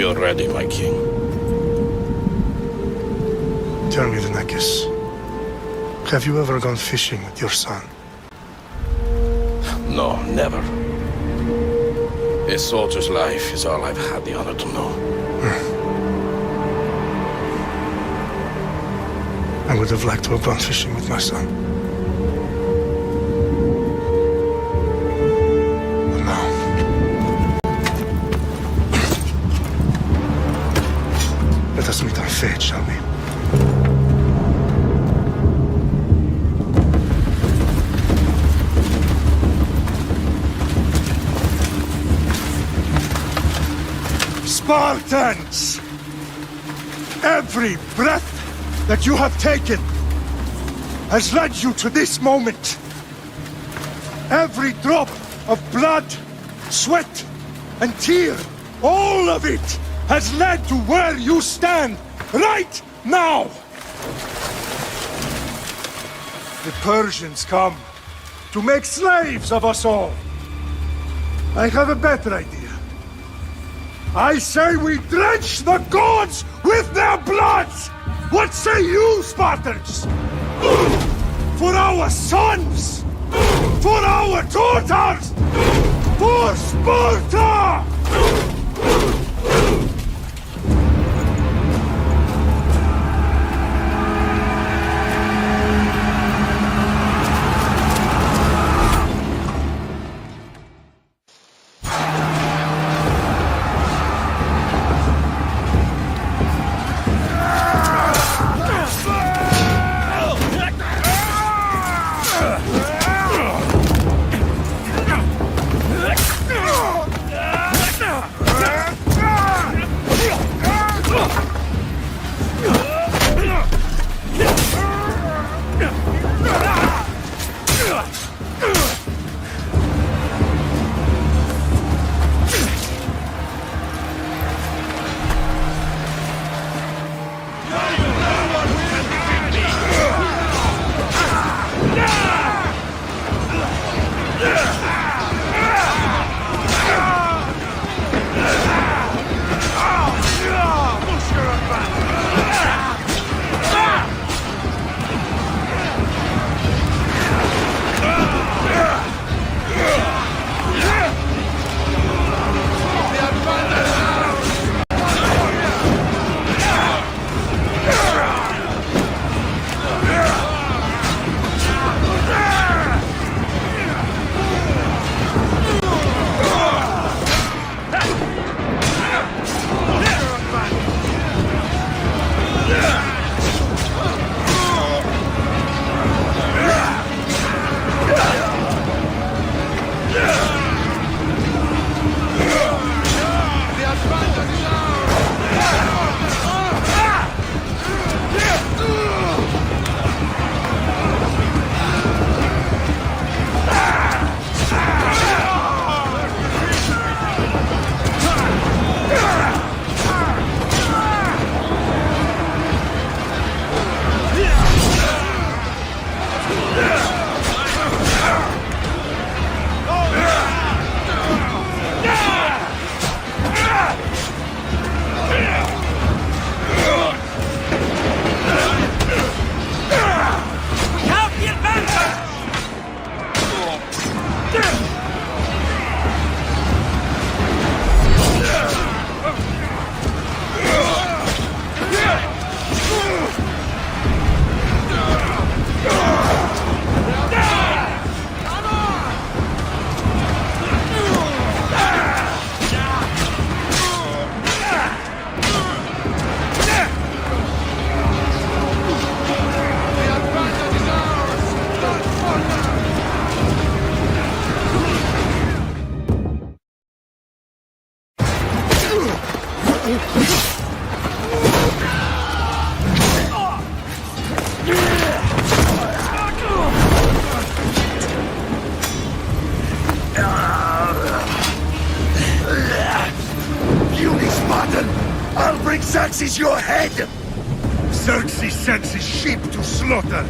you're ready, my king. Tell me, Denekis, have you ever gone fishing with your son? No, never. A soldier's life is all I've had the honor to know. I would have liked to have gone fishing with my son. But now... Let us meet our fate, shall we? Spartans! Every breath that you have taken has led you to this moment. Every drop of blood, sweat, and tear, all of it has led to where you stand right now. The Persians come to make slaves of us all. I have a better idea. I say we drench the gods with their bloods! What say you, Spartans? For our sons! For our daughters! For Sparta! Xerxes your head! Xerxes sends his sheep to slaughter.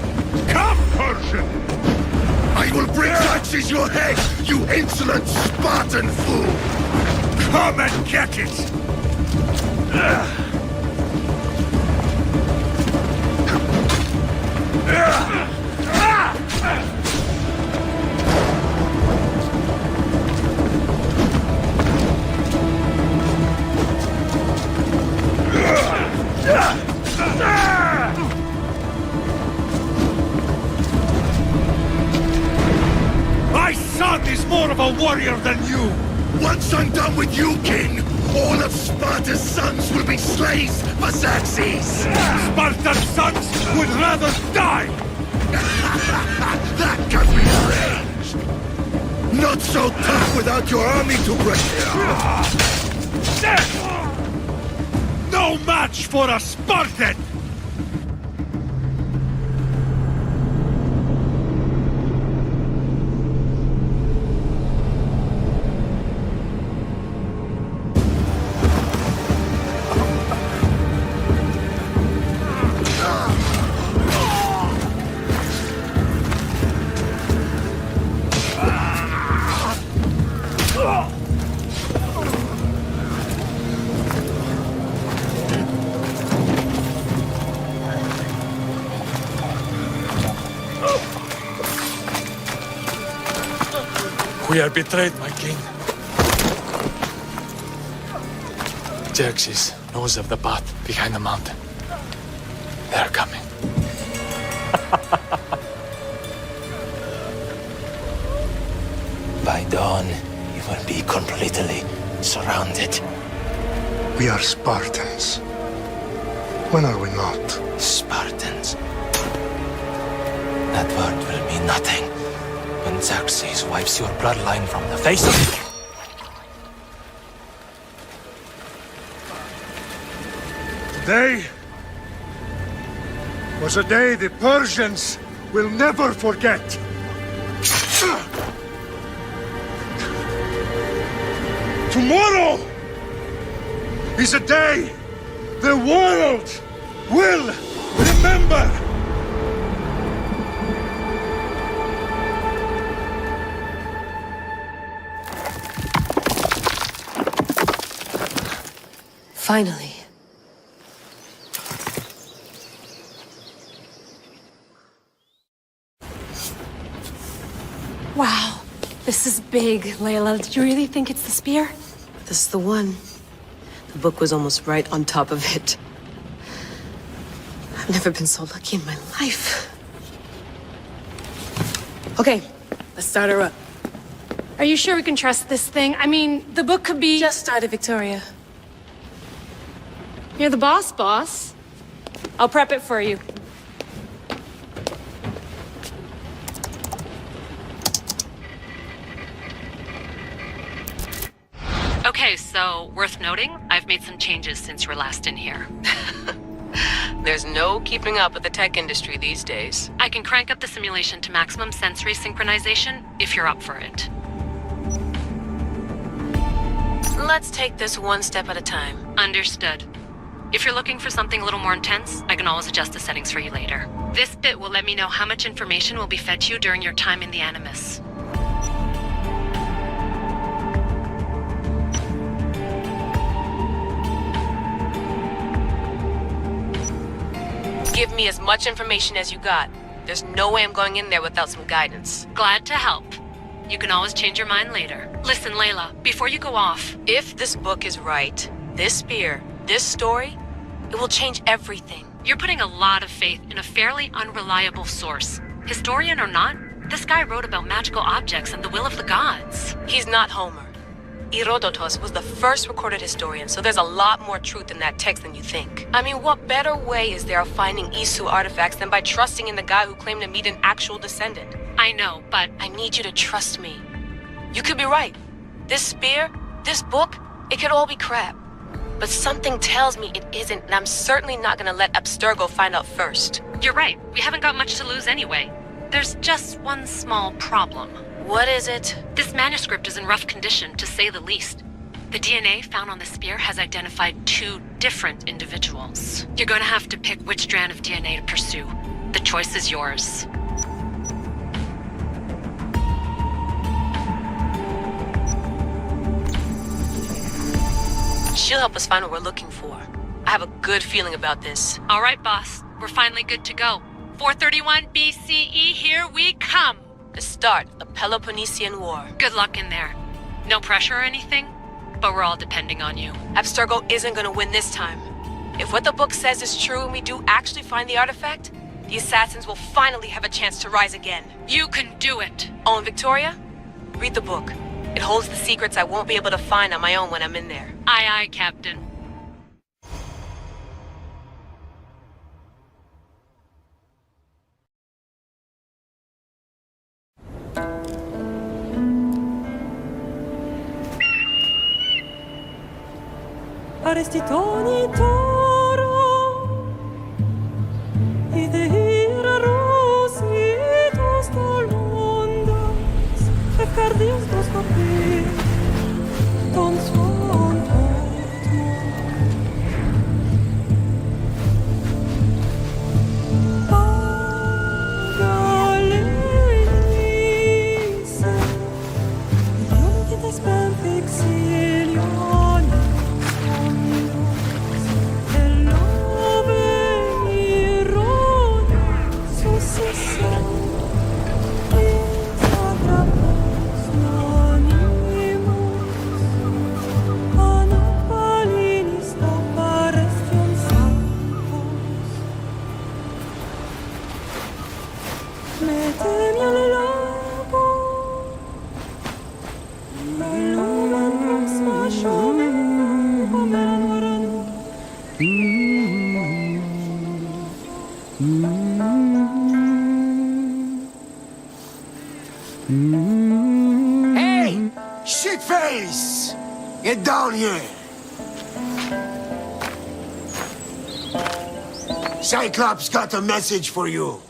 Come, Persian! I will bring Xerxes your head, you insolent Spartan fool! Come and get it! My son is more of a warrior than you! Once I'm done with you, King, all of Sparta's sons will be slaves for Xerxes! Spartan's sons would rather die! That can be arranged! Not so tough without your army to protect! No match for a Spartan! We are betrayed, my king. Xerxes knows of the path behind the mountain. They are coming. By dawn, you will be completely surrounded. We are Spartans. When are we not? Spartans. That word will mean nothing when Xerxes wipes your bloodline from the face of it. Today was a day the Persians will never forget. Tomorrow is a day the world will remember. Finally. Wow, this is big, Layla. Did you really think it's the spear? This is the one. The book was almost right on top of it. I've never been so lucky in my life. Okay, let's start her up. Are you sure we can trust this thing? I mean, the book could be... Just started, Victoria. You're the boss. I'll prep it for you. Okay, so worth noting, I've made some changes since you were last in here. There's no keeping up with the tech industry these days. I can crank up the simulation to maximum sensory synchronization if you're up for it. Let's take this one step at a time. Understood. If you're looking for something a little more intense, I can always adjust the settings for you later. This bit will let me know how much information will be fed to you during your time in the Animus. Give me as much information as you got. There's no way I'm going in there without some guidance. Glad to help. You can always change your mind later. Listen, Layla, before you go off... If this book is right, this spear, this story, it will change everything. You're putting a lot of faith in a fairly unreliable source. Historian or not, this guy wrote about magical objects and the will of the gods. He's not Homer. Herodotus was the first recorded historian, so there's a lot more truth in that text than you think. I mean, what better way is there of finding Isu artifacts than by trusting in the guy who claimed to meet an actual descendant? I know, but... I need you to trust me. You could be right. This spear, this book, it could all be crap. But something tells me it isn't, and I'm certainly not gonna let Abstergo find out first. You're right. We haven't got much to lose anyway. There's just one small problem. What is it? This manuscript is in rough condition, to say the least. The DNA found on the spear has identified 2 different individuals. You're going to have to pick which strand of DNA to pursue. The choice is yours. She'll help us find what we're looking for. I have a good feeling about this. All right, boss. We're finally good to go. 431 BCE, here we come! The start of the Peloponnesian War. Good luck in there. No pressure or anything, but we're all depending on you. Abstergo isn't gonna win this time. If what the book says is true and we do actually find the artifact, the assassins will finally have a chance to rise again. You can do it! Oh, and Victoria? Read the book. It holds the secrets I won't be able to find on my own when I'm in there. Aye, aye, Captain. Arestitoni toro Ideira rositos tolondas Efcardios dos copir Ton son portmo Pagalenice Idiom kitas penfixilion Hey! Shitface! Get down here! Cyclops got a message for you.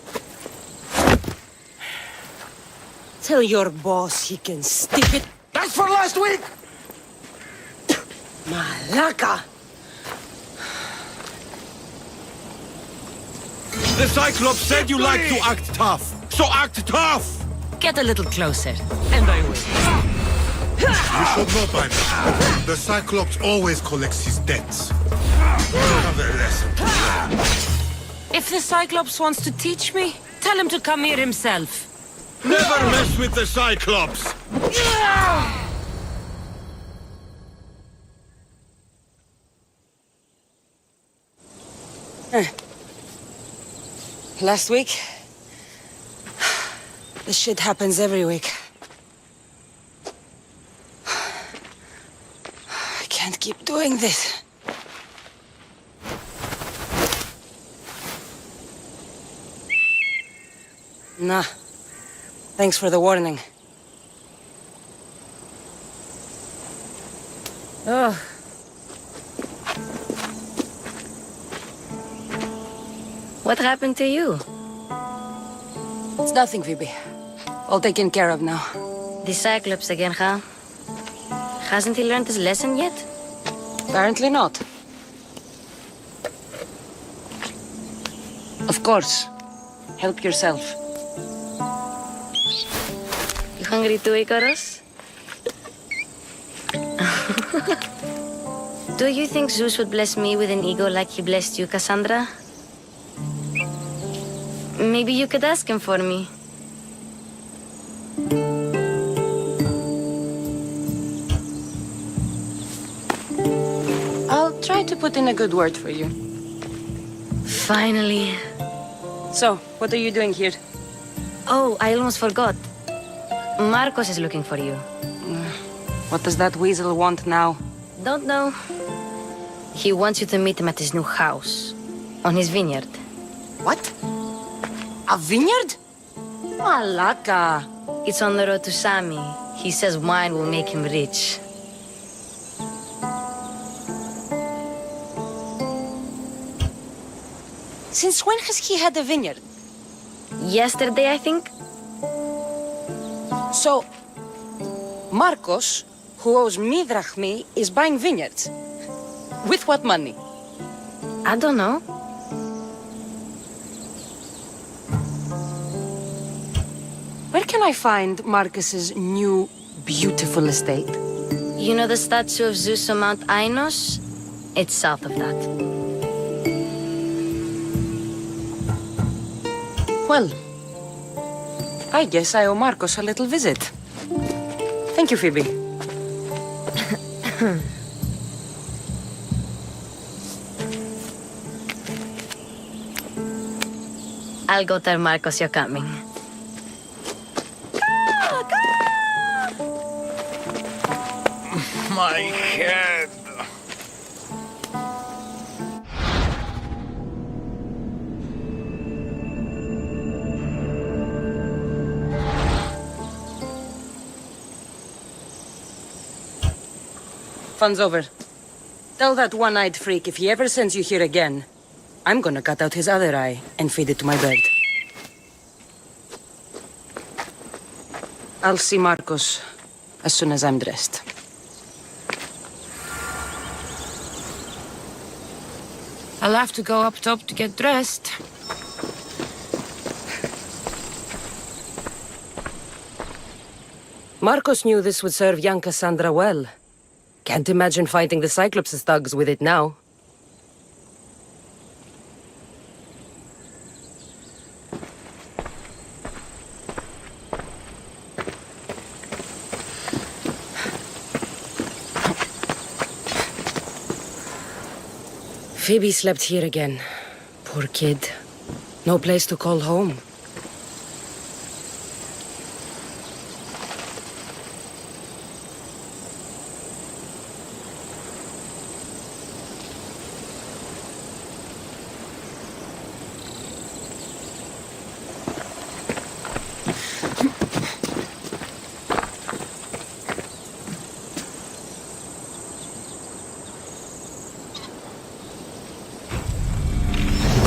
Tell your boss he can stick it. That's for last week! Malaka! The Cyclops said you like to act tough, so act tough! Get a little closer, and I will. You should know by now. The Cyclops always collects his debts. Another lesson to learn. If the Cyclops wants to teach me, tell him to come here himself. Never mess with the Cyclops! Last week? This shit happens every week. I can't keep doing this. Nah. Thanks for the warning. Oh. What happened to you? It's nothing, Phoebe. All taken care of now. The Cyclops again, huh? Hasn't he learned his lesson yet? Apparently not. Of course. Help yourself. You hungry too, Icarus? Do you think Zeus would bless me with an ego like he blessed you, Cassandra? Maybe you could ask him for me. I'll try to put in a good word for you. Finally. So, what are you doing here? Oh, I almost forgot. Marcos is looking for you. What does that weasel want now? Don't know. He wants you to meet him at his new house. On his vineyard. What? A vineyard? Malaka. It's on the road to Sami. He says wine will make him rich. Since when has he had a vineyard? Yesterday, I think. So, Marcos, who owes me drachmi, is buying vineyards. With what money? I don't know. Where can I find Marcus's new, beautiful estate? You know the statue of Zeus on Mount Ainos? It's south of that. Well, I guess I owe Marcos a little visit. Thank you, Phoebe. I'll go tell Marcos you're coming. My head. Fun's over. Tell that one-eyed freak if he ever sends you here again, I'm gonna cut out his other eye and feed it to my bird. I'll see Marcos as soon as I'm dressed. I'll have to go up top to get dressed. Marcos knew this would serve young Cassandra well. Can't imagine fighting the Cyclops' thugs with it now. Phoebe slept here again. Poor kid. No place to call home.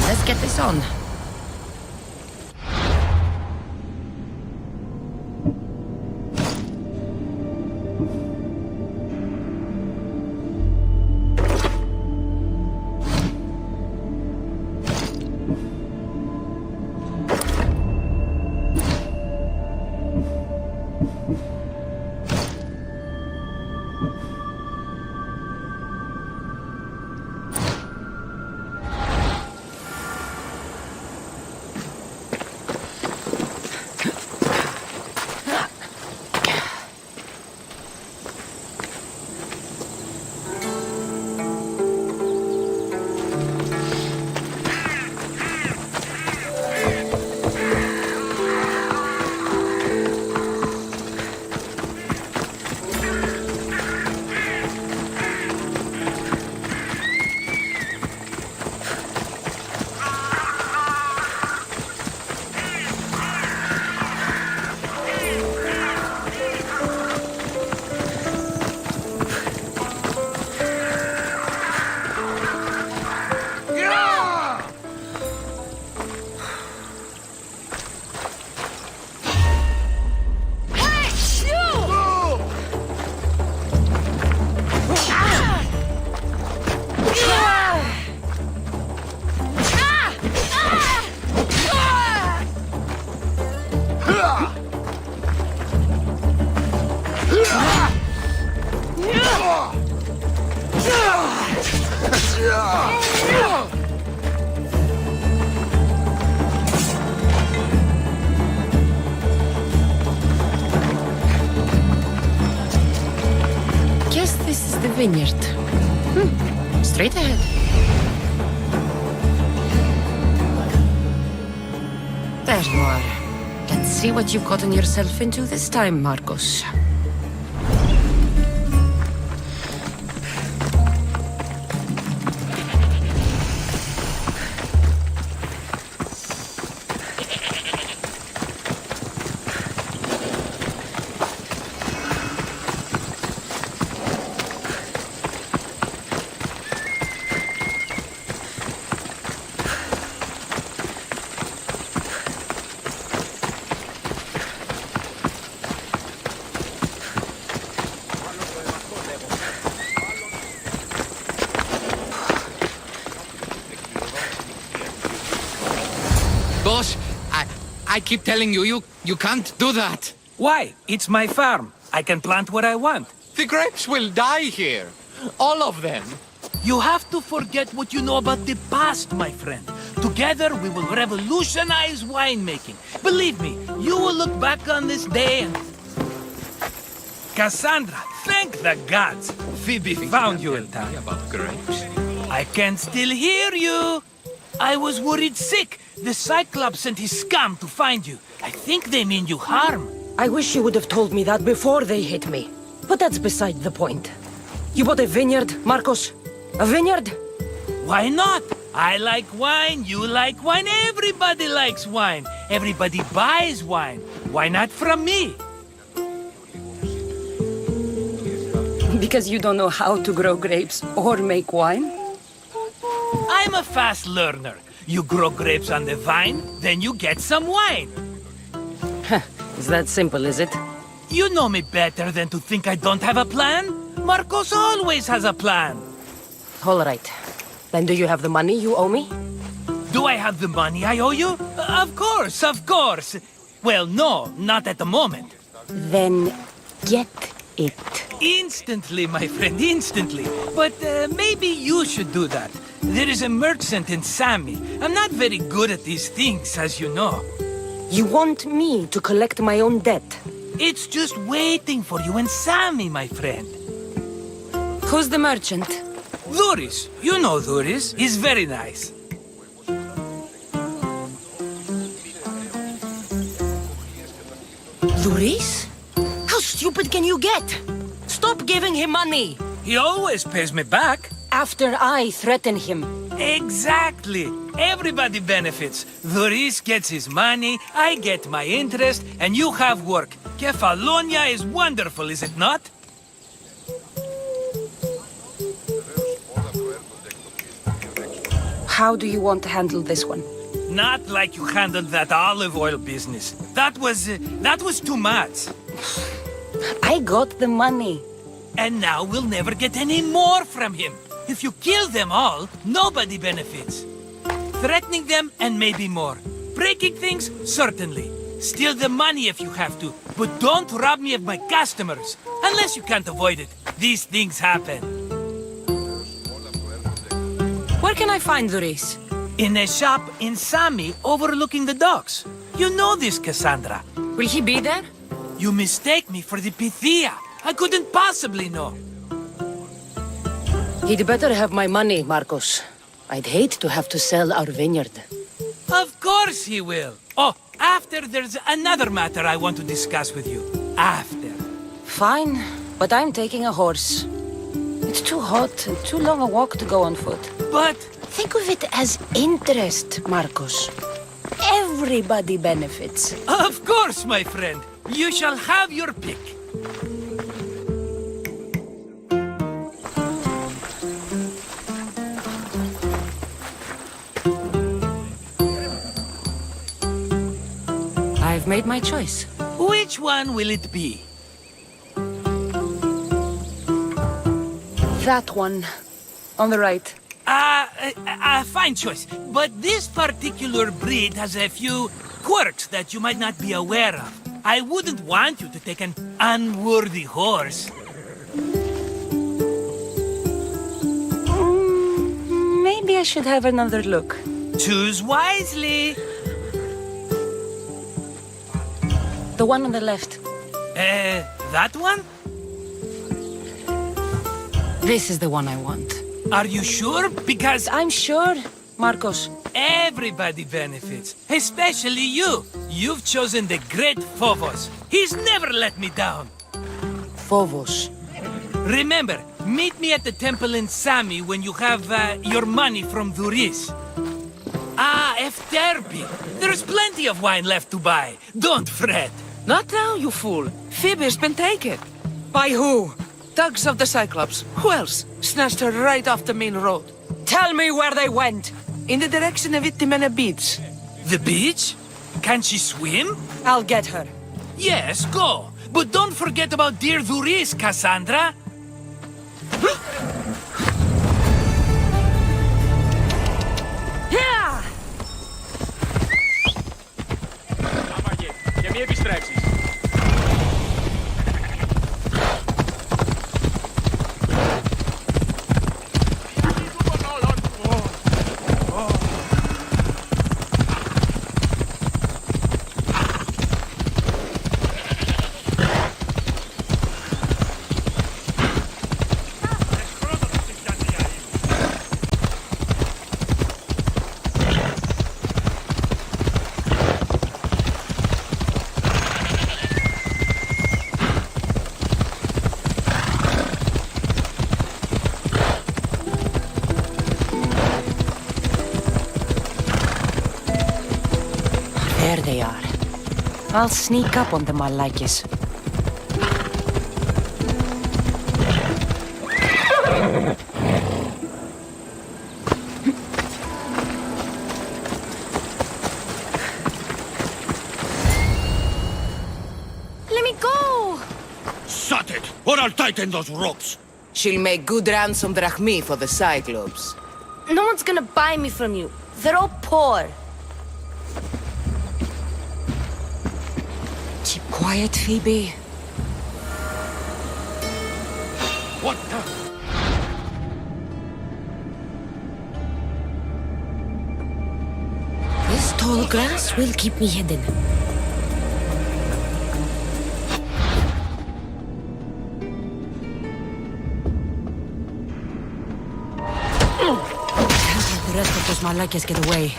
Let's get this on. Guess this is the vineyard. Straight ahead. There you are. Let's see what you've gotten yourself into this time, Marcos. Boss, I keep telling you, you can't do that. Why? It's my farm. I can plant what I want. The grapes will die here. All of them. You have to forget what you know about the past, my friend. Together, we will revolutionize winemaking. Believe me, you will look back on this day and... Cassandra, thank the gods! Phoebe found you in time. About grapes? I can still hear you! I was worried sick. The Cyclops sent his scum to find you. I think they mean you harm. I wish you would have told me that before they hit me. But that's beside the point. You bought a vineyard, Marcos? A vineyard? Why not? I like wine, you like wine, everybody likes wine. Everybody buys wine. Why not from me? Because you don't know how to grow grapes or make wine? I'm a fast learner. You grow grapes on the vine, then you get some wine. Is that simple, is it? You know me better than to think I don't have a plan. Marcos always has a plan. All right. Then do you have the money you owe me? Do I have the money I owe you? Of course, of course. Well, no, not at the moment. Then get it. Instantly, my friend, instantly. But maybe you should do that. There is a merchant in Sami. I'm not very good at these things, as you know. You want me to collect my own debt? It's just waiting for you in Sami, my friend. Who's the merchant? Duris. You know Duris. He's very nice. Duris? How stupid can you get? Stop giving him money! He always pays me back. After I threaten him. Exactly. Everybody benefits. Duris gets his money, I get my interest, and you have work. Kefalonia is wonderful, is it not? How do you want to handle this one? Not like you handled that olive oil business. That was too much. I got the money. And now we'll never get any more from him. If you kill them all, nobody benefits. Threatening them, and maybe more. Breaking things, certainly. Steal the money if you have to, but don't rob me of my customers. Unless you can't avoid it. These things happen. Where can I find Duris? In a shop in Sami, overlooking the docks. You know this, Cassandra. Will he be there? You mistake me for the Pythia. I couldn't possibly know. He'd better have my money, Marcos. I'd hate to have to sell our vineyard. Of course he will. Oh, after there's another matter I want to discuss with you. After. Fine, but I'm taking a horse. It's too hot and too long a walk to go on foot. But... think of it as interest, Marcos. Everybody benefits. Of course, my friend. You shall have your pick. I've made my choice. Which one will it be? That one. On the right. Fine choice. But this particular breed has a few quirks that you might not be aware of. I wouldn't want you to take an unworthy horse. Maybe I should have another look. Choose wisely. The one on the left. That one? This is the one I want. Are you sure? Because I'm sure, Marcos. Everybody benefits, especially you. You've chosen the great Phobos. He's never let me down. Phobos. Remember, meet me at the temple in Sami when you have your money from Duris. Ah, Efterpi. There's plenty of wine left to buy. Don't fret. Not now, you fool. Phoebe's been taken. By who? Thugs of the Cyclops. Who else? Snatched her right off the main road. Tell me where they went. In the direction of Itimena Beach. The beach? Can she swim? I'll get her. Yes, go. But don't forget about dear Duris, Cassandra. There they are. I'll sneak up on them, Malakis. Let me go! Shut it, or I'll tighten those ropes. She'll make good ransom drachmi for the Cyclops. No one's gonna buy me from you. They're all poor. Keep quiet, Phoebe. What the? This tall grass will keep me hidden. Can't let the rest of those Malakis get away.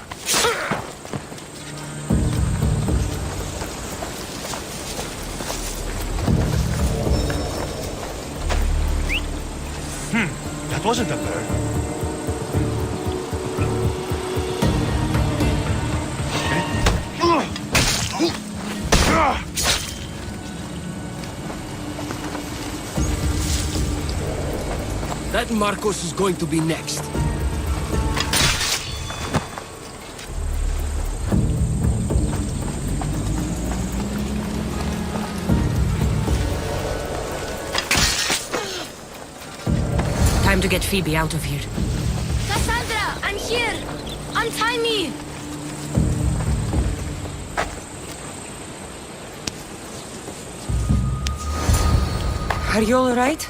That wasn't a bird. That Marcos is going to be next. Time to get Phoebe out of here. Cassandra, I'm here! Untie me! Are you alright?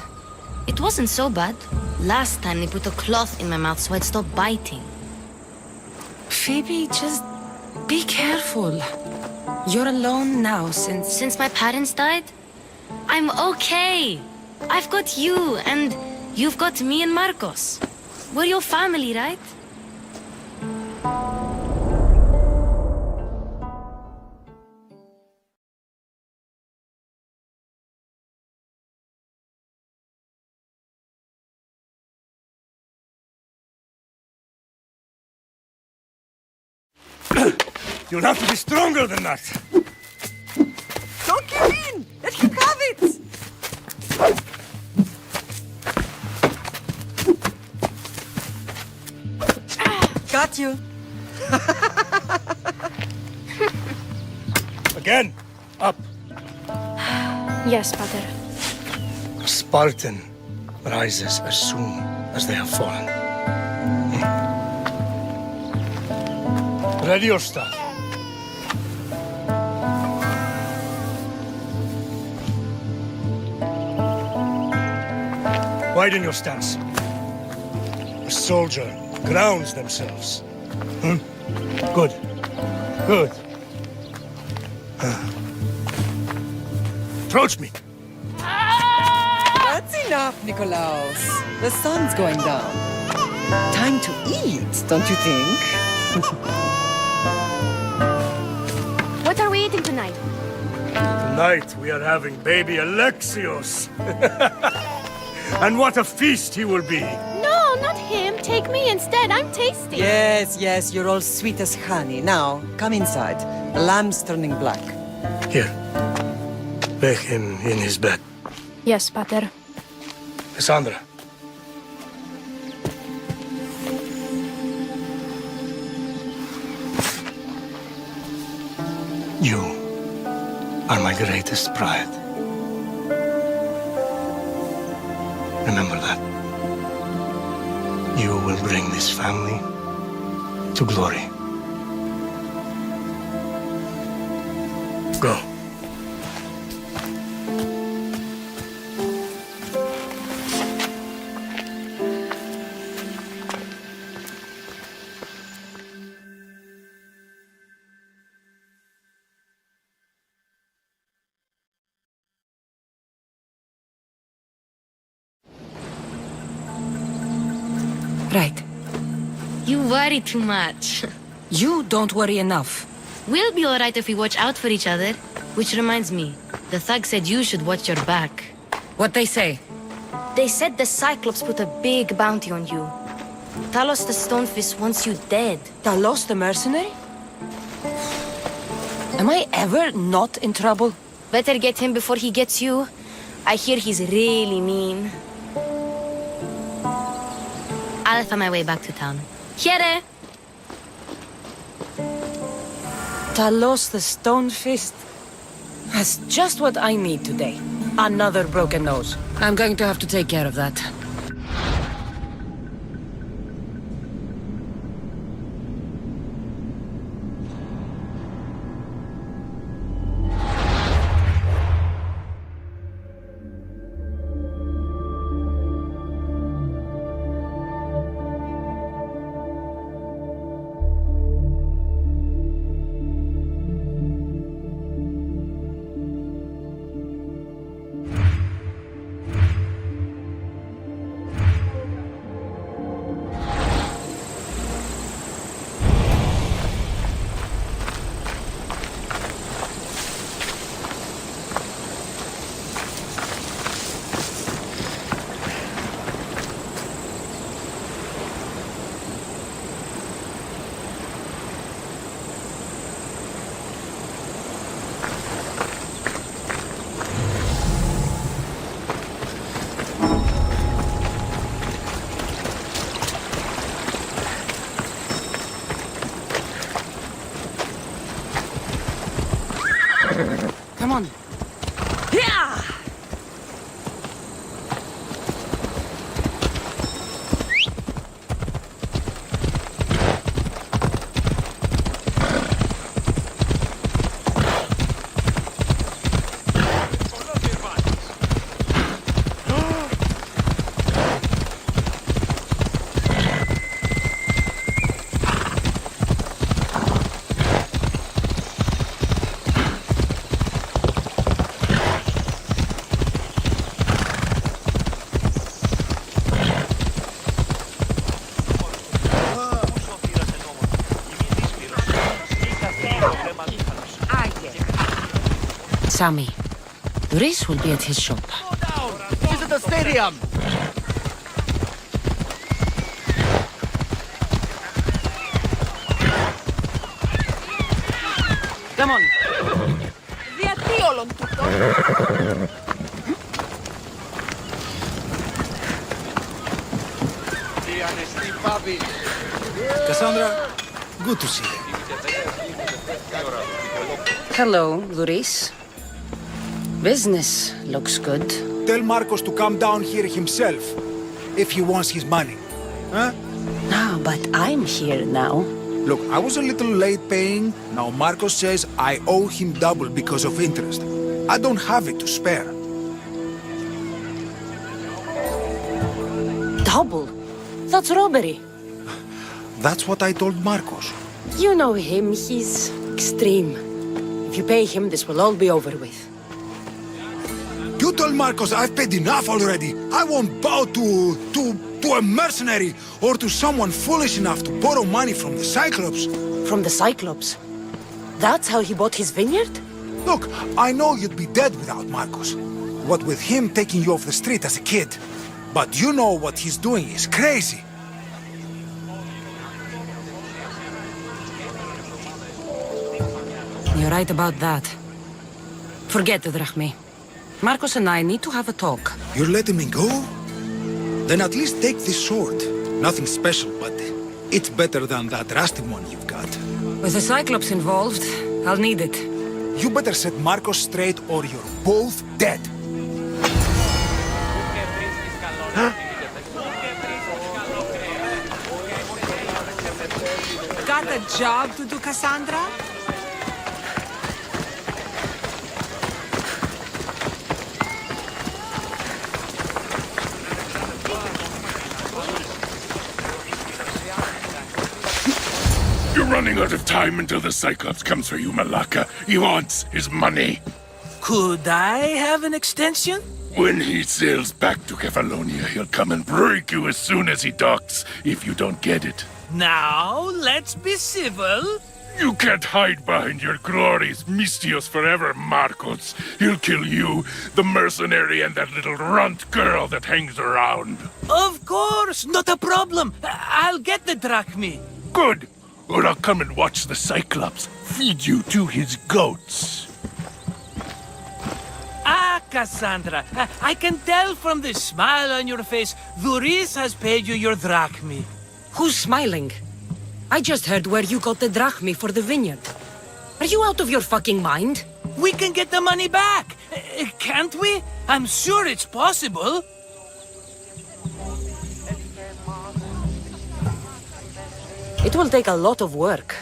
It wasn't so bad. Last time they put a cloth in my mouth so I'd stop biting. Phoebe, just be careful. You're alone now Since my parents died? I'm okay. I've got you, and you've got me and Marcos. We're your family, right? You'll have to be stronger than that. Don't give in! Let him have it! Got you. Again, up. Yes, Father. A Spartan rises as soon as they have fallen. Ready your staff. Widen your stance. A soldier grounds themselves. Good. Good. Approach me. That's enough, Nikolaos. The sun's going down. Time to eat, don't you think? What are we eating tonight? Tonight we are having baby Alexios. And what a feast he will be. No, not him. Take me instead. I'm tasty. Yes, yes, you're all sweet as honey. Now, come inside. The lamb's turning black. Here. Lay him in his bed. Yes, Pater. Cassandra. You are my greatest pride. Remember that. You will bring this family to glory. Go. Right. You worry too much. You don't worry enough. We'll be alright if we watch out for each other. Which reminds me, the thug said you should watch your back. What'd they say? They said the Cyclops put a big bounty on you. Talos the Stonefist wants you dead. Talos the mercenary? Am I ever not in trouble? Better get him before he gets you. I hear he's really mean. I'll find my way back to town. Here! Talos the Stone Fist. That's just what I need today. Another broken nose. I'm going to have to take care of that. Come on. Yeah! Sammy. Rhys will be at his shop. Visit the stadium! Come on. Γιατί όλον τούτο? Cassandra, good to see you. Hello, Rhys. Business looks good. Tell Marcos to come down here himself, if he wants his money. Huh? No, but I'm here now. Look, I was a little late paying. Now Marcos says I owe him double because of interest. I don't have it to spare. Double? That's robbery. That's what I told Marcos. You know him, he's extreme. If you pay him, this will all be over with. You told Marcos I've paid enough already. I won't bow to a mercenary or to someone foolish enough to borrow money from the Cyclops. From the Cyclops? That's how he bought his vineyard? Look, I know you'd be dead without Marcos. What with him taking you off the street as a kid. But you know what he's doing is crazy. You're right about that. Forget the drachmae. Marcos and I need to have a talk. You're letting me go? Then at least take this sword. Nothing special, but it's better than that rusty one you've got. With the Cyclops involved, I'll need it. You better set Marcos straight or you're both dead. Got a job to do, Cassandra? You're running out of time until the Cyclops comes for you, Malaka. He wants his money. Could I have an extension? When he sails back to Kefalonia, he'll come and break you as soon as he docks, if you don't get it. Now, let's be civil. You can't hide behind your glories, Misthios forever, Marcos. He'll kill you, the mercenary, and that little runt girl that hangs around. Of course, not a problem. I'll get the drachmae. Good. or I'll come and watch the Cyclops feed you to his goats. Ah, Cassandra, I can tell from the smile on your face, Duris has paid you your drachmi. Who's smiling? I just heard where you got the drachmi for the vineyard. Are you out of your fucking mind? We can get the money back, can't we? I'm sure it's possible. It will take a lot of work.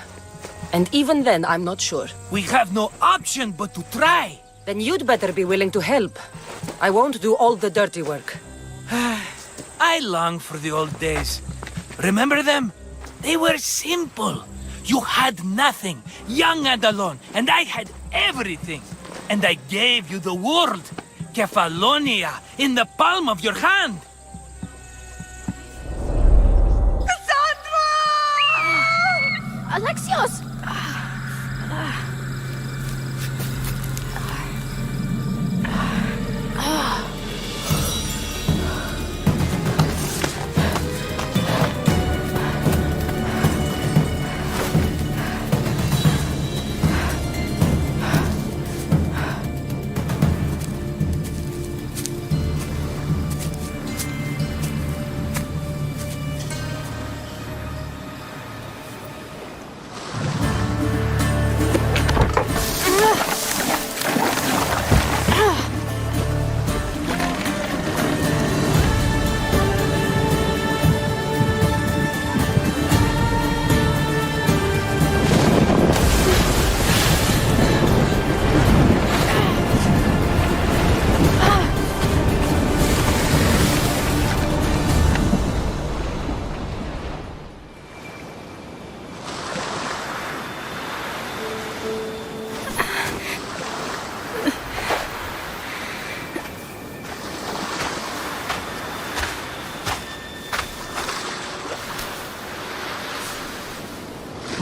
And even then, I'm not sure. We have no option but to try. Then you'd better be willing to help. I won't do all the dirty work. I long for the old days. Remember them? They were simple. You had nothing, young and alone, and I had everything. And I gave you the world, Kefalonia, in the palm of your hand. Alexios!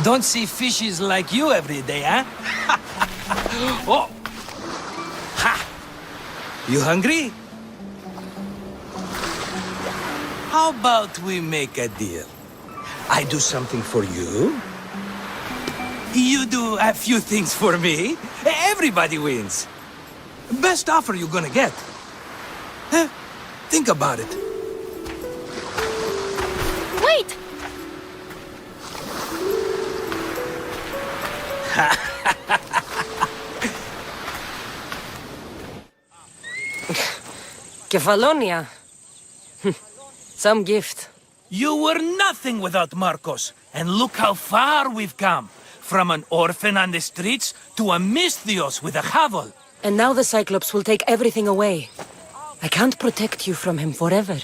Don't see fishes like you every day, huh? Oh! Ha! You hungry? How about we make a deal? I do something for you. You do a few things for me. Everybody wins. Best offer you're gonna get. Huh? Think about it. Wait! Kefalonia. Some gift. You were nothing without Marcos, and look how far we've come. From an orphan on the streets to a Misthios with a hovel. And now the Cyclops will take everything away. I can't protect you from him forever.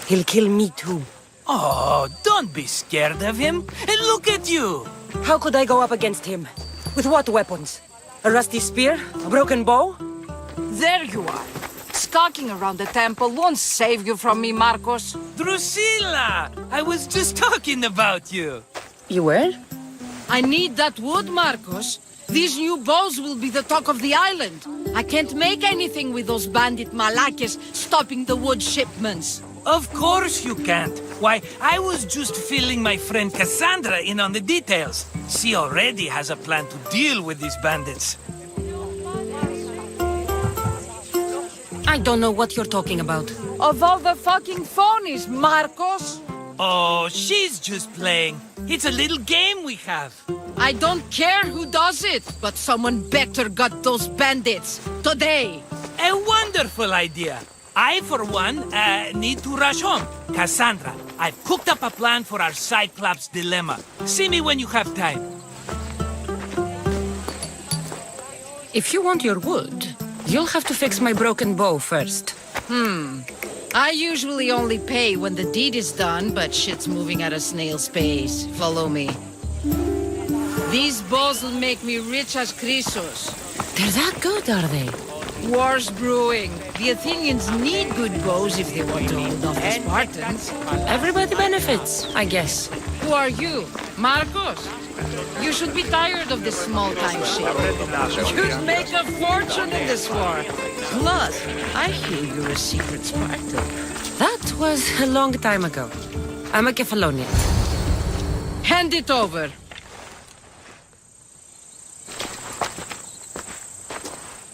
He'll kill me too. Oh, don't be scared of him. And look at you. How could I go up against him? With what weapons? A rusty spear? A broken bow? There you are. Skulking around the temple won't save you from me, Marcos. Drusilla! I was just talking about you. You were? I need that wood, Marcos. These new bows will be the talk of the island. I can't make anything with those bandit malakes stopping the wood shipments. Of course you can't. Why, I was just filling my friend Cassandra in on the details. She already has a plan to deal with these bandits. I don't know what you're talking about. Of all the fucking phonies, Marcos! Oh, she's just playing. It's a little game we have. I don't care who does it, but someone better got those bandits. Today! A wonderful idea. I, for one, need to rush home. Cassandra, I've cooked up a plan for our Cyclops dilemma. See me when you have time. If you want your wood, you'll have to fix my broken bow first. I usually only pay when the deed is done, but shit's moving at a snail's pace. Follow me. These bows will make me rich as Chrysos. They're that good, are they? War's brewing. The Athenians need good bows if they want to hold off the Spartans. Everybody benefits, I guess. Who are you? Marcos? You should be tired of this small-time shit. You'd make a fortune in this war. Plus, I hear you're a secret Spartan. That was a long time ago. I'm a Kefalonian. Hand it over.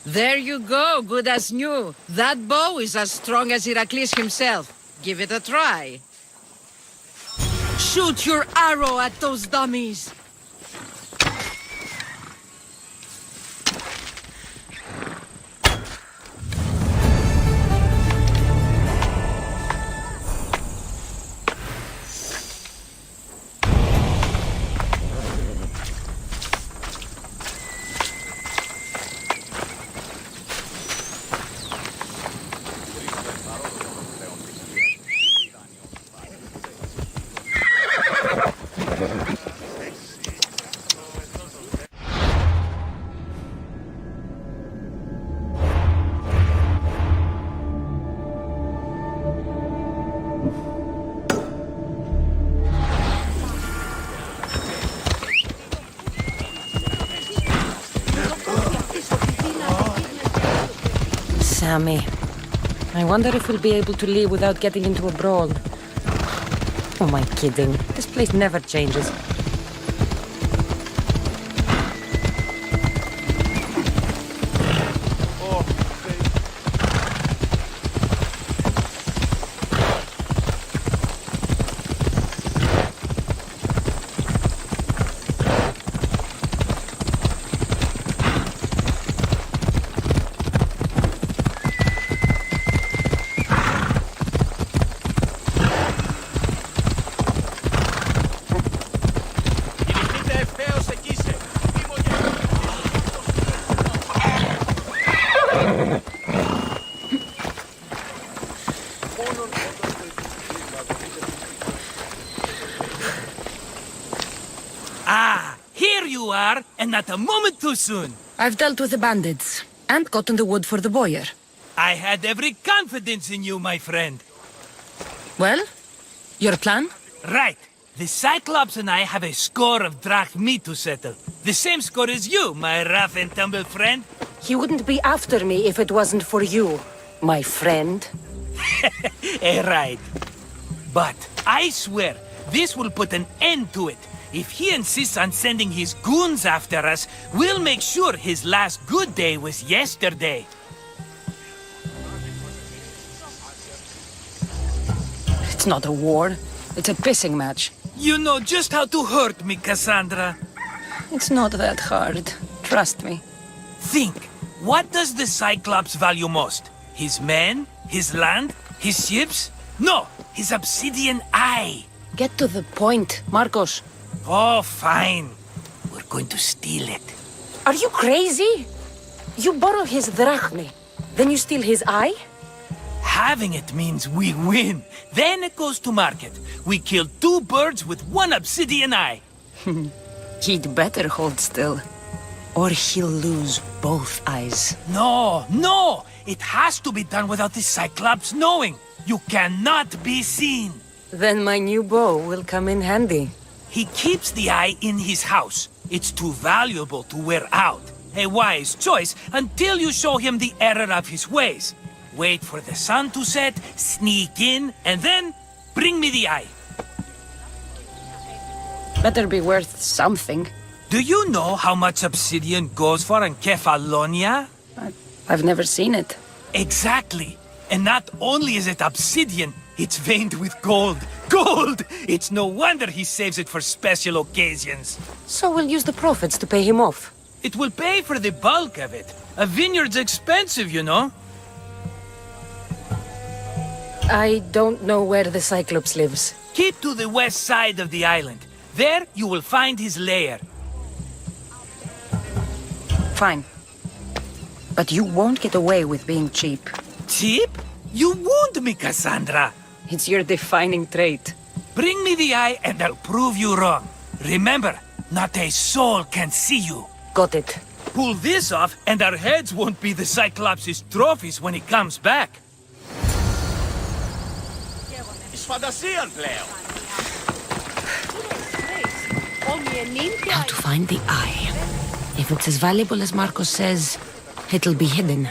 There you go, good as new. That bow is as strong as Heracles himself. Give it a try. Shoot your arrow at those dummies. Sammy. I wonder if we'll be able to leave without getting into a brawl. Oh, am I kidding? This place never changes. And not a moment too soon. I've dealt with the bandits and gotten the wood for the boiler. I had every confidence in you, my friend. Well, your plan? Right. The Cyclops and I have a score of drachmi to settle. The same score as you, my rough and tumble friend. He wouldn't be after me if it wasn't for you, my friend. Right. But I swear, this will put an end to it. If he insists on sending his goons after us, we'll make sure his last good day was yesterday. It's not a war. It's a pissing match. You know just how to hurt me, Cassandra. It's not that hard. Trust me. Think. What does the Cyclops value most? His men? His land? His ships? No! His obsidian eye! Get to the point, Marcos. Oh, fine. We're going to steal it. Are you crazy? You borrow his drachmi, then you steal his eye? Having it means we win. Then it goes to market. We kill 2 birds with 1 obsidian eye. He'd better hold still, or he'll lose both eyes. No! It has to be done without the Cyclops knowing. You cannot be seen. Then my new bow will come in handy. He keeps the eye in his house. It's too valuable to wear out. A wise choice until you show him the error of his ways. Wait for the sun to set, sneak in, and then bring me the eye. Better be worth something. Do you know how much obsidian goes for in Kefalonia? I've never seen it. Exactly. And not only is it obsidian, it's veined with gold. Gold! It's no wonder he saves it for special occasions. So we'll use the profits to pay him off. It will pay for the bulk of it. A vineyard's expensive, you know. I don't know where the Cyclops lives. Keep to the west side of the island. There you will find his lair. Fine. But you won't get away with being cheap. Cheap? You wound me, Cassandra. It's your defining trait. Bring me the eye and I'll prove you wrong. Remember, not a soul can see you. Got it. Pull this off and our heads won't be the Cyclops' trophies when he comes back. How to find the eye. If it's as valuable as Marcos says, it'll be hidden.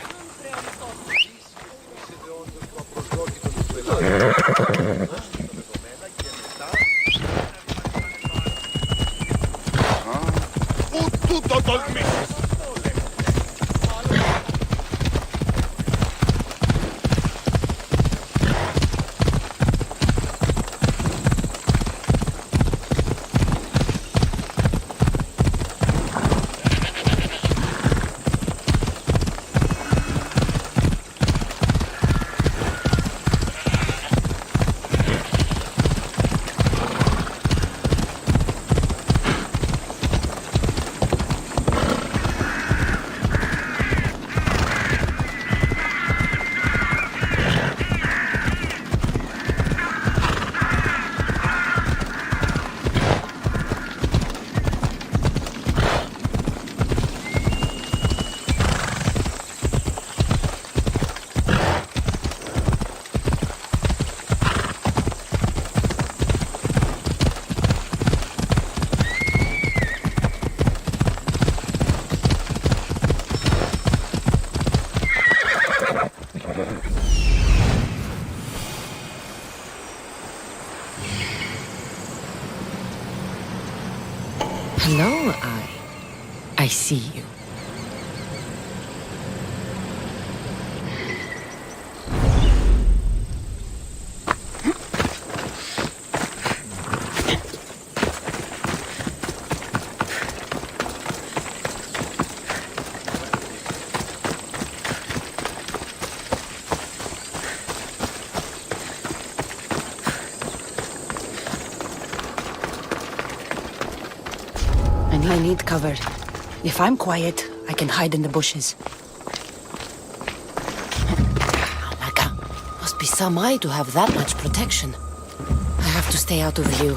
Hello, I see you. I need cover. If I'm quiet, I can hide in the bushes. Must be some eye to have that much protection. I have to stay out of view.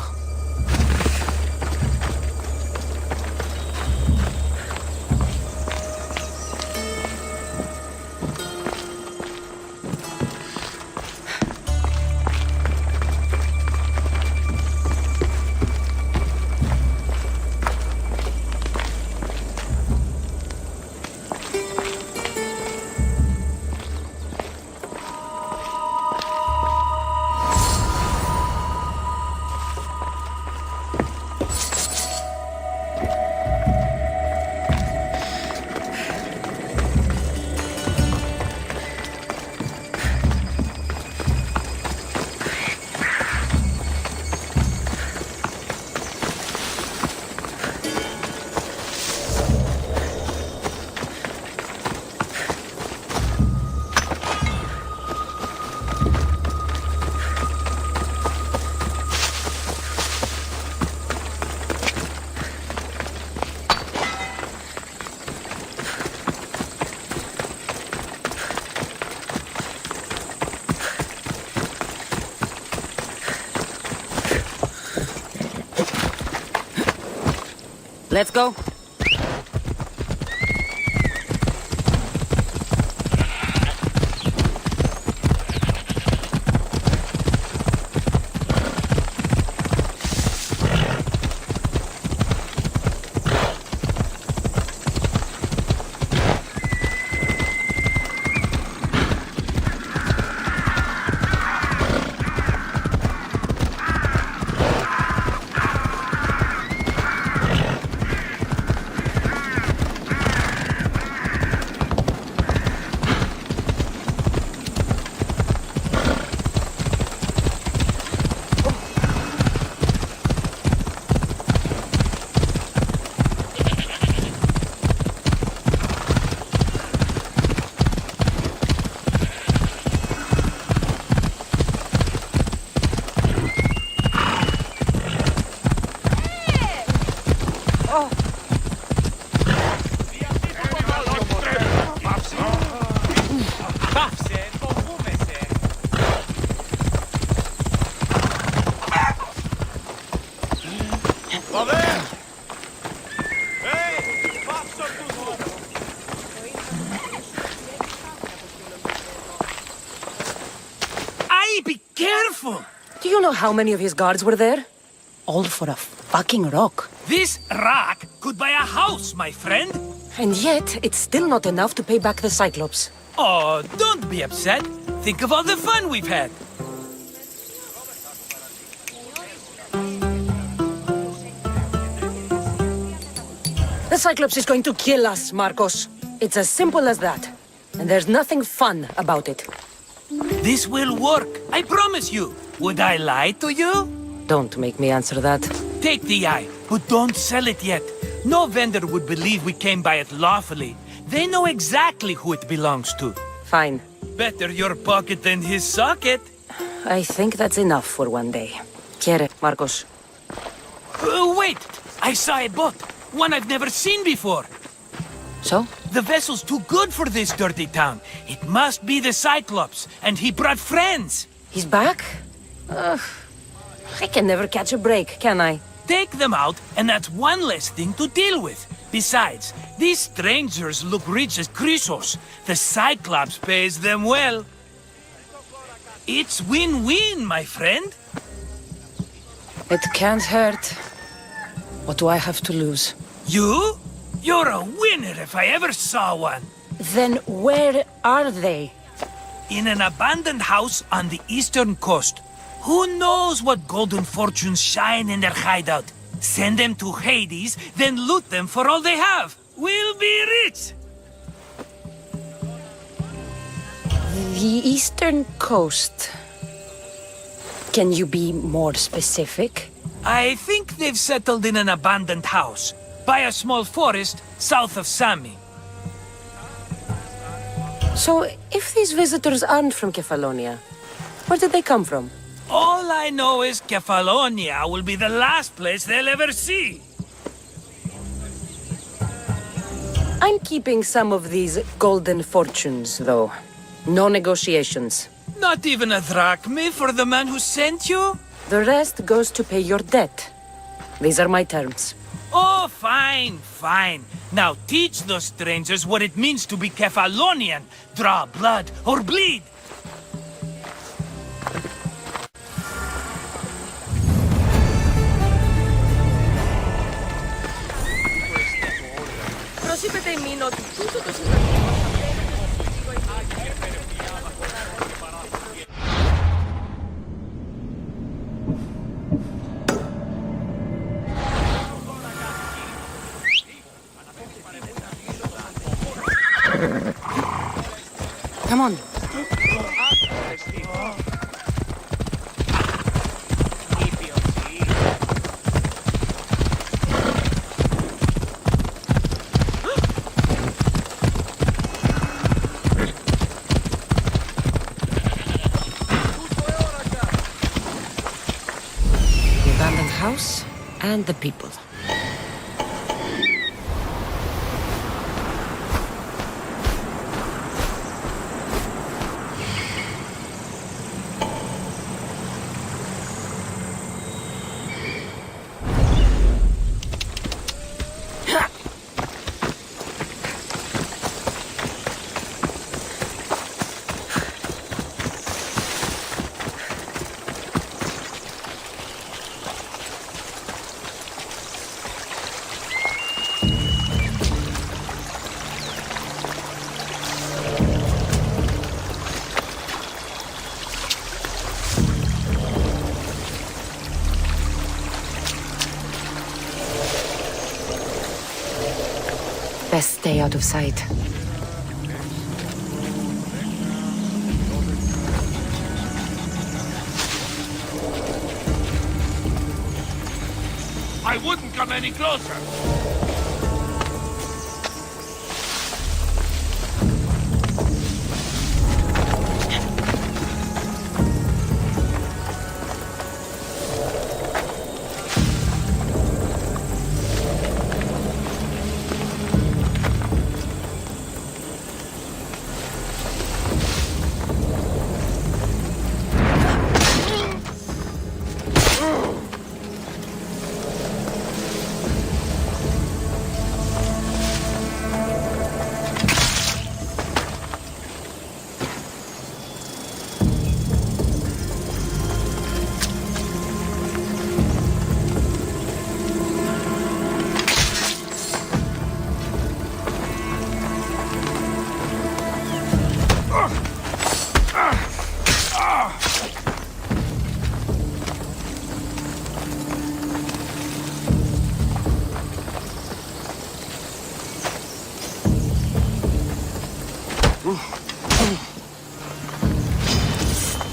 Let's go. Be careful! Do you know how many of his guards were there? All for a fucking rock. This rock could buy a house, my friend. And yet, it's still not enough to pay back the Cyclops. Oh, don't be upset. Think of all the fun we've had. The Cyclops is going to kill us, Marcos. It's as simple as that. And there's nothing fun about it. This will work, I promise you. Would I lie to you? Don't make me answer that. Take the eye, but don't sell it yet. No vendor would believe we came by it lawfully. They know exactly who it belongs to. Fine. Better your pocket than his socket. I think that's enough for one day. Quiere, Marcos. Wait! I saw a boat. One I've never seen before. So? The vessel's too good for this dirty town. It must be the Cyclops, and he brought friends. He's back? I can never catch a break, can I? Take them out, and that's one less thing to deal with. Besides, these strangers look rich as Chrysos. The Cyclops pays them well. It's win-win, my friend. It can't hurt. What do I have to lose? You? You're a winner if I ever saw one. Then where are they? In an abandoned house on the eastern coast. Who knows what golden fortunes shine in their hideout? Send them to Hades, then loot them for all they have. We'll be rich! The eastern coast. Can you be more specific? I think they've settled in an abandoned house, by a small forest south of Sami. So, if these visitors aren't from Kefalonia, where did they come from? All I know is Kefalonia will be the last place they'll ever see. I'm keeping some of these golden fortunes, though. No negotiations. Not even a drachma for the man who sent you? The rest goes to pay your debt. These are my terms. Oh, fine, fine. Now teach those strangers what it means to be Kefalonian. Draw blood or bleed. Προσείπετε ημίν ότι τούτο το Come on. The abandoned house and the people. Best stay out of sight. I wouldn't come any closer.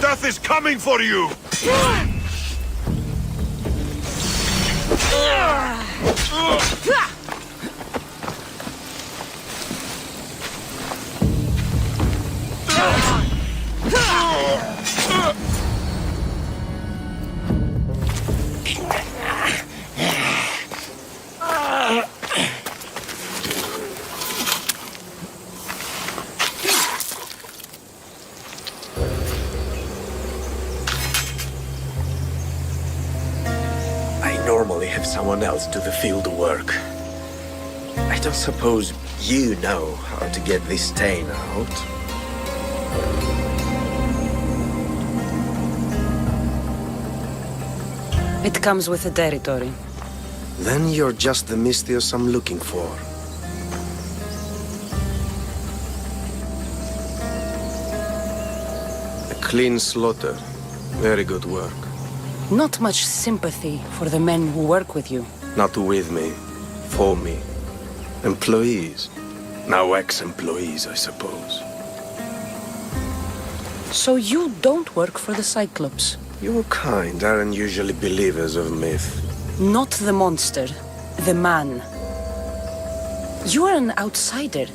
Death is coming for you! Normally have someone else do the field work. I don't suppose you know how to get this stain out. It comes with the territory. Then you're just the Misthios I'm looking for. A clean slaughter. Very good work. Not much sympathy for the men who work with you. Not with me. For me. Employees. Now ex-employees, I suppose. So you don't work for the Cyclops? Your kind aren't usually believers of myth. Not the monster. The man. You are an outsider.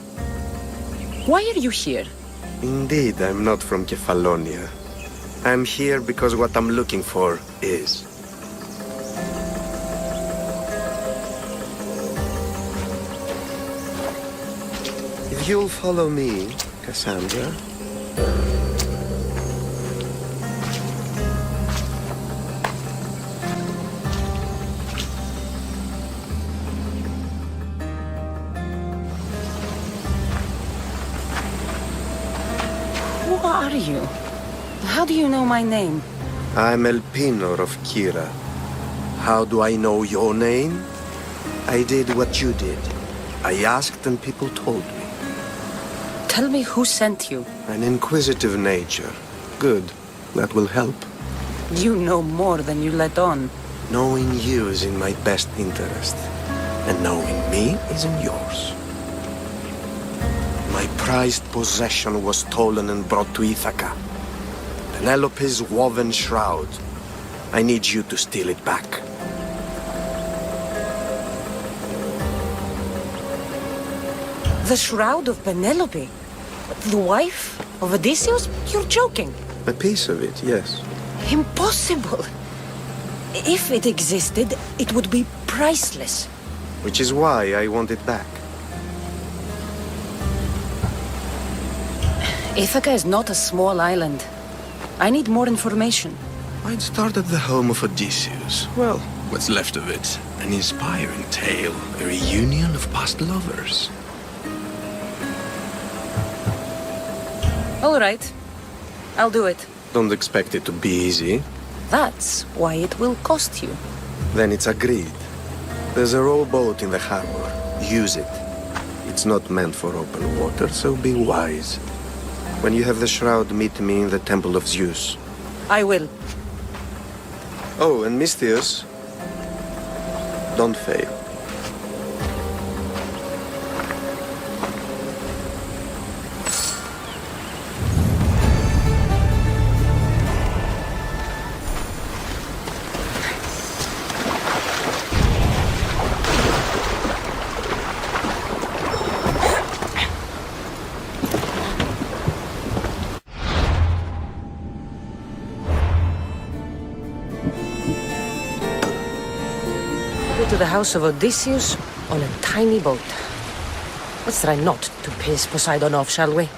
Why are you here? Indeed, I'm not from Kefalonia. I'm here because what I'm looking for is. If you'll follow me, Cassandra. Who are you? How do you know my name? I'm Elpinor of Kira. How do I know your name? I did what you did. I asked and people told me. Tell me who sent you. An inquisitive nature. Good. That will help. You know more than you let on. Knowing you is in my best interest. And knowing me is in yours. My prized possession was stolen and brought to Ithaca. Penelope's woven shroud. I need you to steal it back. The shroud of Penelope? The wife of Odysseus? You're joking. A piece of it, yes. Impossible. If it existed, it would be priceless. Which is why I want it back. Ithaca is not a small island. I need more information. I'd start at the home of Odysseus. Well, what's left of it. An inspiring tale. A reunion of past lovers. All right. I'll do it. Don't expect it to be easy. That's why it will cost you. Then it's agreed. There's a rowboat in the harbor. Use it. It's not meant for open water, so be wise. When you have the shroud, meet me in the Temple of Zeus. I will. Oh, and Misthios, don't fail. To the house of Odysseus on a tiny boat. Let's try not to piss Poseidon off, shall we?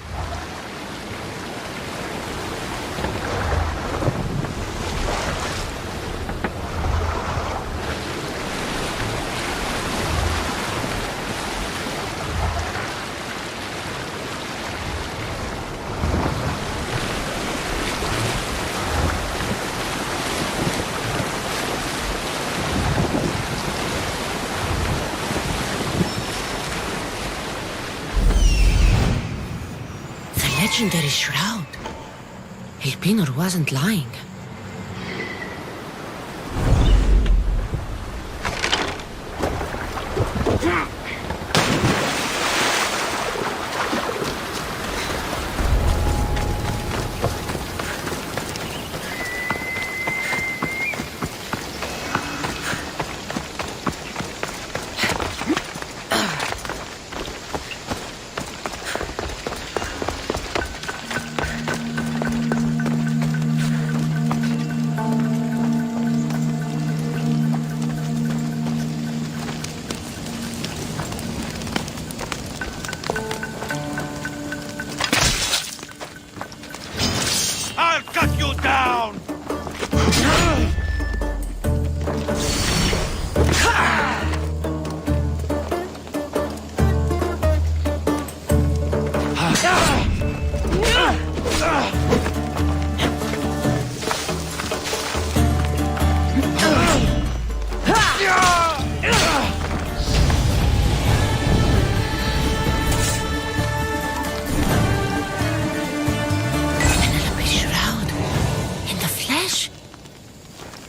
Legendary shroud. Elpinor wasn't lying.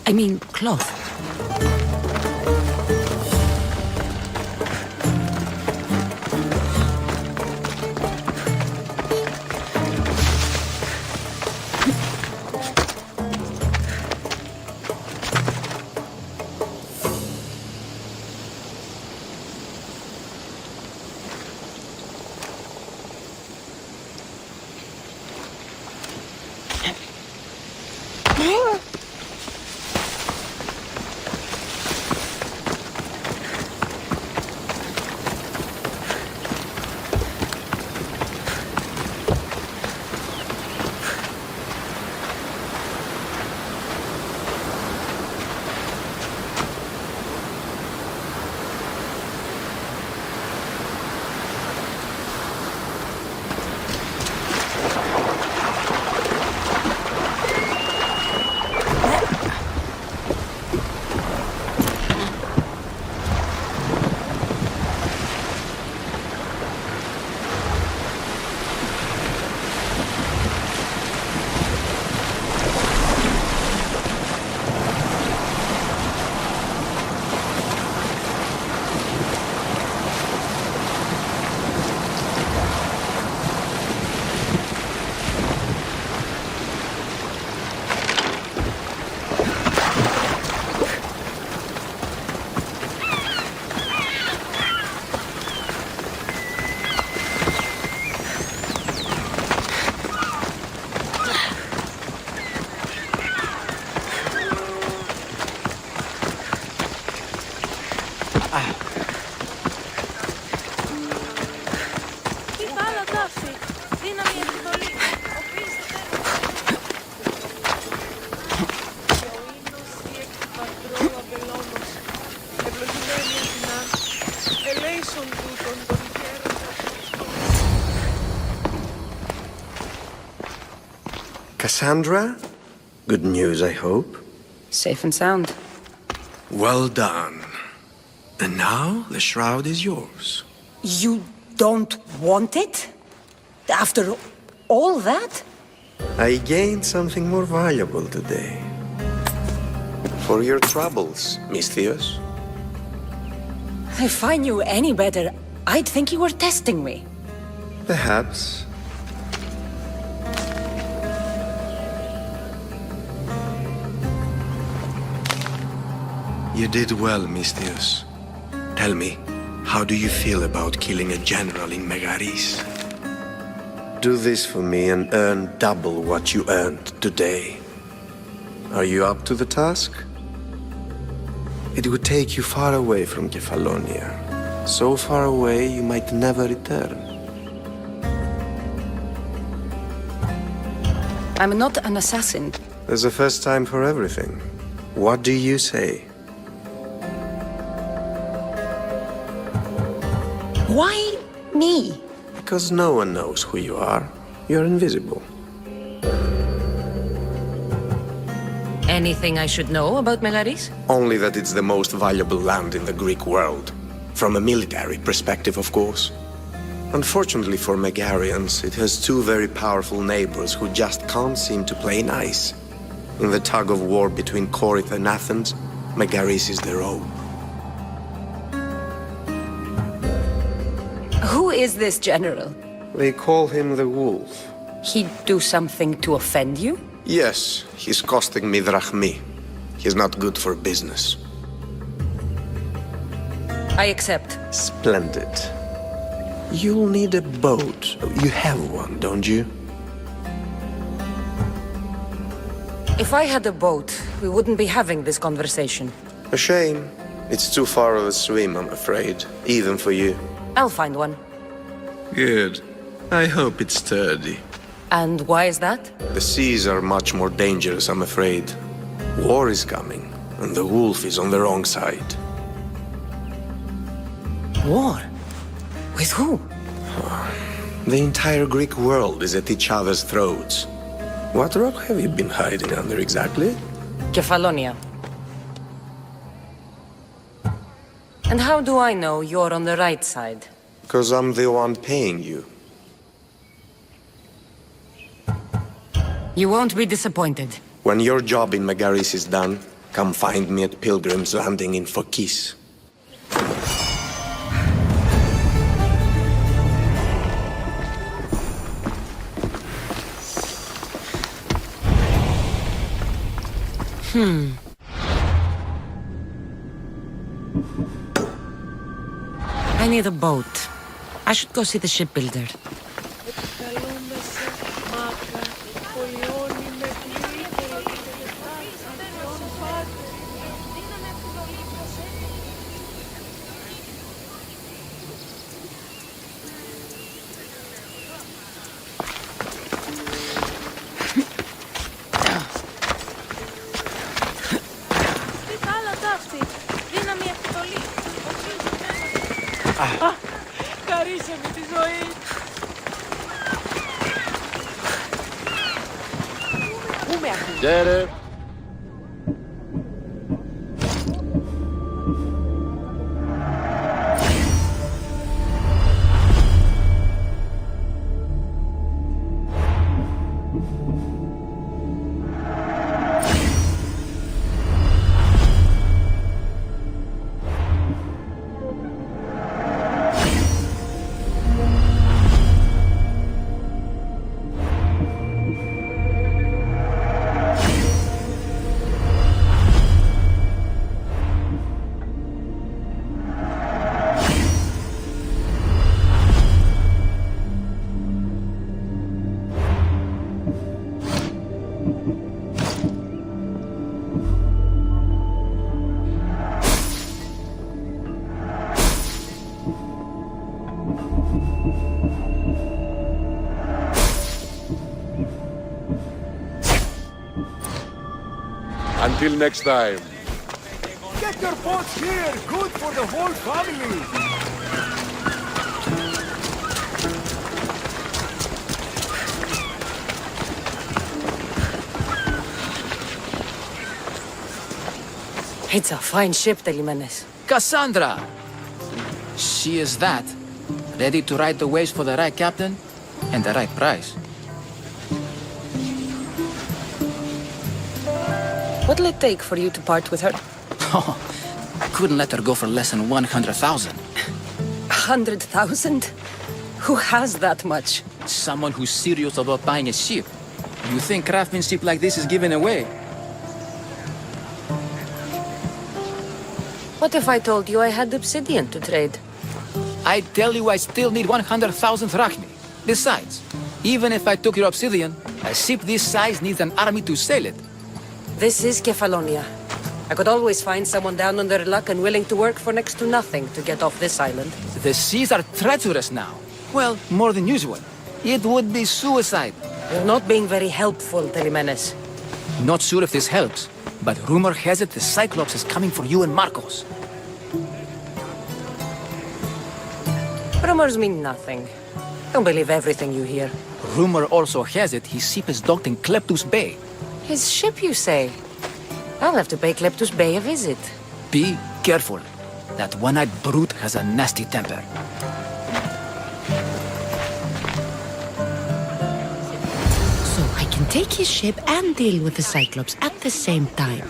I mean, cloth. Cassandra? Good news, I hope. Safe and sound. Well done. And now the shroud is yours. You don't want it? After all that? I gained something more valuable today. For your troubles, Misthios. If I knew any better, I'd think you were testing me. Perhaps. You did well, Misthios. Tell me, how do you feel about killing a general in Megaris? Do this for me and earn double what you earned today. Are you up to the task? It would take you far away from Kefalonia. So far away you might never return. I'm not an assassin. There's a first time for everything. What do you say? Why me? Because no one knows who you are. You're invisible. Anything I should know about Megaris? Only that it's the most valuable land in the Greek world. From a military perspective, of course. Unfortunately for Megarians, it has two very powerful neighbors who just can't seem to play nice. In the tug of war between Corinth and Athens, Megaris is their own. Who is this general? They call him the Wolf. He'd do something to offend you? Yes, he's costing me drachmi. He's not good for business. I accept. Splendid. You'll need a boat. You have one, don't you? If I had a boat, we wouldn't be having this conversation. A shame. It's too far of a swim, I'm afraid. Even for you. I'll find one. Good. I hope it's sturdy. And why is that? The seas are much more dangerous, I'm afraid. War is coming, and the wolf is on the wrong side. War? With who? The entire Greek world is at each other's throats. What rock have you been hiding under exactly? Kefalonia. And how do I know you're on the right side? Because I'm the one paying you. You won't be disappointed. When your job in Megaris is done, come find me at Pilgrim's Landing in Phokis. I need a boat. I should go see the shipbuilder. Χαρίσαμε τη ζωή. Πού με ακούς? Until next time. Get your boats here! Good for the whole family! It's a fine ship, Telimenes. Cassandra! She is that. Ready to ride the waves for the right captain and the right price. What'll it take for you to part with her? Oh, couldn't let her go for less than 100,000. 100,000? Who has that much? Someone who's serious about buying a ship. You think craftsmanship like this is given away? What if I told you I had obsidian to trade? I tell you I still need 100,000 drachmi. Besides, even if I took your obsidian, a ship this size needs an army to sail it. This is Kefalonia. I could always find someone down on their luck and willing to work for next to nothing to get off this island. The seas are treacherous now. Well, more than usual. It would be suicide. You're not being very helpful, Telimenes. Not sure if this helps, but rumor has it the Cyclops is coming for you and Marcos. Rumors mean nothing. Don't believe everything you hear. Rumor also has it his ship is docked in Kleptus Bay. His ship, you say? I'll have to pay Kleptus Bay a visit. Be careful. That one-eyed brute has a nasty temper. So I can take his ship and deal with the Cyclops at the same time.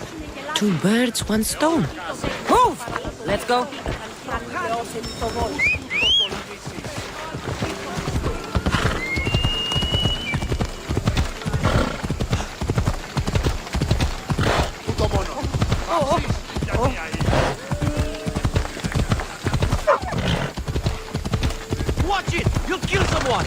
2 birds, 1 stone. Move! Let's go. Watch it! You'll kill someone!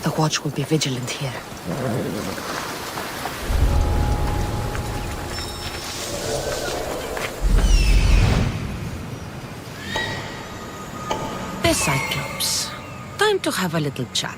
The watch will be vigilant here. The Cyclops. Time to have a little chat.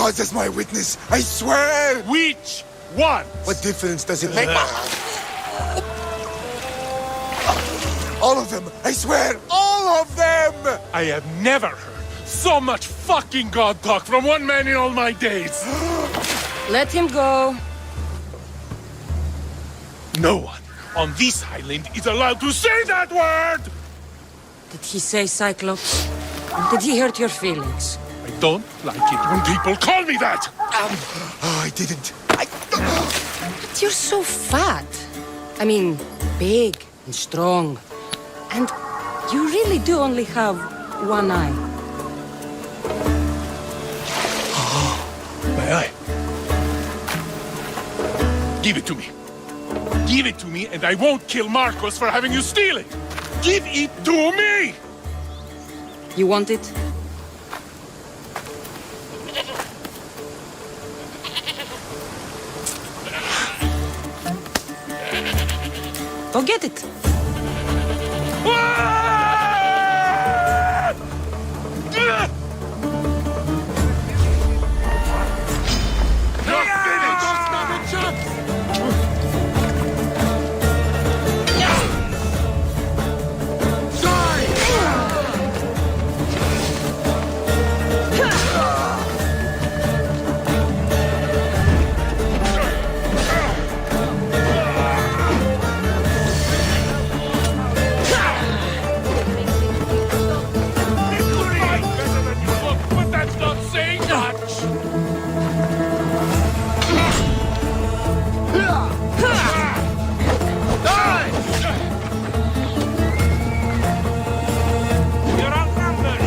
gods as my witness, I swear! Which one? What difference does it make? All of them! I swear! All of them! I have never heard so much fucking god talk from one man in all my days. Let him go. No one on this island is allowed to say that word! Did he say Cyclops? Did he hurt your feelings? I don't like it when people call me that! I didn't. But you're so fat. I mean, big and strong. And you really do only have one eye. My eye. Give it to me. Give it to me and I won't kill Marcos for having you steal it! Give it to me! You want it? Go get it. But that's not saying much! You're outnumbered!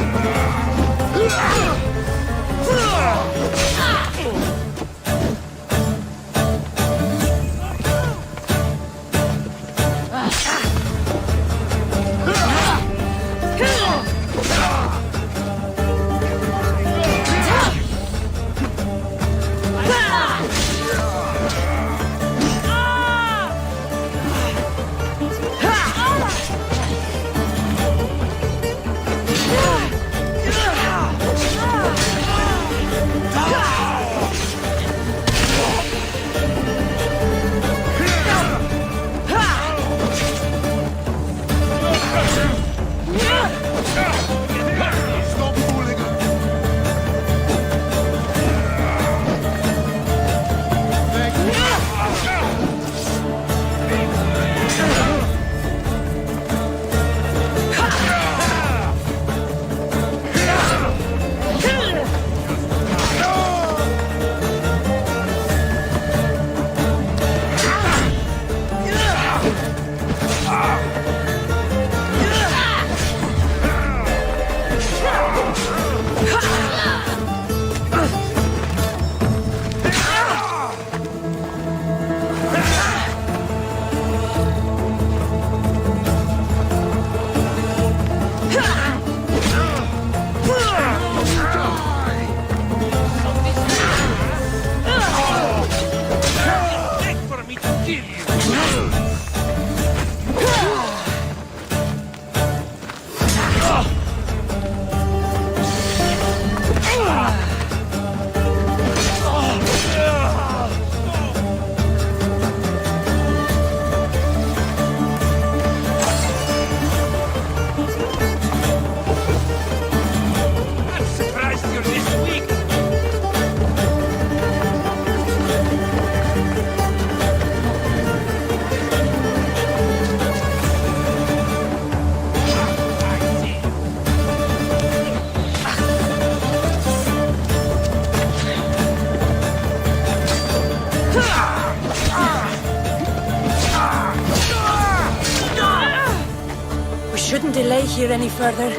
Shouldn't delay here any further.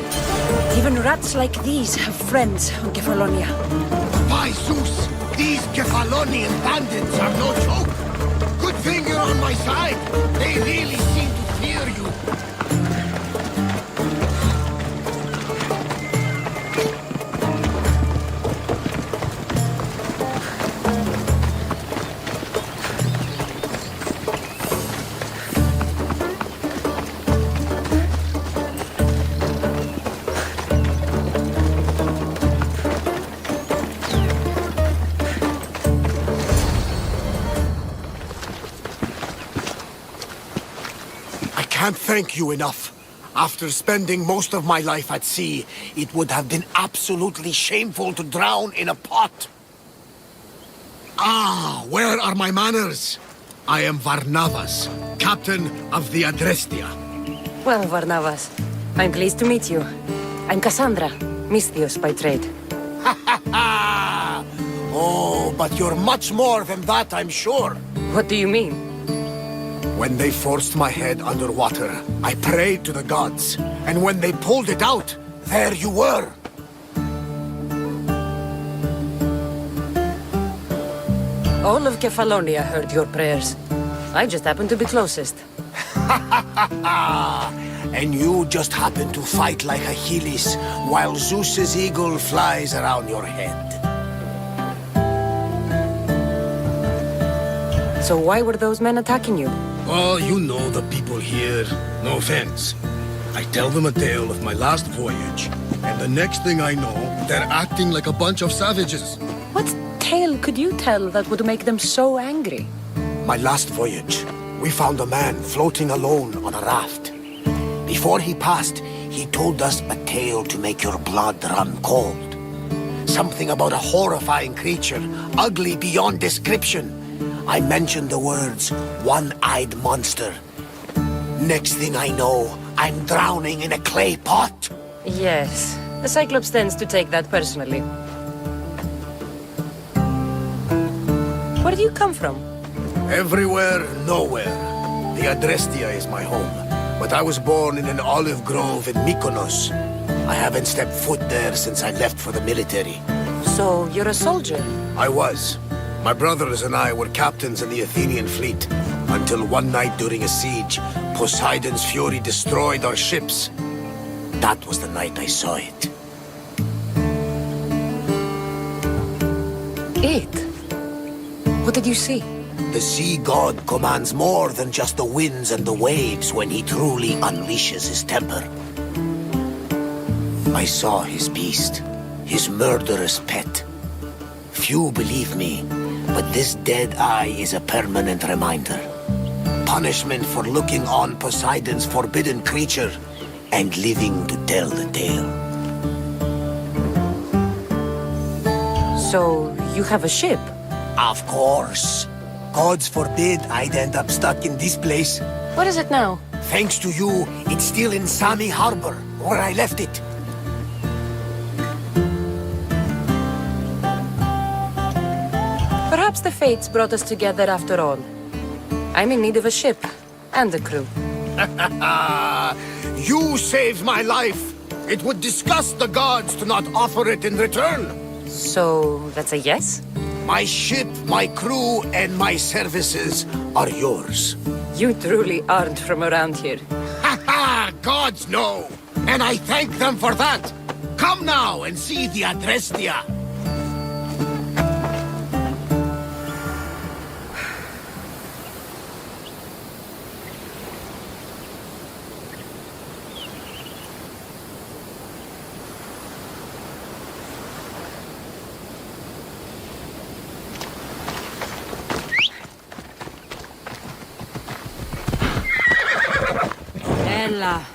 Even rats like these have friends on Kefalonia. By Zeus, these Kefalonian bandits are no joke. Good thing you're on my side. They really seem to fear you. can't thank you enough. After spending most of my life at sea, it would have been absolutely shameful to drown in a pot. Ah, where are my manners? I am Varnavas, captain of the Adrestia. Well, Varnavas, I'm pleased to meet you. I'm Cassandra, Misthios by trade. Oh, but you're much more than that, I'm sure. What do you mean? When they forced my head underwater, I prayed to the gods. And when they pulled it out, there you were. All of Kefalonia heard your prayers. I just happened to be closest. And you just happen to fight like Achilles, while Zeus's eagle flies around your head. So why were those men attacking you? Oh, you know the people here. No offense. I tell them a tale of my last voyage, and the next thing I know, they're acting like a bunch of savages. What tale could you tell that would make them so angry? My last voyage, we found a man floating alone on a raft. Before he passed, he told us a tale to make your blood run cold. Something about a horrifying creature, ugly beyond description. I mentioned the words, one-eyed monster. Next thing I know, I'm drowning in a clay pot. Yes, the Cyclops tends to take that personally. Where do you come from? Everywhere, nowhere. The Adrestia is my home, but I was born in an olive grove in Mykonos. I haven't stepped foot there since I left for the military. So, you're a soldier? I was. My brothers and I were captains in the Athenian fleet, until one night during a siege, Poseidon's fury destroyed our ships. That was the night I saw it. It? What did you see? The sea god commands more than just the winds and the waves when he truly unleashes his temper. I saw his beast, his murderous pet. Few believe me, but this dead eye is a permanent reminder. Punishment for looking on Poseidon's forbidden creature and living to tell the tale. So, you have a ship? Of course. Gods forbid I'd end up stuck in this place. What is it now? Thanks to you, it's still in Sami Harbor, where I left it. Perhaps the fates brought us together after all. I'm in need of a ship and a crew. You saved my life. It would disgust the gods to not offer it in return. So, that's a yes? My ship, my crew, and my services are yours. You truly aren't from around here. Ha ha! Gods know! And I thank them for that! Come now and see the Adrestia! Ella.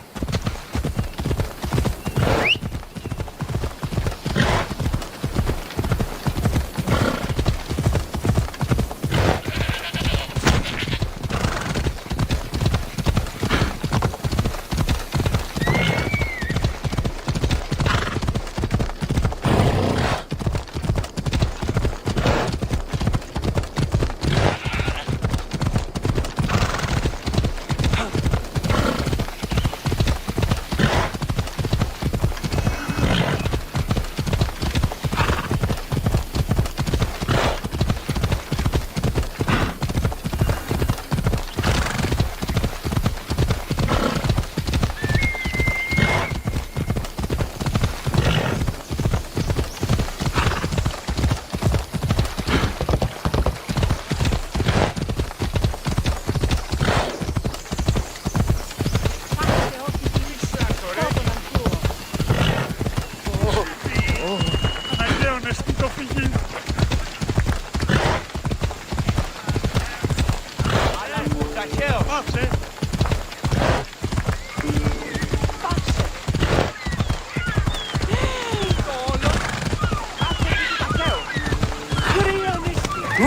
We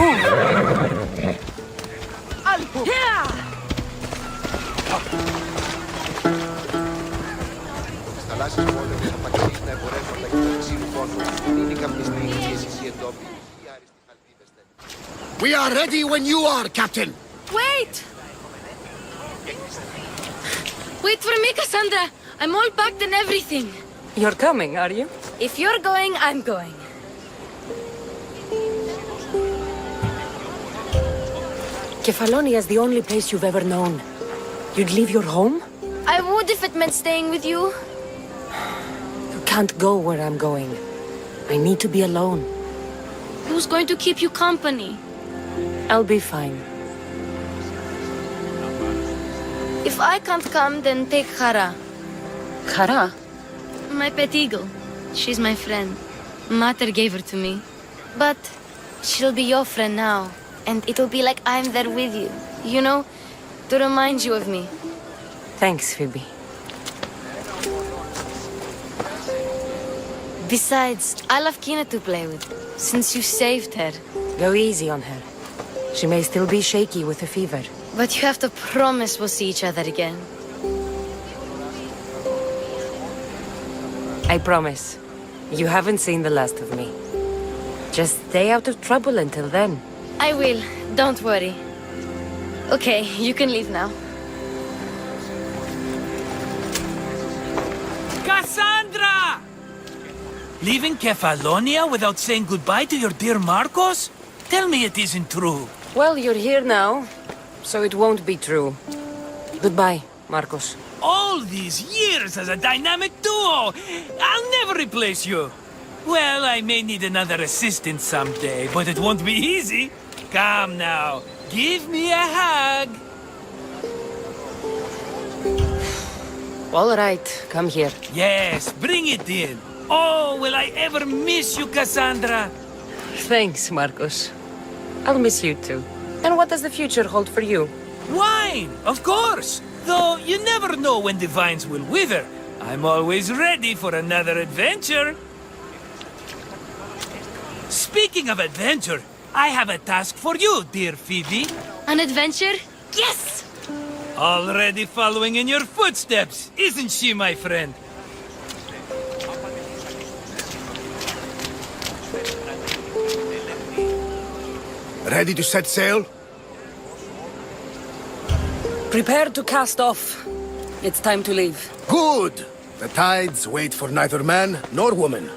are ready when you are, Captain. Wait! Wait for me, Cassandra. I'm all packed and everything. You're coming, are you? If you're going, I'm going. Kefalonia is the only place you've ever known. You'd leave your home? I would if it meant staying with you. You can't go where I'm going. I need to be alone. Who's going to keep you company? I'll be fine. If I can't come, then take Hara. Hara? My pet eagle. She's my friend. Mater gave her to me. But she'll be your friend now. And it'll be like I'm there with you. You know? To remind you of me. Thanks, Phoebe. Besides, I love Kina to play with. Since you saved her. Go easy on her. She may still be shaky with a fever. But you have to promise we'll see each other again. I promise. You haven't seen the last of me. Just stay out of trouble until then. I will. Don't worry. Okay, you can leave now. Cassandra! Leaving Kefalonia without saying goodbye to your dear Marcos? Tell me it isn't true. Well, you're here now, so it won't be true. Goodbye, Marcos. All these years as a dynamic duo! I'll never replace you! Well, I may need another assistant someday, but it won't be easy. Come now, give me a hug! All right, come here. Yes, bring it in. Oh, will I ever miss you, Cassandra? Thanks, Marcos. I'll miss you too. And what does the future hold for you? Wine, of course! Though you never know when the vines will wither. I'm always ready for another adventure. Speaking of adventure, I have a task for you, dear Phoebe. An adventure? Yes! Already following in your footsteps, isn't she, my friend? Ready to set sail? Prepare to cast off. It's time to leave. Good! The tides wait for neither man nor woman.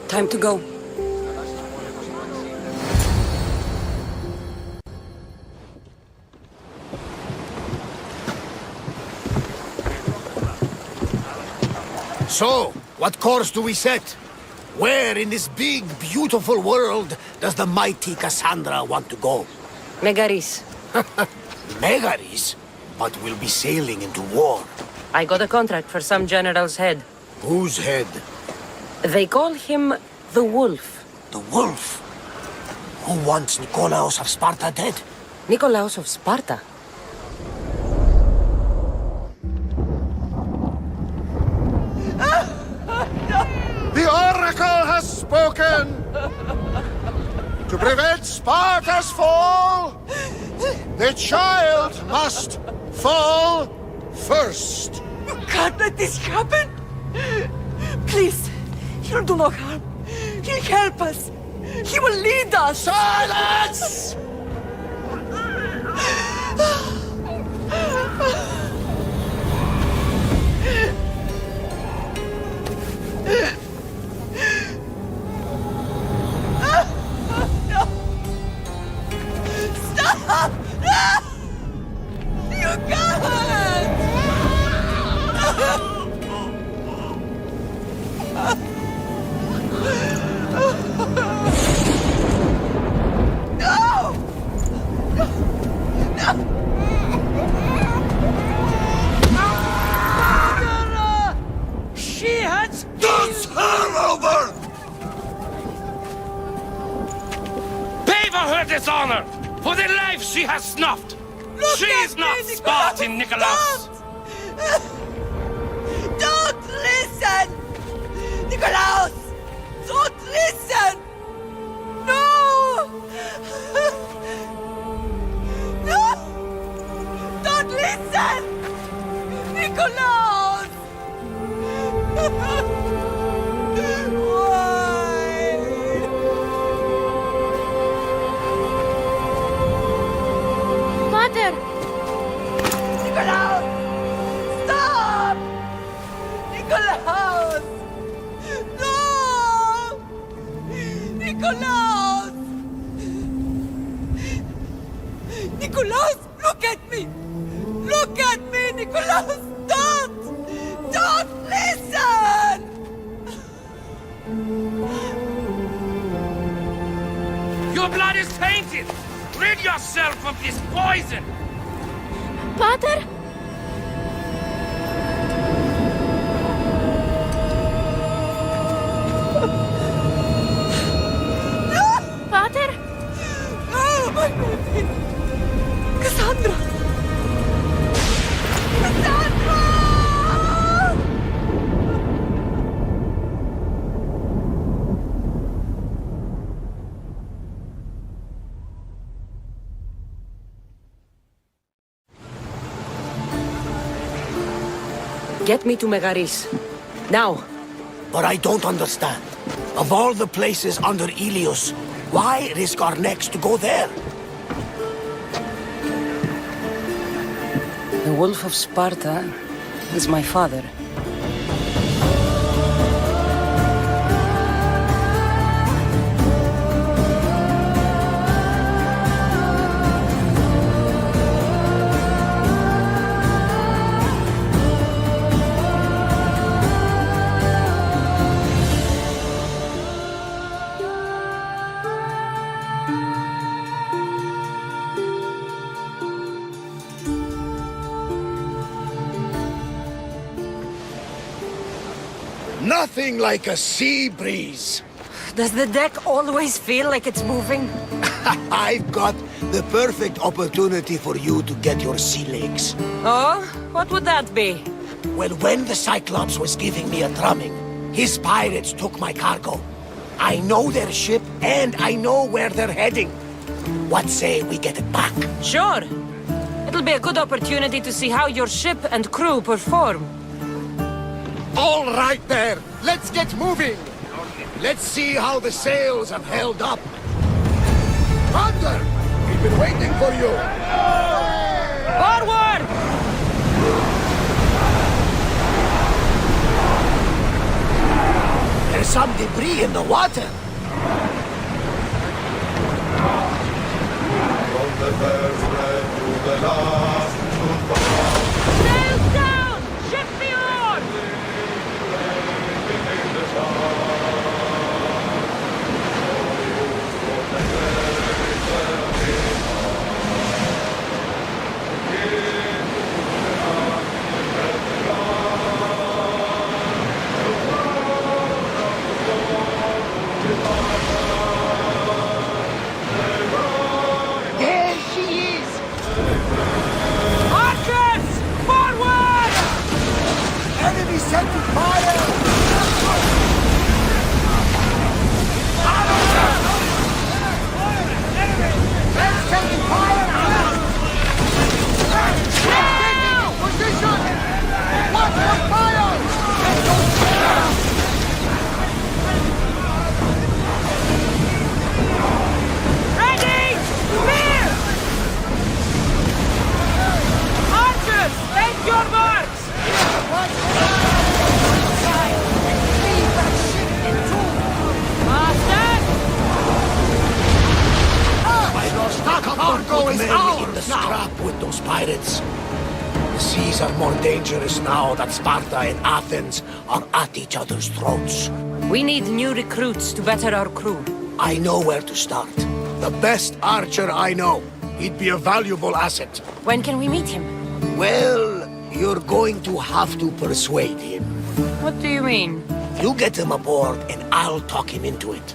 Time to go. So, what course do we set? Where in this big, beautiful world does the mighty Cassandra want to go? Megaris. Megaris? But we'll be sailing into war. I got a contract for some general's head. Whose head? They call him the Wolf. The Wolf? Who wants Nikolaos of Sparta dead? Nikolaos of Sparta? The Oracle has spoken! To prevent Sparta's fall, the child must fall first. You can't let this happen! Please, he'll do no harm. He'll help us. He will lead us. Silence! Stop! You can't! No! She has... Does her over! Pay for her dishonor! For the life she has snuffed! She is not Spartan, Nikolaos! Don't listen! Nikolaos! Don't listen! No! again! Nikolaos! Pater! Nikolaos! Stop! Nikolaos! No! Nikolaos! Nikolaos, look at me! Look at me, Nikolaos! Don't! Don't listen! Your blood is tainted! Rid yourself of this poison! Pater? Pater? Oh, my baby! Cassandra! Cassandra! Get me to Megaris. Now. But I don't understand. Of all the places under Ilios, why risk our necks to go there? The Wolf of Sparta is my father. Nothing like a sea breeze. Does the deck always feel like it's moving? I've got the perfect opportunity for you to get your sea legs. Oh? What would that be? Well, when the Cyclops was giving me a drumming, his pirates took my cargo. I know their ship, and I know where they're heading. What say we get it back? Sure. It'll be a good opportunity to see how your ship and crew perform. All right there, let's get moving. Let's see how the sails have held up. Thunder, we've been waiting for you. Forward! There's some debris in the water. From the first red to the last goodbye. Sails down! Shift the oars! There she is! Archers! Forward! Enemy setting fire! Let's take fire! Position! Watch for fire! Ready! Spear! Archers! Take your marks! Master! That cargo is ours in the scrap with those pirates. The seas are more dangerous now that Sparta and Athens are at each other's throats. We need new recruits to better our crew. I know where to start. The best archer I know. He'd be a valuable asset. When can we meet him? Well, you're going to have to persuade him. What do you mean? You get him aboard and I'll talk him into it.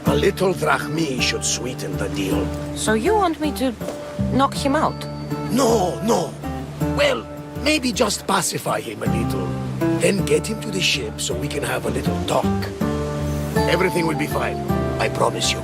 A little drachmi should sweeten the deal. So you want me to knock him out? No, no. Well, maybe just pacify him a little. Then get him to the ship so we can have a little talk. Everything will be fine. I promise you.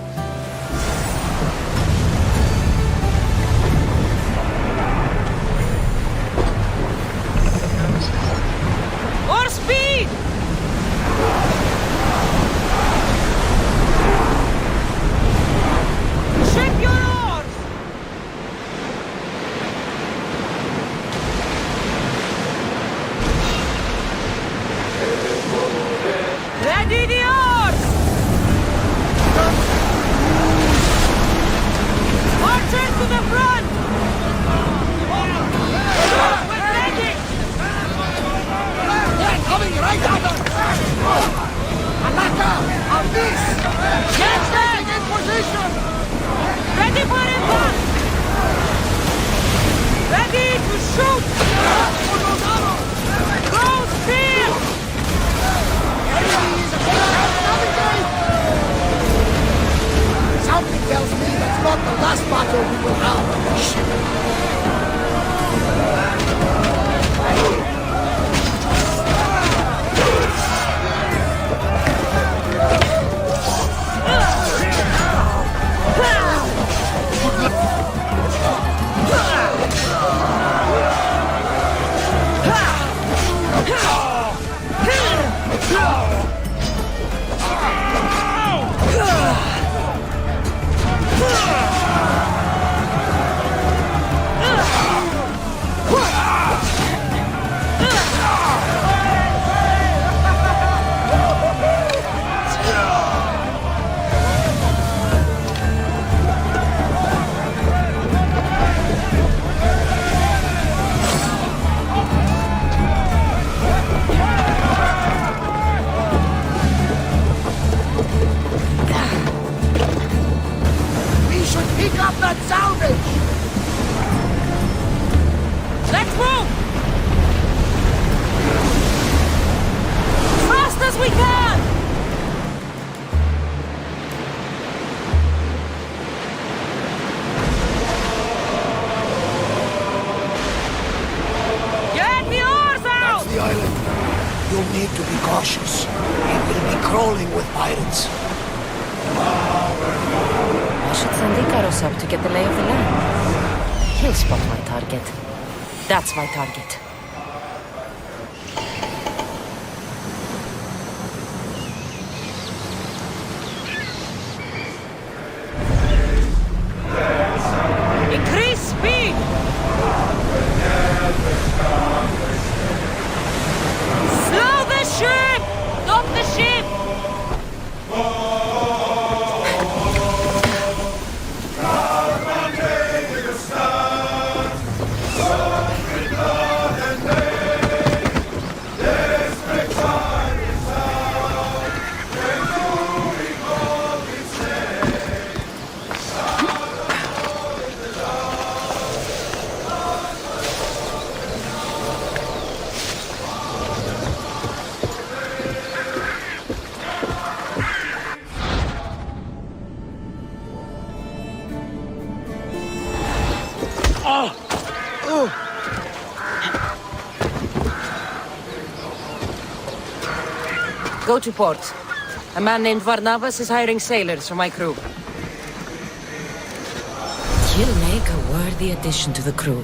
last battle we will have. Pick up that salvage! Let's move! Fast as we can! Get the oars out! That's the island. You'll need to be cautious. It will be crawling with pirates. I should send Icaros up to get the lay of the land. He'll spot my target. That's my target. Increase speed! Slow the ship! Stop the ship! Go to port. A man named Varnavas is hiring sailors for my crew. You'll make a worthy addition to the crew.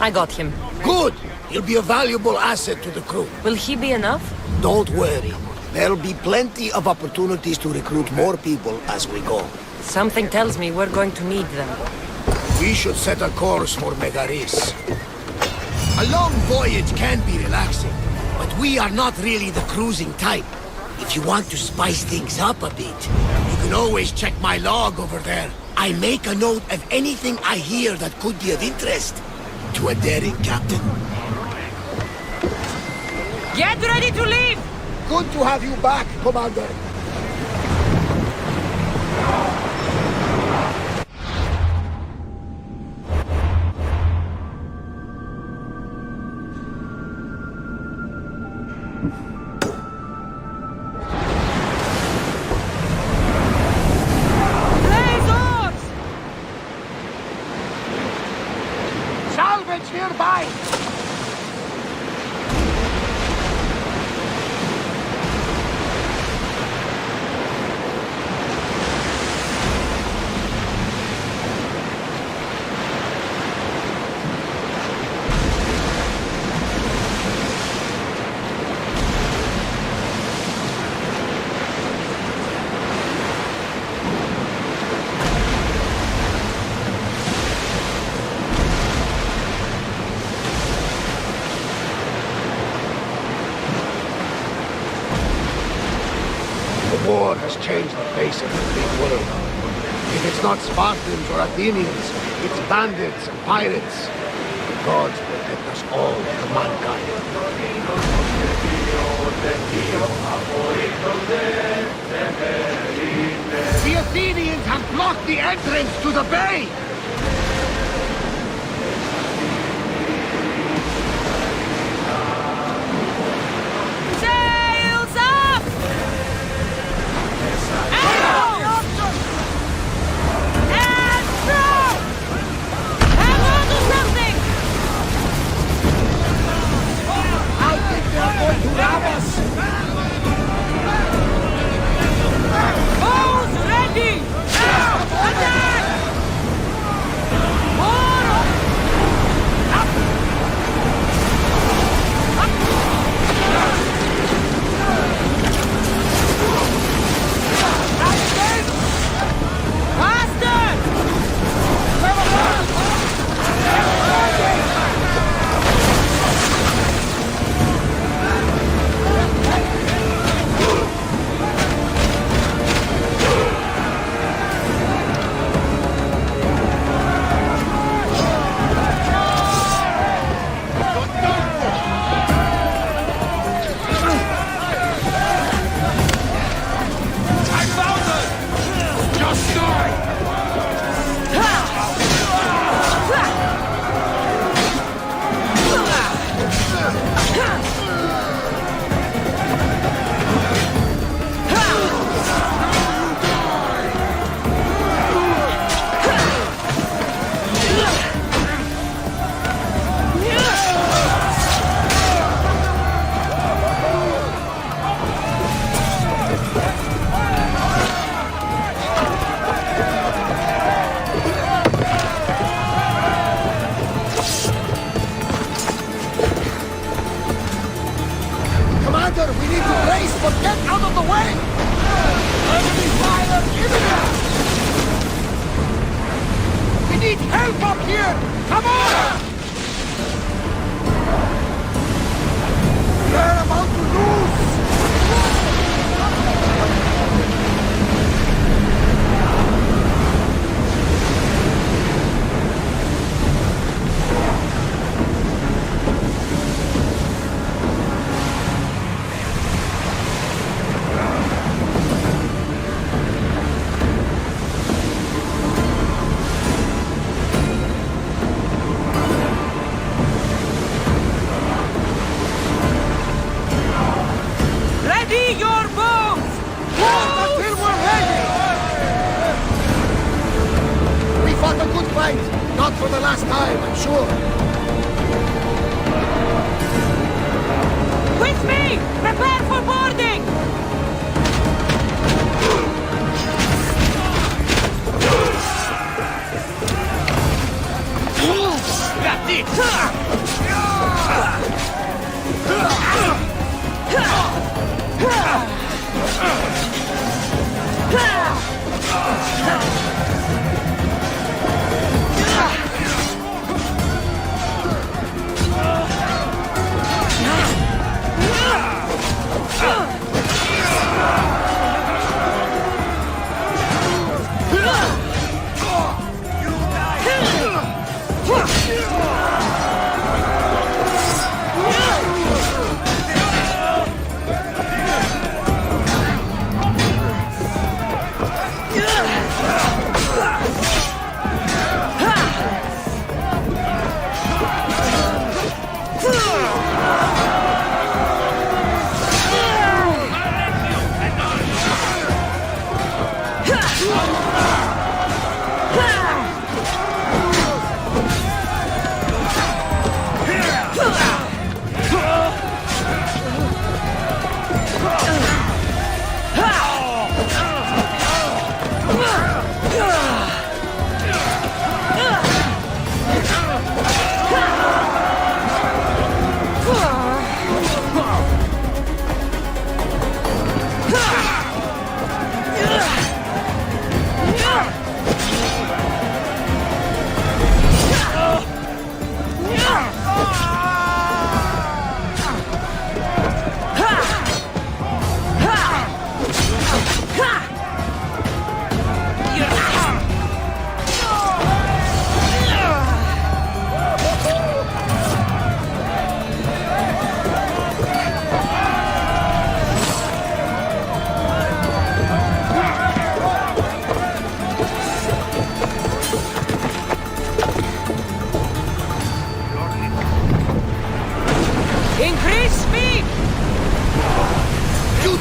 I got him. Good! He'll be a valuable asset to the crew. Will he be enough? Don't worry. There'll be plenty of opportunities to recruit more people as we go. Something tells me we're going to need them. We should set a course for Megaris. A long voyage can be relaxing, but we are not really the cruising type. If you want to spice things up a bit, you can always check my log over there. I make a note of anything I hear that could be of interest to a daring captain. Get ready to leave! Good to have you back, Commander. Salvage nearby! in the big world. If it's not Spartans or Athenians, it's bandits and pirates. The gods protect us all from mankind. The Athenians have blocked the entrance to the bay! Sails up! Out! And throw! Hang on to something! I think they're going to rob us! Bows ready! Attack! More up! Up! Commander, we need to brace, but get out of the way! Enemy fire imminent! We need help up here! Come on! We're about to lose! Ready your bows! Until we're ready! We fought a good fight. Not for the last time, I'm sure. With me! Prepare for boarding! Got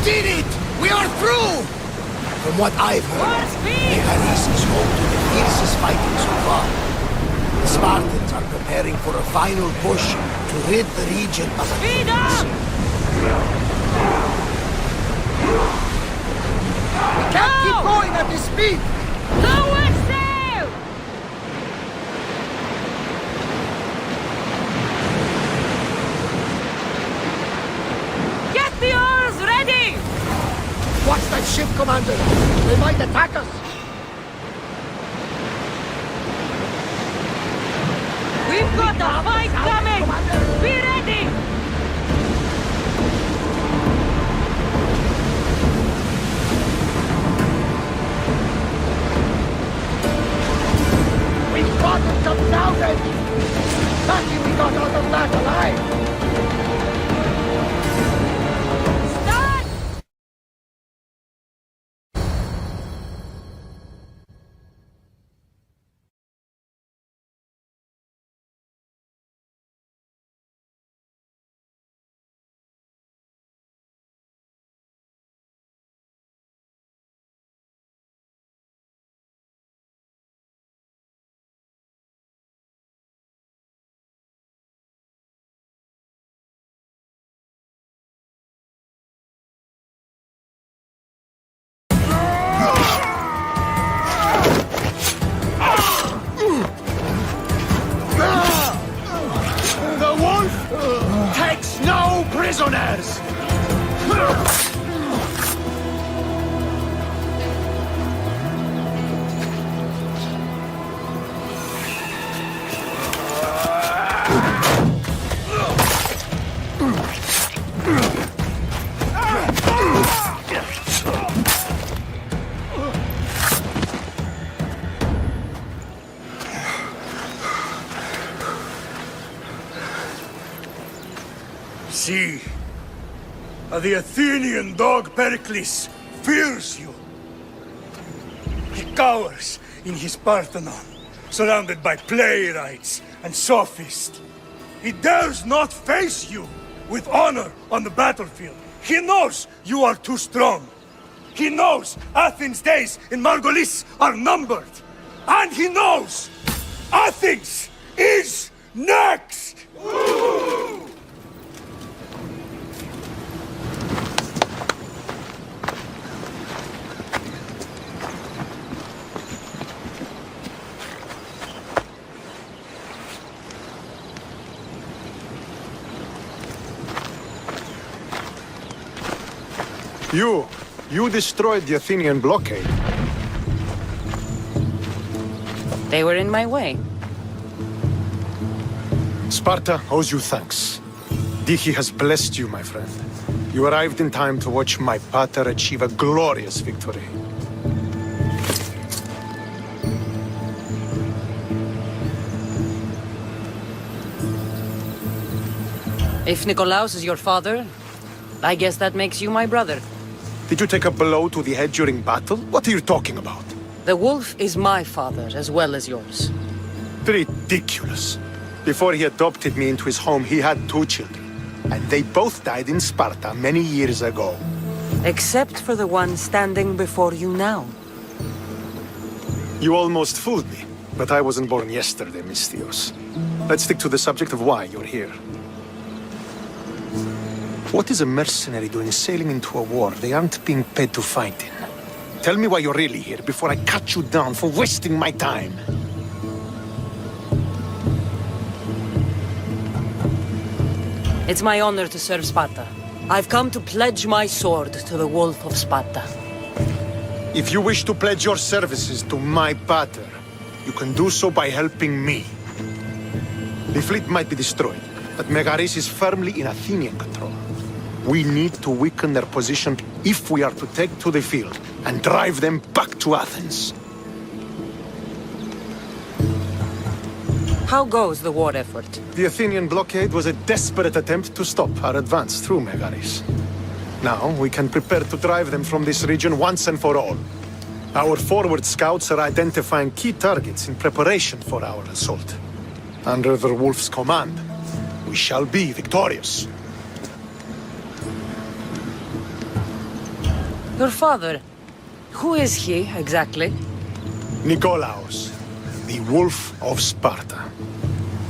did it! We are through! From what I've heard, Megaris is home to the fiercest fighting so far. The Spartans are preparing for a final push to rid the region of Athens. We can't keep going at this speed! Lower sail! Get the oars ready! Watch that ship, Commander! They might attack us! We've got a fight coming! Be ready! We spotted some salvage! Lucky we got out of that alive! The wolf takes no prisoners! See, the Athenian dog Pericles fears you. He cowers in his Parthenon, surrounded by playwrights and sophists. He dares not face you with honor on the battlefield. He knows you are too strong. He knows Athens' days in Margolis are numbered. And he knows Athens is next! You destroyed the Athenian blockade. They were in my way. Sparta owes you thanks. Dihi has blessed you, my friend. You arrived in time to watch my pater achieve a glorious victory. If Nikolaos is your father, I guess that makes you my brother. Did you take a blow to the head during battle? What are you talking about? The wolf is my father as well as yours. Ridiculous. Before he adopted me into his home, he had 2 children. And they both died in Sparta many years ago. Except for the one standing before you now. You almost fooled me, but I wasn't born yesterday, Misthios. Let's stick to the subject of why you're here. What is a mercenary doing sailing into a war they aren't being paid to fight in? Tell me why you're really here before I cut you down for wasting my time. It's my honor to serve Sparta. I've come to pledge my sword to the Wolf of Sparta. If you wish to pledge your services to my pater, you can do so by helping me. The fleet might be destroyed, but Megaris is firmly in Athenian control. We need to weaken their position if we are to take to the field and drive them back to Athens. How goes the war effort? The Athenian blockade was a desperate attempt to stop our advance through Megaris. Now we can prepare to drive them from this region once and for all. Our forward scouts are identifying key targets in preparation for our assault. Under the Wolf's command, we shall be victorious. Your father. Who is he, exactly? Nikolaos, the Wolf of Sparta.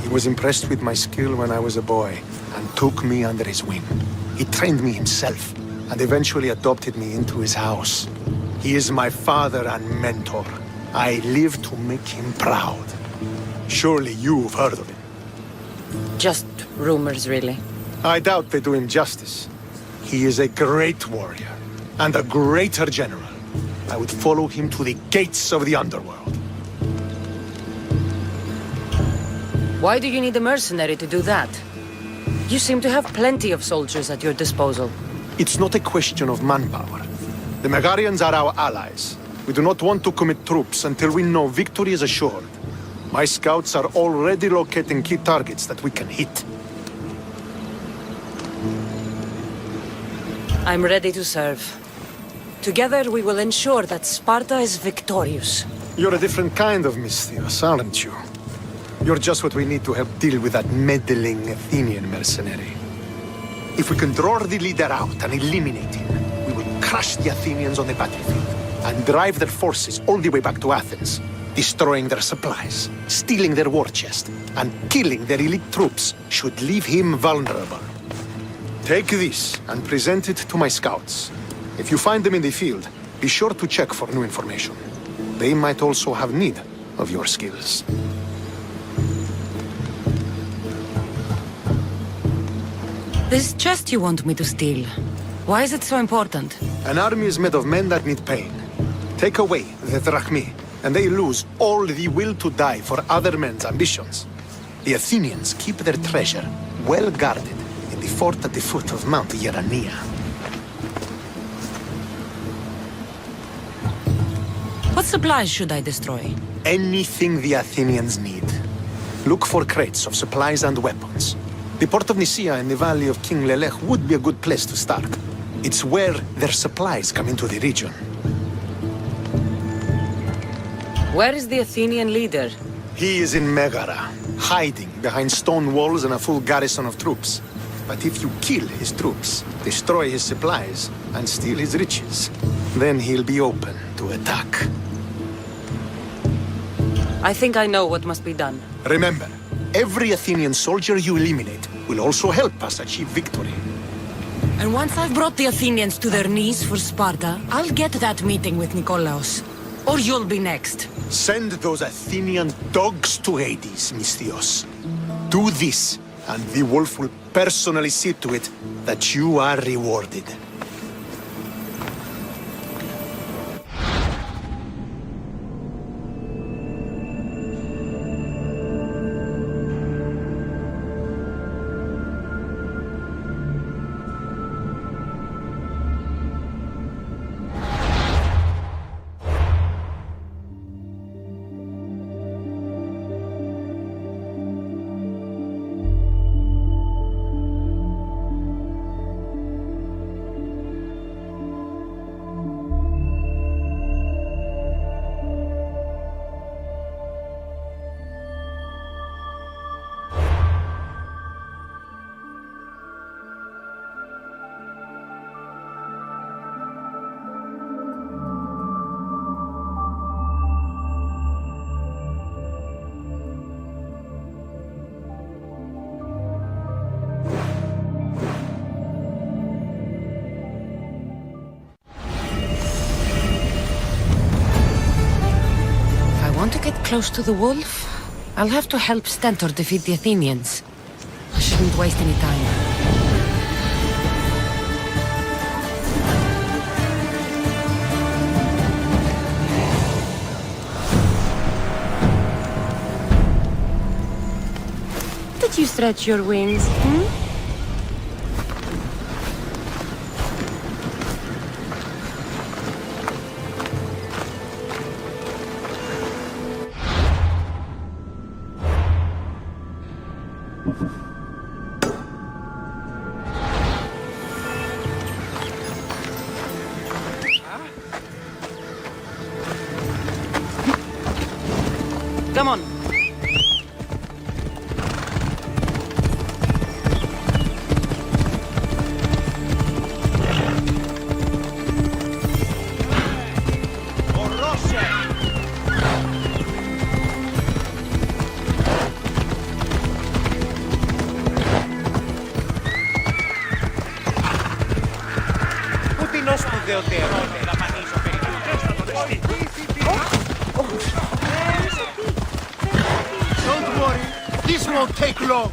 He was impressed with my skill when I was a boy, and took me under his wing. He trained me himself, and eventually adopted me into his house. He is my father and mentor. I live to make him proud. Surely you've heard of him. Just rumors, really. I doubt they do him justice. He is a great warrior, and a greater general. I would follow him to the gates of the underworld. Why do you need a mercenary to do that? You seem to have plenty of soldiers at your disposal. It's not a question of manpower. The Megarians are our allies. We do not want to commit troops until we know victory is assured. My scouts are already locating key targets that we can hit. I'm ready to serve. Together we will ensure that Sparta is victorious. You're a different kind of Misthios, aren't you? You're just what we need to help deal with that meddling Athenian mercenary. If we can draw the leader out and eliminate him, we will crush the Athenians on the battlefield and drive their forces all the way back to Athens, destroying their supplies, stealing their war chest, and killing their elite troops should leave him vulnerable. Take this and present it to my scouts. If you find them in the field, be sure to check for new information. They might also have need of your skills. This chest you want me to steal, why is it so important? An army is made of men that need pain. Take away the drachmi, and they lose all the will to die for other men's ambitions. The Athenians keep their treasure well guarded in the fort at the foot of Mount Yerania. What supplies should I destroy? Anything the Athenians need. Look for crates of supplies and weapons. The port of Nicaea in the valley of King Lelech would be a good place to start. It's where their supplies come into the region. Where is the Athenian leader? He is in Megara, hiding behind stone walls and a full garrison of troops. But if you kill his troops, destroy his supplies, and steal his riches, then he'll be open to attack. I think I know what must be done. Remember, every Athenian soldier you eliminate will also help us achieve victory. And once I've brought the Athenians to their knees for Sparta, I'll get that meeting with Nikolaos. Or you'll be next. Send those Athenian dogs to Hades, Misthios. Do this, and the wolf will personally see to it that you are rewarded. To get close to the wolf, I'll have to help Stentor defeat the Athenians. I shouldn't waste any time. Did you stretch your wings, Come on. Don't worry, this won't take long.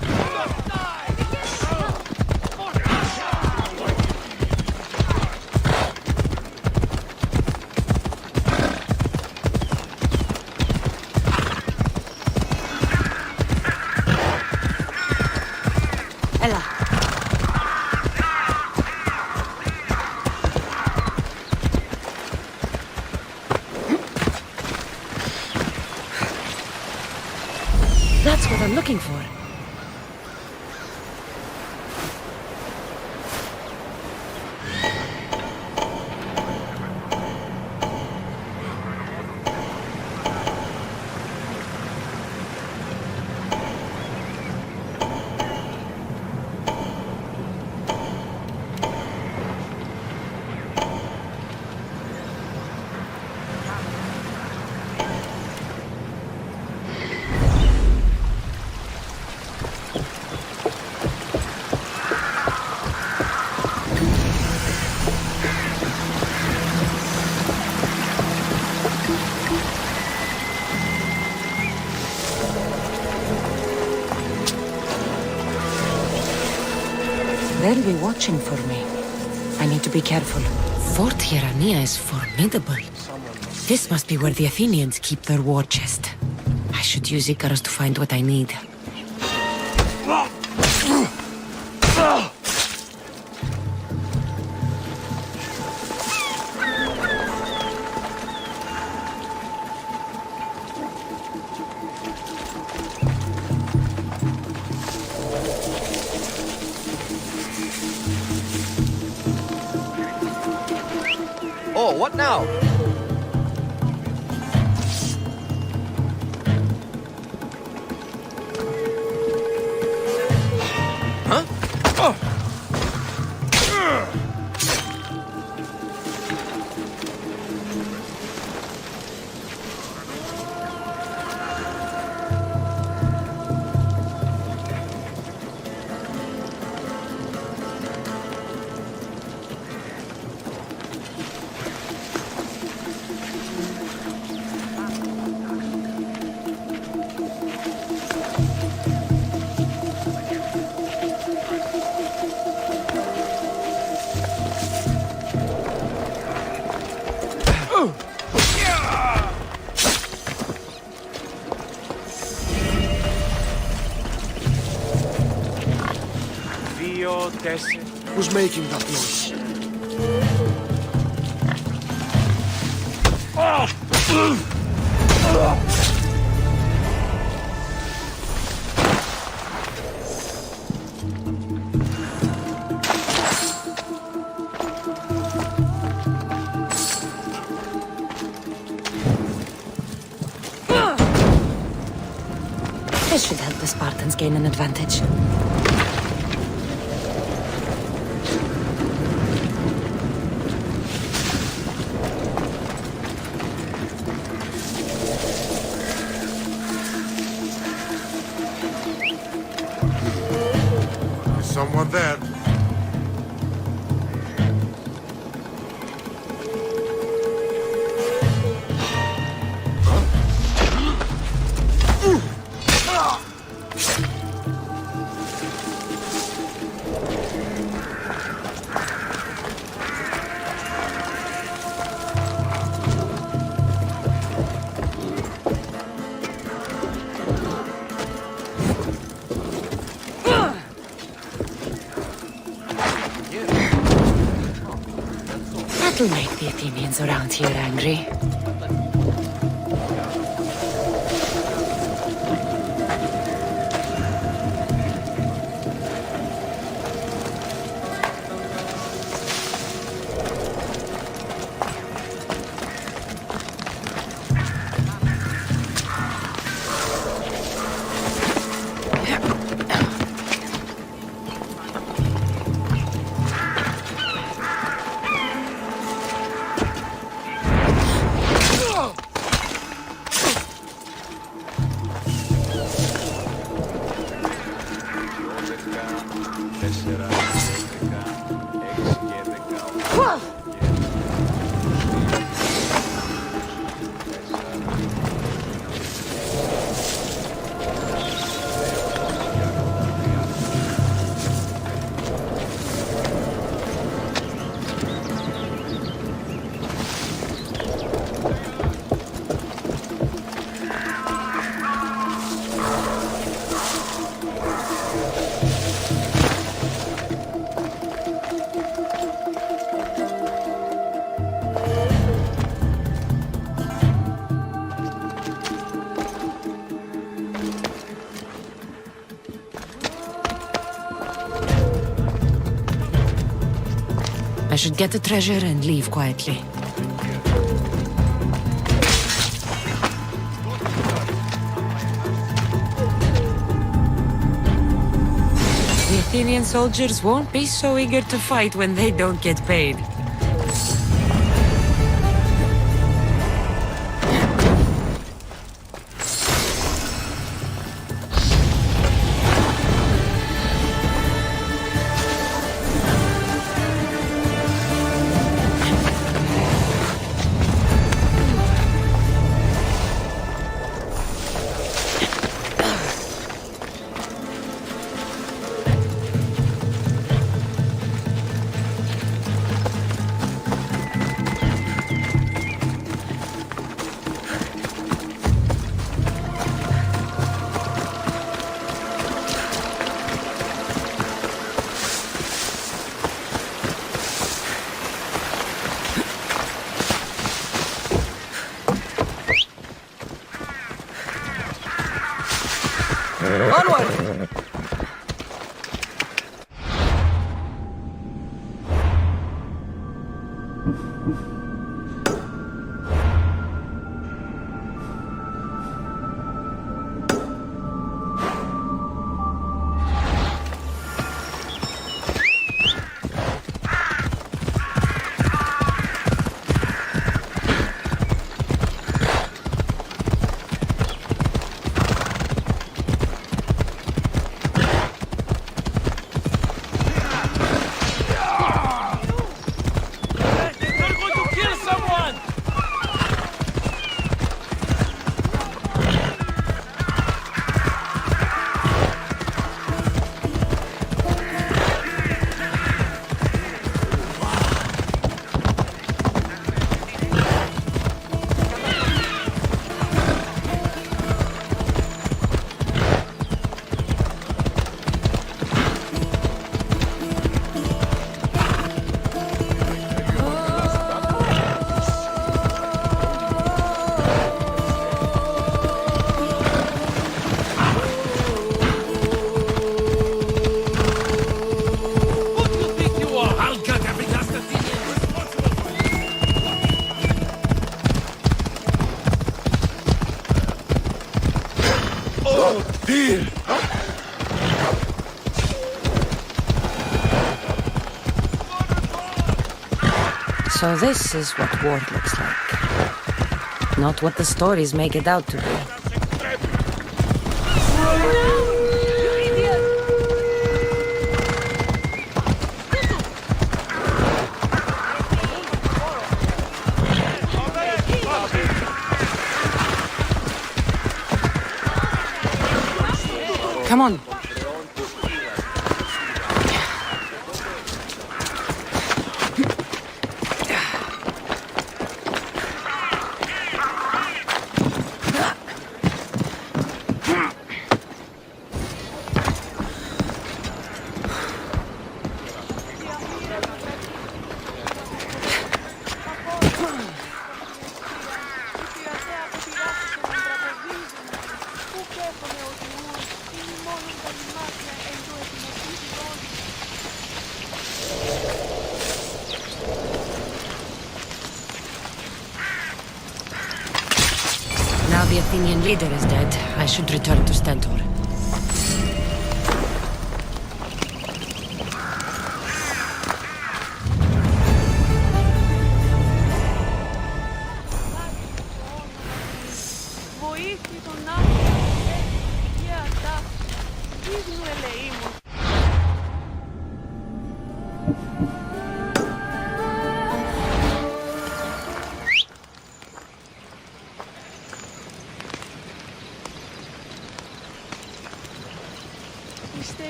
Ella. That's what I'm looking for. They'll be watching for me. I need to be careful. Fort Hierania is formidable. This must be where the Athenians keep their war chest. I should use Icarus to find what I need. Oh, what now? Huh? Oh. Who's making that noise? This should help the Spartans gain an advantage. Someone there. That'll make the Athenians around here angry. should get the treasure and leave quietly. The Athenian soldiers won't be so eager to fight when they don't get paid. Onward! So this is what war looks like. Not what the stories make it out to be. Come on. Now the Athenian leader is dead, I should return to Stentor.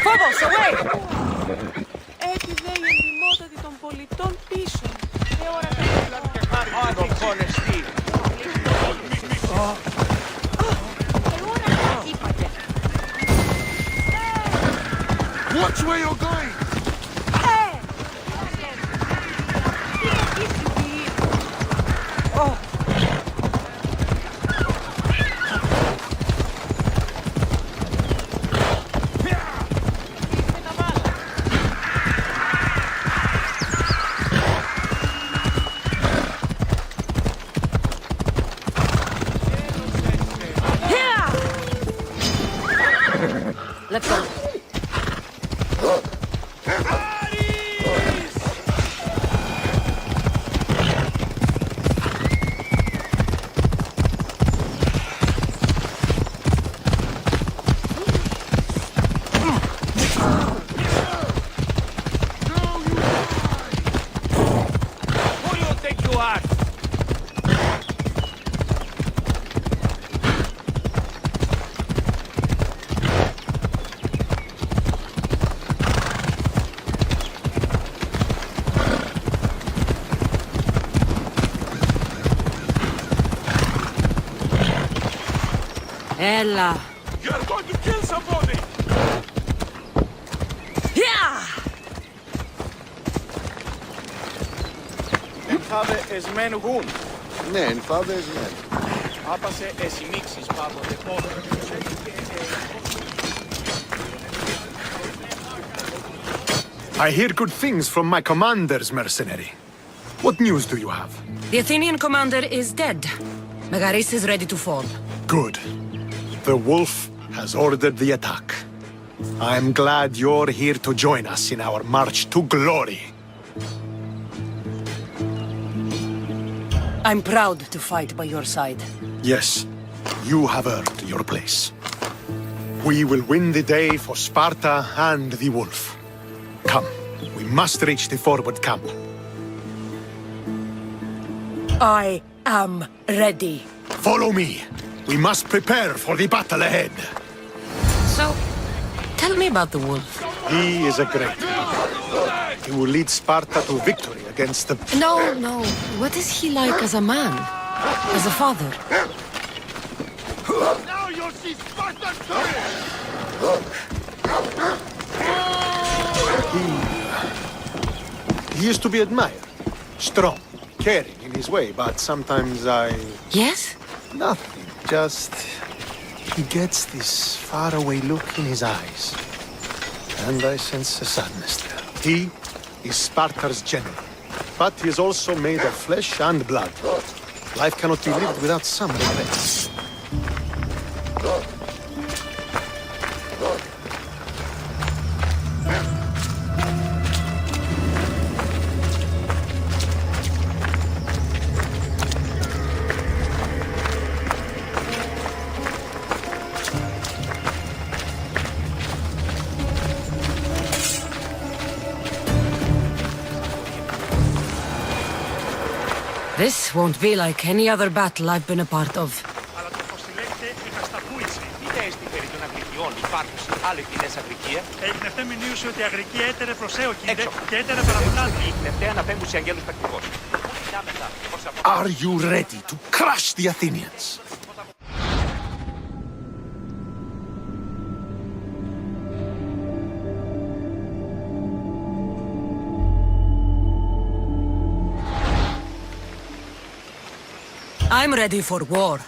Phobos, away! Έχει δε η εντυμότατη των πολιτών πίσω. Watch where you're going! Let's go. Ella. You're going to kill somebody! Yeah! Ενθάδε εσμένου γουν. Ναι, ενθάδε εσμένου. Άπασε εσυνήξεις πάντοτε πόδο. I hear good things from my commander's mercenary. What news do you have? The Athenian commander is dead. Megaris is ready to fall. Good. The wolf has ordered the attack. I'm glad you're here to join us in our march to glory. I'm proud to fight by your side. Yes, you have earned your place. We will win the day for Sparta and the wolf. Come, we must reach the forward camp. I am ready. Follow me. We must prepare for the battle ahead. So, tell me about the wolf. He is a great leader. He will lead Sparta to victory against the... No. What is he like as a man? As a father? Now you'll see Spartan He is to be admired. Strong, caring in his way, but sometimes I... Yes? Nothing. Just... He gets this faraway look in his eyes. And I sense a sadness there. He is Sparta's general. But he is also made of flesh and blood. Life cannot be lived without some regrets. This won't be like any other battle I've been a part of. Αλλά το πως συλλέγεται εχασταπούησε. Τι λέει στη φέρει των Αγρικιών, υπάρχουν άλλοι κοινές Αγρικία. Εγνευτέ μηνύουσε ότι η Αγρική έτερε προσέωκυνται και έτερε παραπονάται. Η Εγνευτέ αναπέμπουσε αγγέλους τακτικώς. Are you ready to crush the Athenians? I'm ready for war.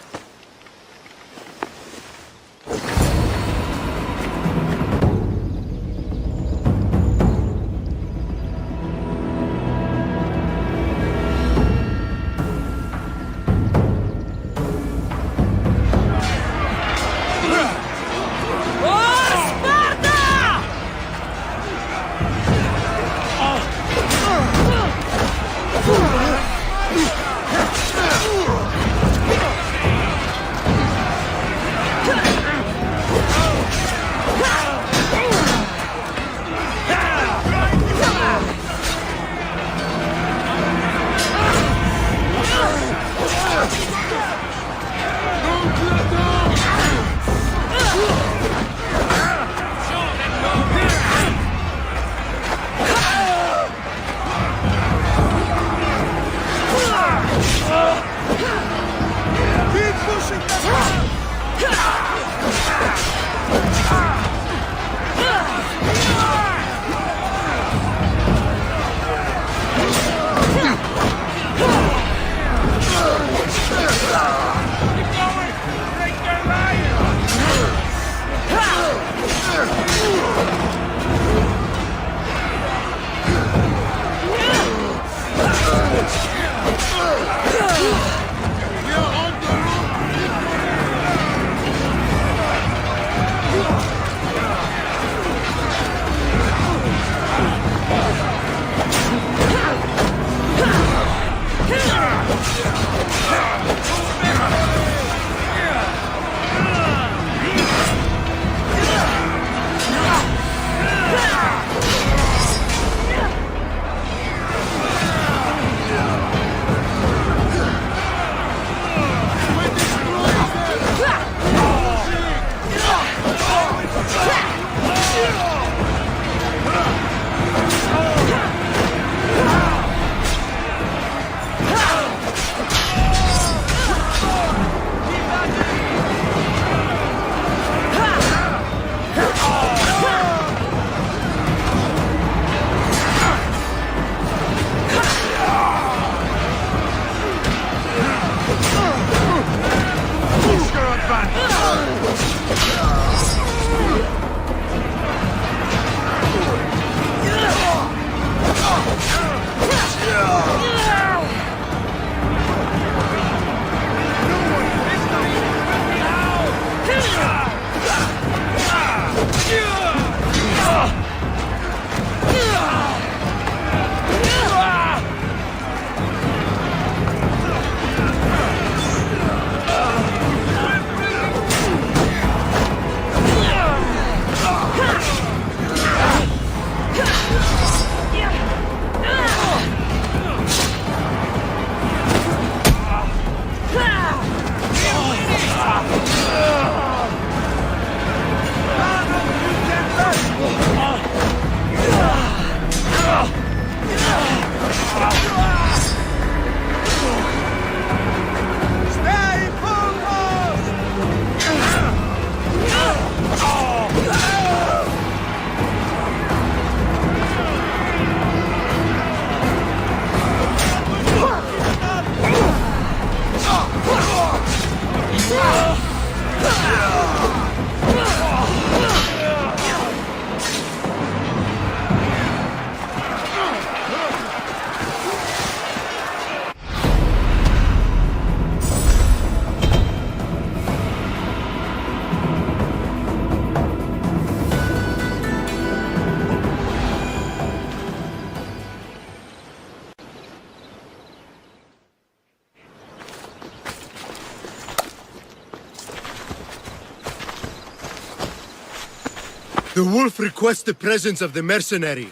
The wolf requests the presence of the mercenary.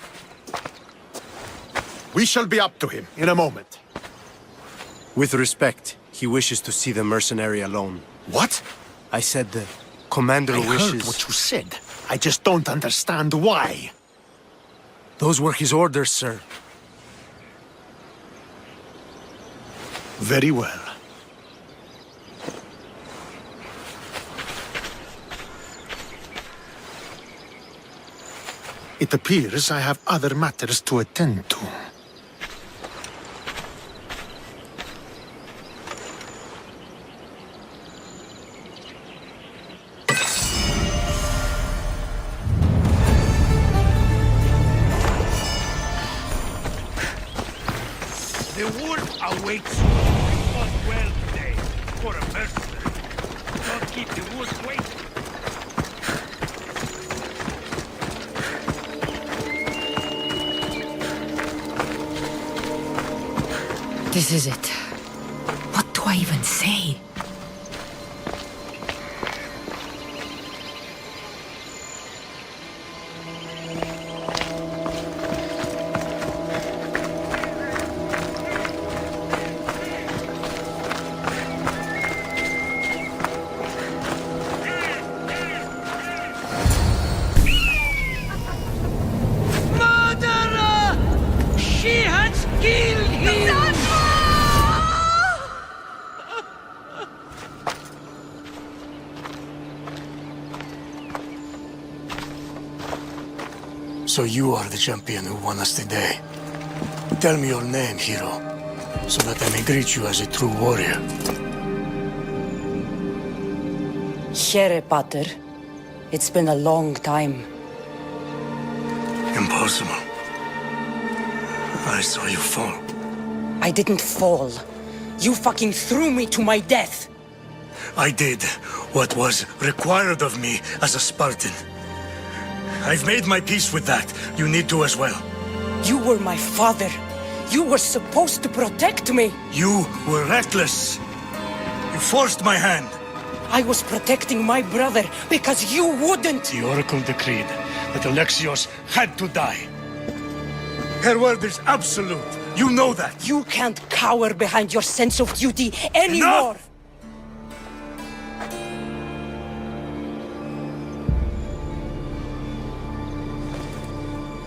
We shall be up to him in a moment. With respect, he wishes to see the mercenary alone. What? I said the commander I wishes... heard what you said. I just don't understand why. Those were his orders, sir. Very well. It appears I have other matters to attend to. The wolf awaits you. You fought well today. For a mercenary. Don't keep the wolf waiting. This is it. What do I even say? Murderer! She has killed him! So you are the champion who won us today. Tell me your name, hero, so that I may greet you as a true warrior. Here, Pater. It's been a long time. Impossible. I saw you fall. I didn't fall. You fucking threw me to my death. I did what was required of me as a Spartan. I've made my peace with that. You need to as well. You were my father. You were supposed to protect me. You were reckless. You forced my hand. I was protecting my brother because you wouldn't. The Oracle decreed that Alexios had to die. Her word is absolute. You know that. You can't cower behind your sense of duty anymore. Enough!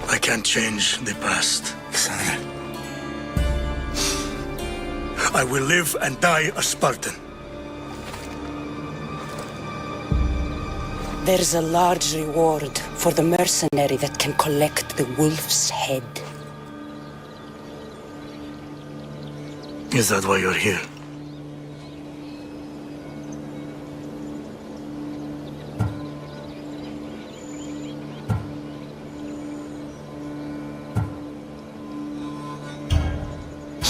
I can't change the past, Cassandra. I will live and die a Spartan. There's a large reward for the mercenary that can collect the wolf's head. Is that why you're here?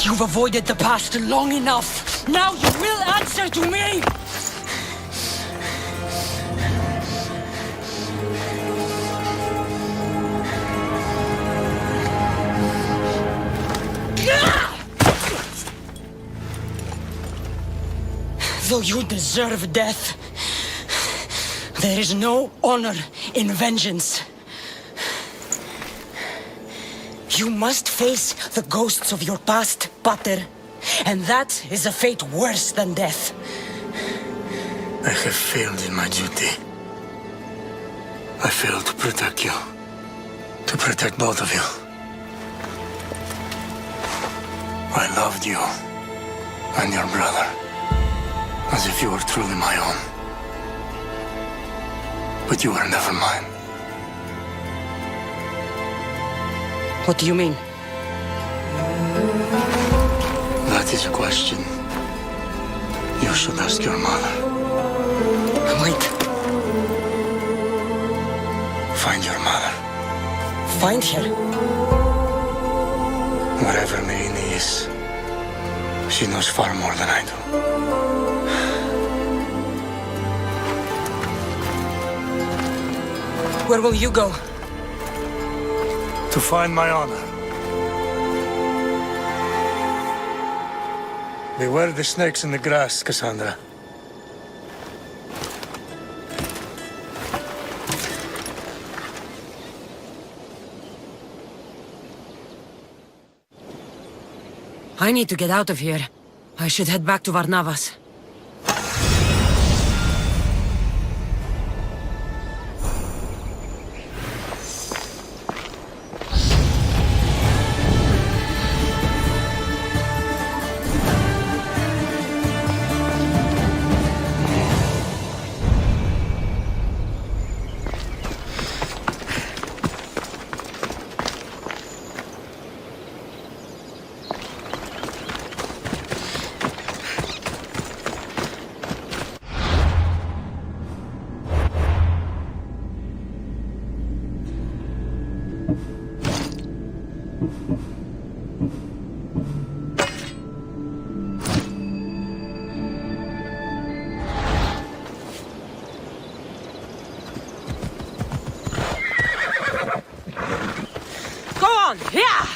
You've avoided the past long enough. Now you will answer to me! Though you deserve death, there is no honor in vengeance. You must face the ghosts of your past, Pater, and that is a fate worse than death. I have failed in my duty. I failed to protect you. To protect both of you. I loved you and your brother as if you were truly my own. But you were never mine. What do you mean? That is a question you should ask your mother. find her? Wherever Meini is, she knows far more than I do. Where will you go? To find my honor. Beware the snakes in the grass, Cassandra. I need to get out of here. I should head back to Varnavas. Yeah!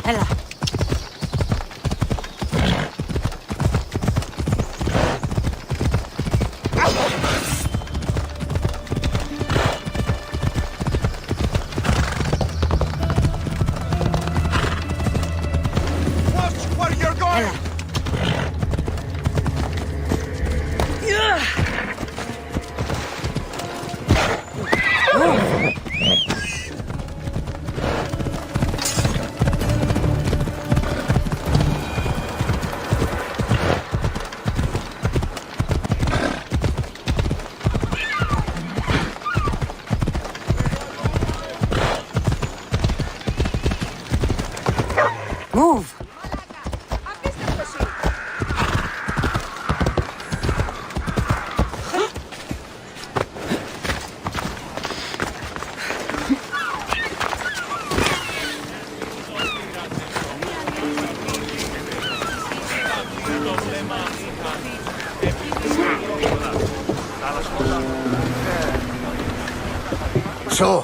Ella. Move! So,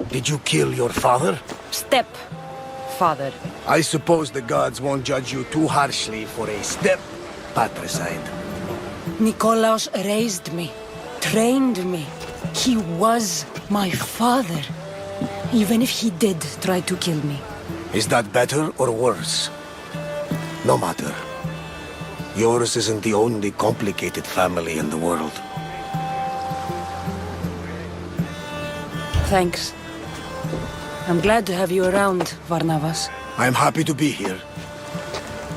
did you kill your father? Step, father. I suppose the gods won't judge you too harshly for a step patricide. Nikolaos raised me, trained me. He was my father. Even if he did try to kill me. Is that better or worse? No matter. Yours isn't the only complicated family in the world. Thanks. I'm glad to have you around, Varnavas. I'm happy to be here.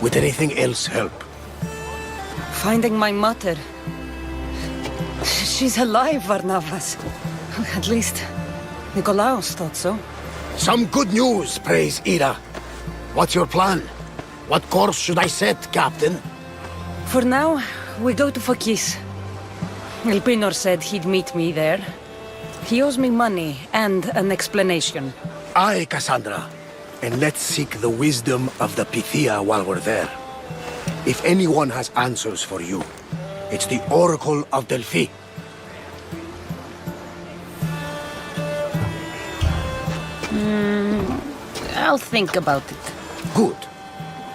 Would anything else help? Finding my mother. She's alive, Varnavas. At least, Nikolaos thought so. Some good news, praise Ira. What's your plan? What course should I set, Captain? For now, we go to Phokis. Elpinor said he'd meet me there. He owes me money and an explanation. Aye, Cassandra. And let's seek the wisdom of the Pythia while we're there. If anyone has answers for you, it's the Oracle of Delphi. I'll think about it. Good.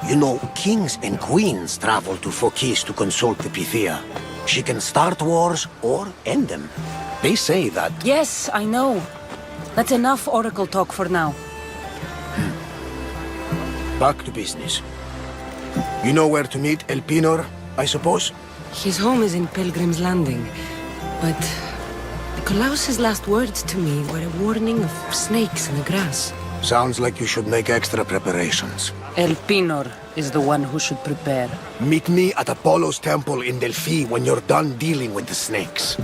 You know, kings and queens travel to Phokis to consult the Pythia. She can start wars or end them. They say that... Yes, I know. That's enough oracle talk for now. Back to business. You know where to meet Elpinor, I suppose? His home is in Pilgrim's Landing, but Nikolaos' last words to me were a warning of snakes in the grass. Sounds like you should make extra preparations. El Pinor is the one who should prepare. Meet me at Apollo's temple in Delphi when you're done dealing with the snakes.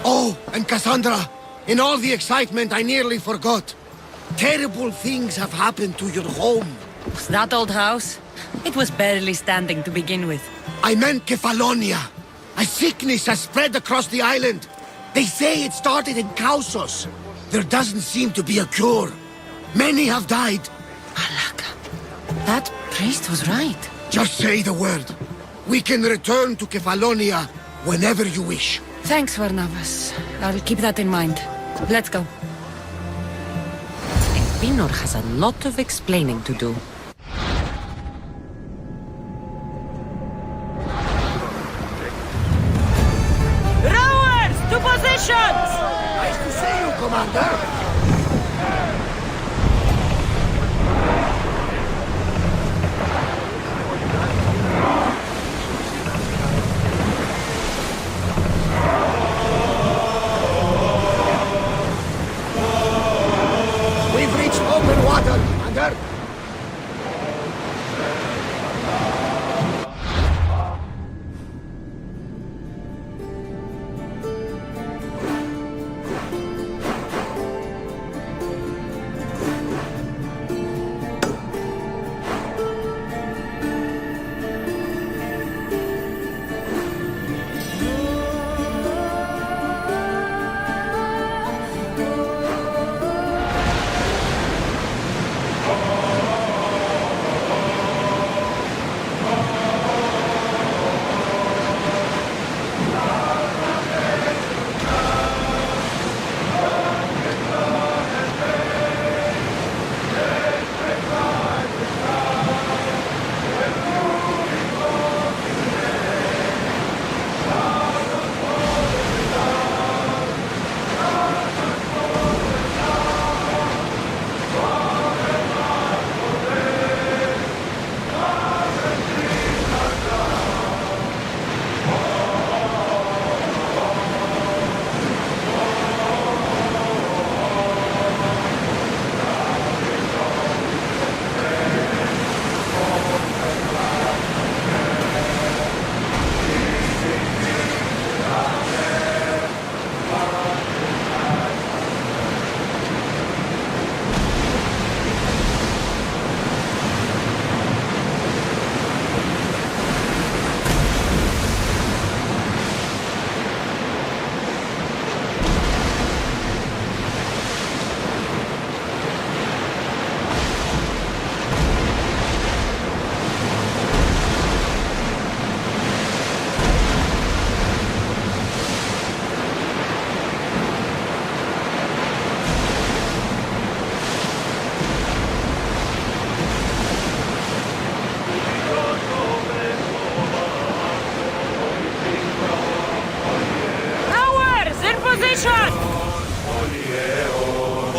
Oh, and Cassandra, in all the excitement, I nearly forgot. Terrible things have happened to your home. That old house? It was barely standing to begin with. I meant Kefalonia. A sickness has spread across the island. They say it started in Kausos. There doesn't seem to be a cure. Many have died. That priest was right. Just say the word. We can return to Kefalonia whenever you wish. Thanks, Varnavas. I'll keep that in mind. Let's go. Pinor has a lot of explaining to do. Rowers, to positions! Nice to see you, Commander. We've reached open water, Commander.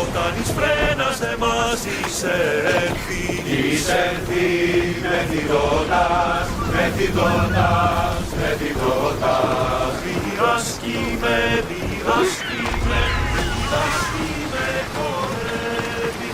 Όταν εις φρέναστε μας εισέλθει μεθυντώτας, διδάσκημε, χορεύει.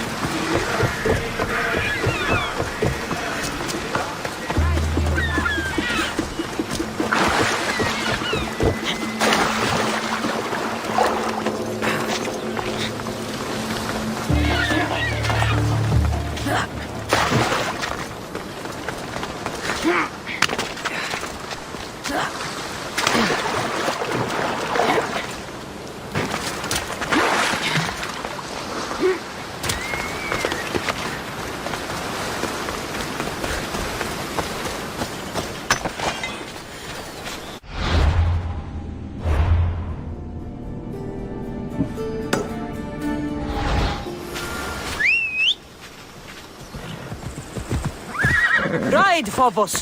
Ride, Phobos!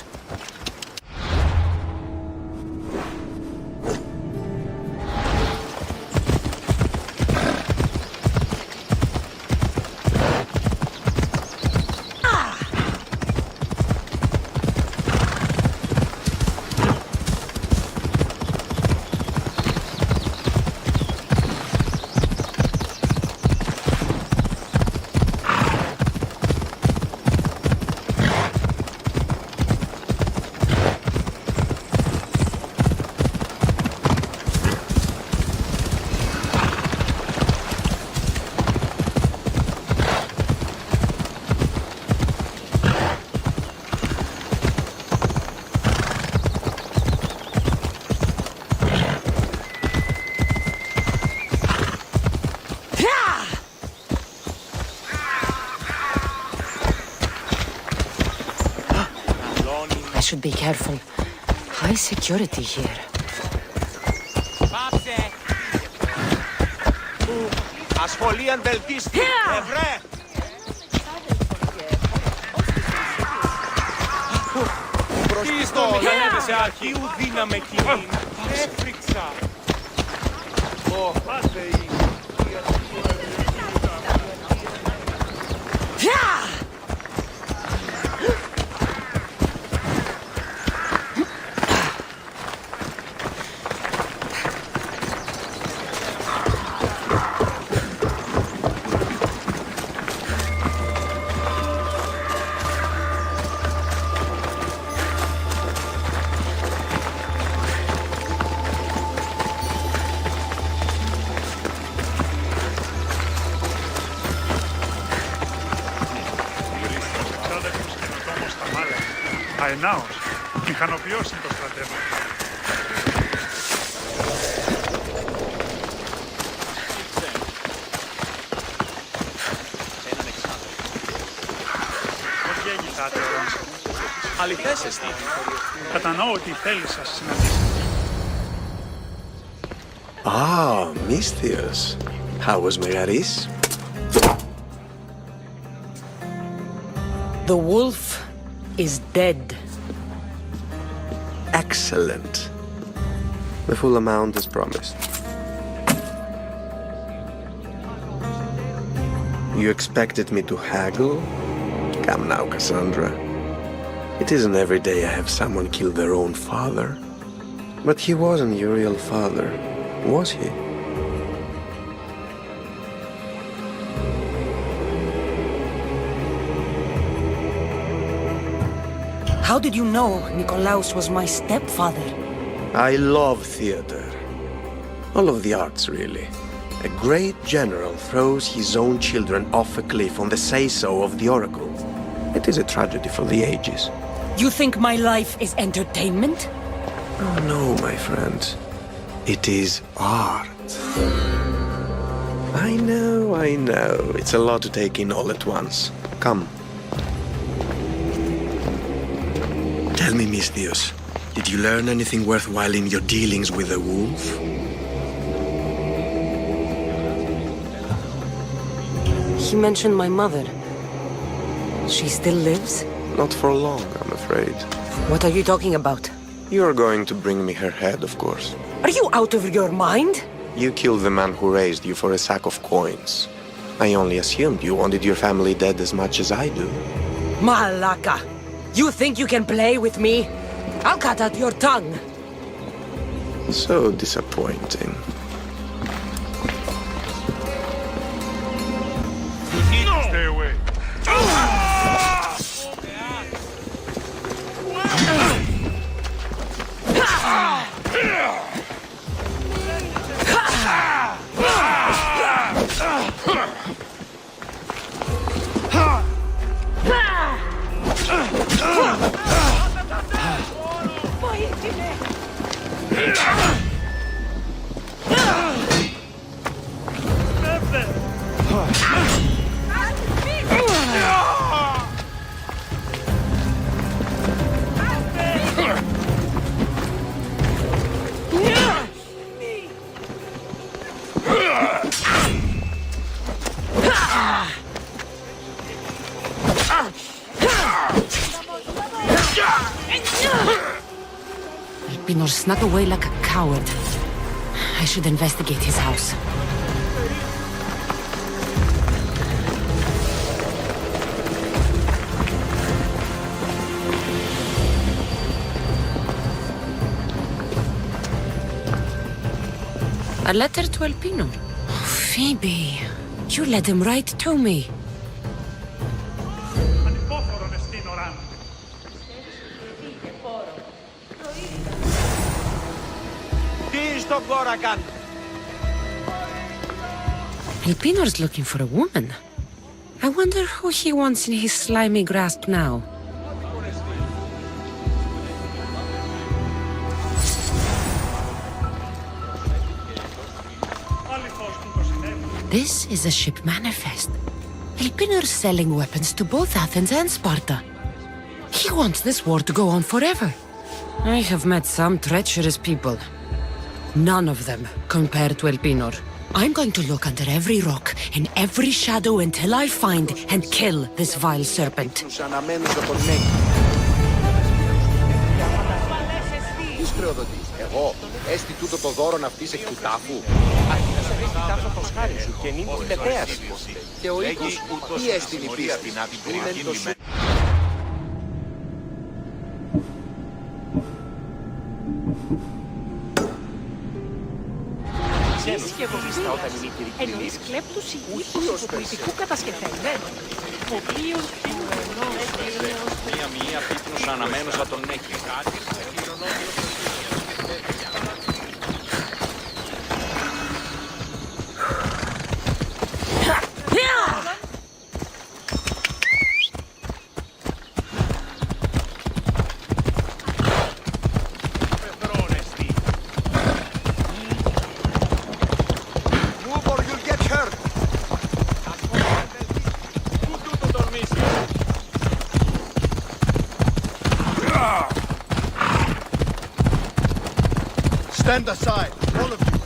should be careful. High security here. Ασχολή αντελτίστη. Ευρέ! Προστίστο, λέτε σε αρχείου δύναμε κοινή. Έφρυξα. Πάτε η... Αενάως, μηχανοποιός είναι το στρατεύμα. Πώς γέγησάτε, Ρόνς. Αληθές εστί. Κατανοώ ότι θέλει σας συναντήσει. Ah, Misthios. How was Megaris? The wolf is dead. Excellent. The full amount is promised. You expected me to haggle? Come now, Cassandra. It isn't every day I have someone kill their own father. But he wasn't your real father, was he? How did you know Nikolaos was my stepfather? I love theater. All of the arts, really. A great general throws his own children off a cliff on the say-so of the oracle. It is a tragedy for the ages. You think my life is entertainment? Oh no, my friend. It is art. I know. It's a lot to take in all at once. Come. Tell me, Misthios, did you learn anything worthwhile in your dealings with the wolf? He mentioned my mother. She still lives? Not for long, I'm afraid. What are you talking about? You're going to bring me her head, of course. Are you out of your mind? You killed the man who raised you for a sack of coins. I only assumed you wanted your family dead as much as I do. Malaka! You think you can play with me? I'll cut out your tongue. So disappointing. Stay away. Pinor snuck away like a coward. I should investigate his house. A letter to Elpinor. Oh, Phoebe, you let him write to me. Elpinor's looking for a woman. I wonder who he wants in his slimy grasp now. This is a ship manifest. Elpinor's selling weapons to both Athens and Sparta. He wants this war to go on forever. I have met some treacherous people. None of them compared to Elpinor. I'm going to look under every rock, in every shadow until I find and kill this vile serpent. Εγώ, έστι τούτο το δώρον αυτής εκ του τάφου. Αυτής αυτής του τάφου προς χάρη σου και νυν την μετέας. Και ο οίκος, τι έστιν η πίστη, ήμεν το σου. Εσείς και εγώ εννοείς κλέπτους ηγείτους του πολιτικού κατασκευέντε. Μία πίπνος αναμένωσα τον έχει. Stand aside, all of you.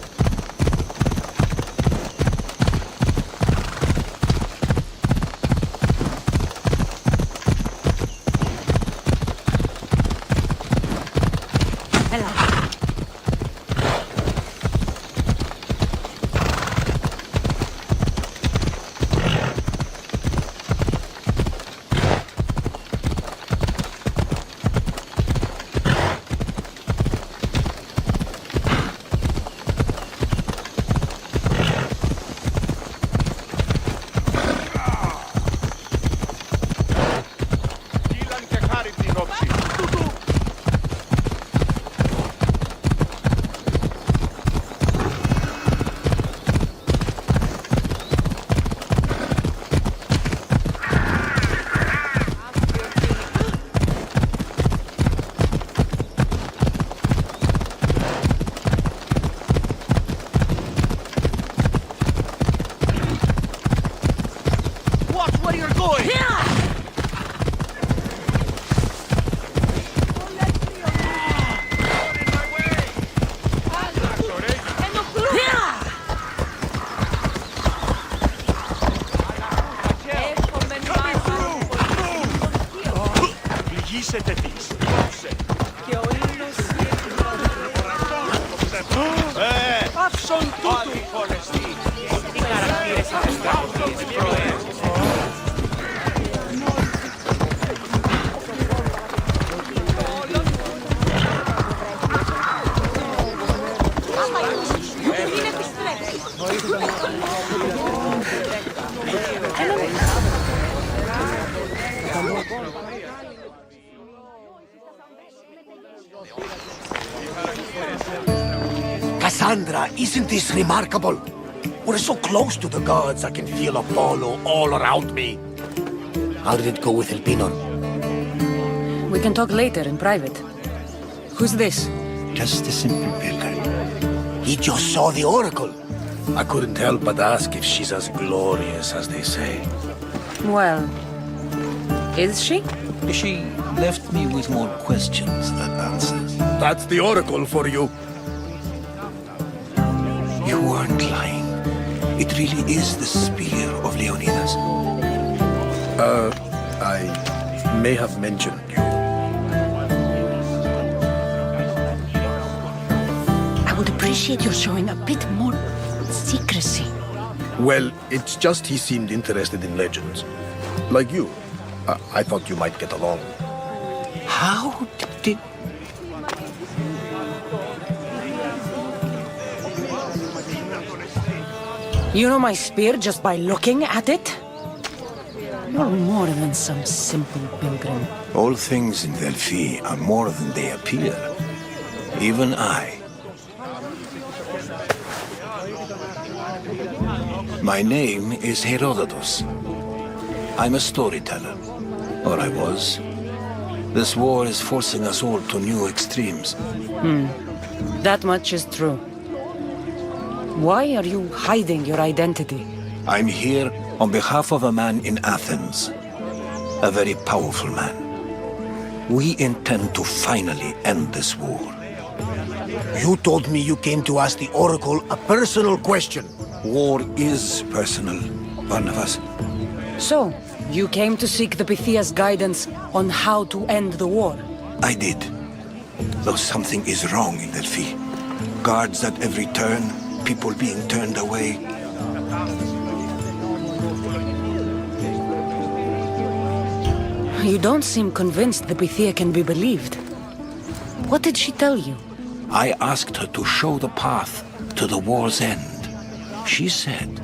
Cassandra, isn't this remarkable? We're so close to the gods, I can feel Apollo all around me. How did it go with Elpinor? We can talk later in private. Who's this? Just a simple pilgrim. He just saw the oracle. I couldn't help but ask if she's as glorious as they say. Well, is she? She left me with more questions than answers. That's the oracle for you. You weren't lying. It really is the spear of Leonidas. I may have mentioned you. I would appreciate your showing a bit more secrecy. Well, it's just he seemed interested in legends. Like you. I thought you might get along. How did... You know my spear just by looking at it? You're more than some simple pilgrim. All things in Delphi are more than they appear. Even I. My name is Herodotus. I'm a storyteller. Or I was. This war is forcing us all to new extremes. That much is true. Why are you hiding your identity? I'm here on behalf of a man in Athens. A very powerful man. We intend to finally end this war. You told me you came to ask the Oracle a personal question. War is personal, Barnabas. So, you came to seek the Pythia's guidance on how to end the war? I did. Though something is wrong in Delphi. Guards at every turn, people being turned away. You don't seem convinced the Pythia can be believed. What did she tell you? I asked her to show the path to the war's end. She said,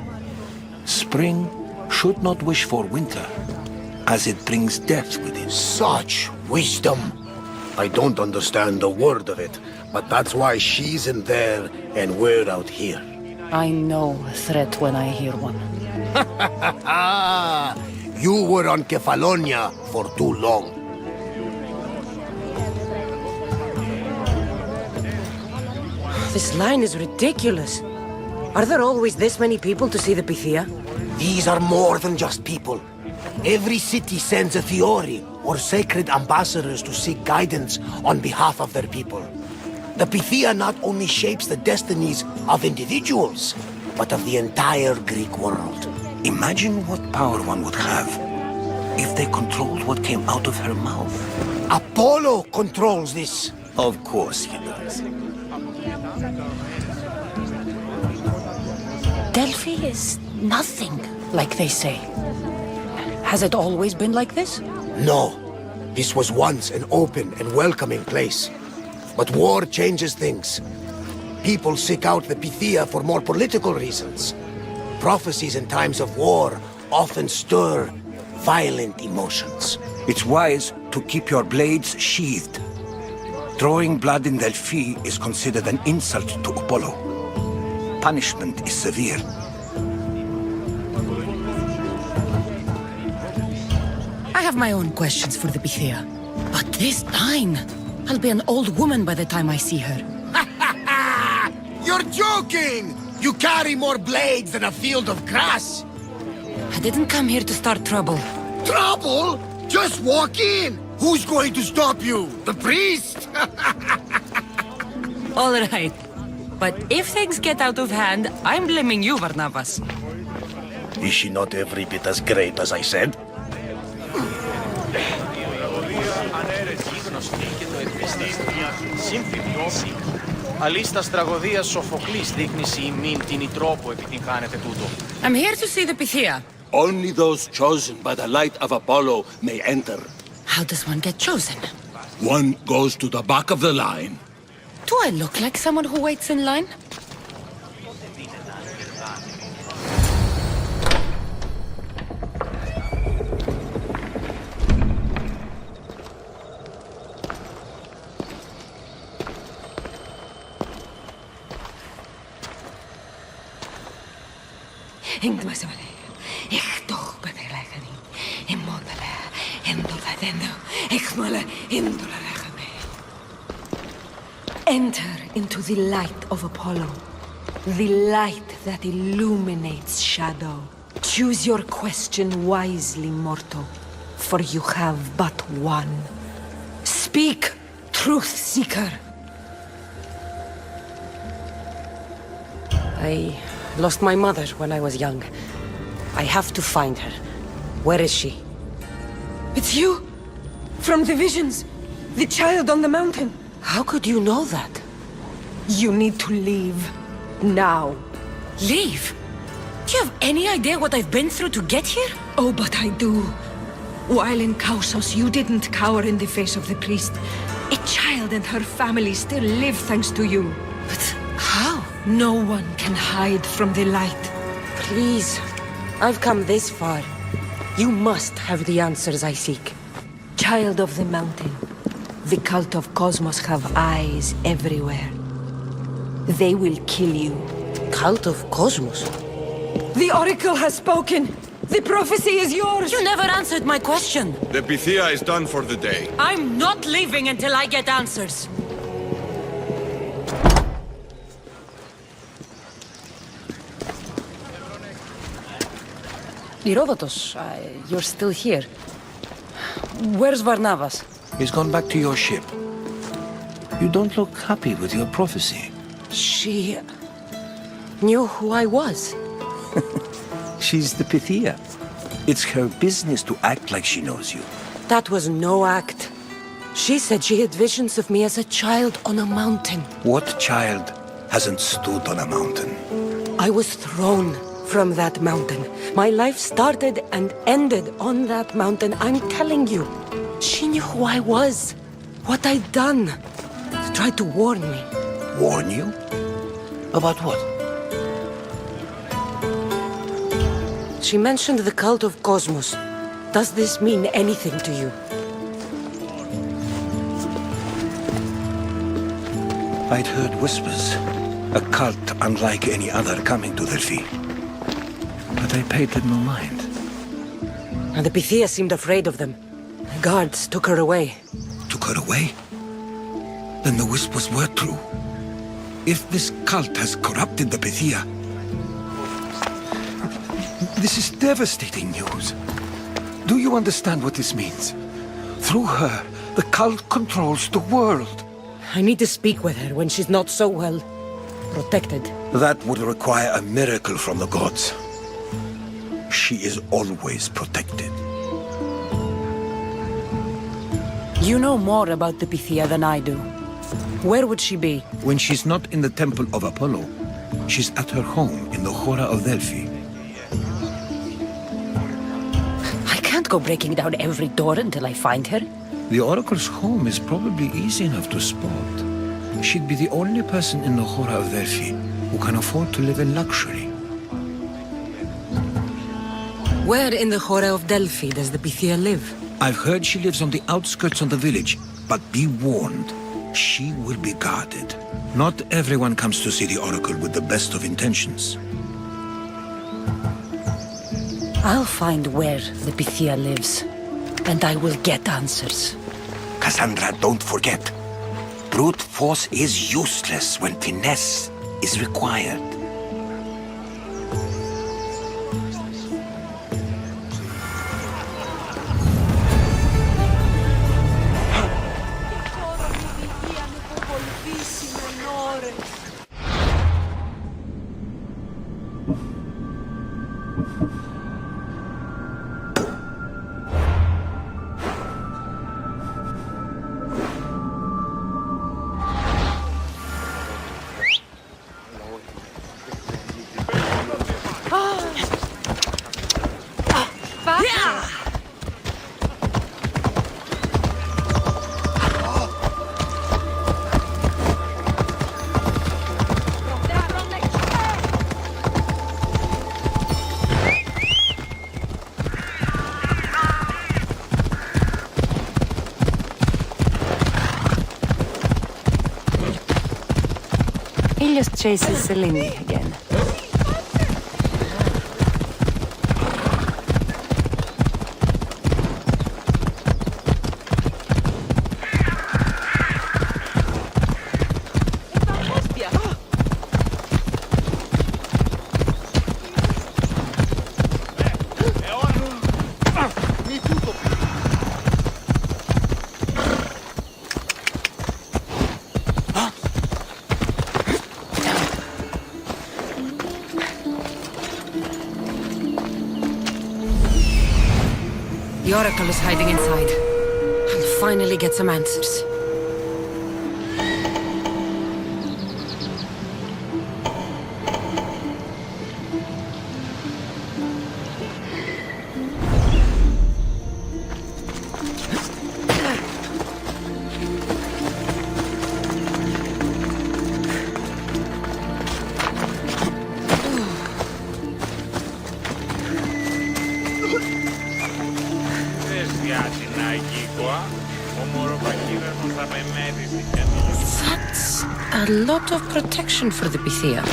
spring should not wish for winter, as it brings death with it. Such wisdom! I don't understand a word of it, but that's why she's in there and we're out here. I know a threat when I hear one. You were on Kefalonia for too long. This line is ridiculous. Are there always this many people to see the Pythia? These are more than just people. Every city sends a Fiori or sacred ambassadors to seek guidance on behalf of their people. The Pythia not only shapes the destinies of individuals, but of the entire Greek world. Imagine what power one would have if they controlled what came out of her mouth. Apollo controls this. Of course he does. Delphi is nothing, like they say. Has it always been like this? No. This was once an open and welcoming place. But war changes things. People seek out the Pythia for more political reasons. Prophecies in times of war often stir violent emotions. It's wise to keep your blades sheathed. Drawing blood in Delphi is considered an insult to Apollo. Punishment is severe. I have my own questions for the Pythia. But this line... I'll be an old woman by the time I see her. You're joking! You carry more blades than a field of grass! I didn't come here to start trouble. Trouble? Just walk in! Who's going to stop you? The priest? All right. But if things get out of hand, I'm blaming you, Barnabas. Is she not every bit as great as I said? Αλίστας τραγωδίας Σοφοκλής δείχνει σε ημίν την τρόπο επιτυγχάνεται τούτο. I'm here to see the Pythia. Only those chosen by the light of Apollo may enter. How does one get chosen? One goes to the back of the line. Do I look like someone who waits in line? Enter into the light of Apollo, the light that illuminates shadow. Choose your question wisely, mortal, for you have but one. Speak, truth seeker. I lost my mother when I was young. I have to find her. Where is she? It's you! From the visions! The child on the mountain! How could you know that? You need to leave. Now. Leave? Do you have any idea what I've been through to get here? Oh, but I do. While in Kausos, you didn't cower in the face of the priest. A child and her family still live thanks to you. But how? No one can hide from the light. Please. I've come this far. You must have the answers I seek. Child of the mountain. The cult of Cosmos have eyes everywhere. They will kill you. Cult of Cosmos? The Oracle has spoken! The prophecy is yours! You never answered my question! The Pythia is done for the day. I'm not leaving until I get answers! Herodotus, you're still here. Where's Barnabas? He's gone back to your ship. You don't look happy with your prophecy. She knew who I was. She's the Pythia. It's her business to act like she knows you. That was no act. She said she had visions of me as a child on a mountain. What child hasn't stood on a mountain? I was thrown from that mountain. My life started and ended on that mountain. I'm telling you. She knew who I was, what I'd done. She tried to warn me. Warn you? About what? She mentioned the cult of Cosmos. Does this mean anything to you? I'd heard whispers. A cult unlike any other coming to Delphi. But I paid them no mind. And the Pythia seemed afraid of them. The guards took her away. Took her away? Then the whispers were true. If this cult has corrupted the Pythia, this is devastating news. Do you understand what this means? Through her, the cult controls the world. I need to speak with her when she's not so well protected. That would require a miracle from the gods. She is always protected. You know more about the Pythia than I do. Where would she be? When she's not in the temple of Apollo, she's at her home in the Hora of Delphi. I can't go breaking down every door until I find her. The Oracle's home is probably easy enough to spot. She'd be the only person in the Hora of Delphi who can afford to live in luxury. Where in the Hora of Delphi does the Pythia live? I've heard she lives on the outskirts of the village, but be warned, she will be guarded. Not everyone comes to see the Oracle with the best of intentions. I'll find where the Pythia lives, and I will get answers. Cassandra, don't forget. Brute force is useless when finesse is required. He just chases Selene again. The Oracle is hiding inside. I'll finally get some answers. That's a lot of protection for the Pythia.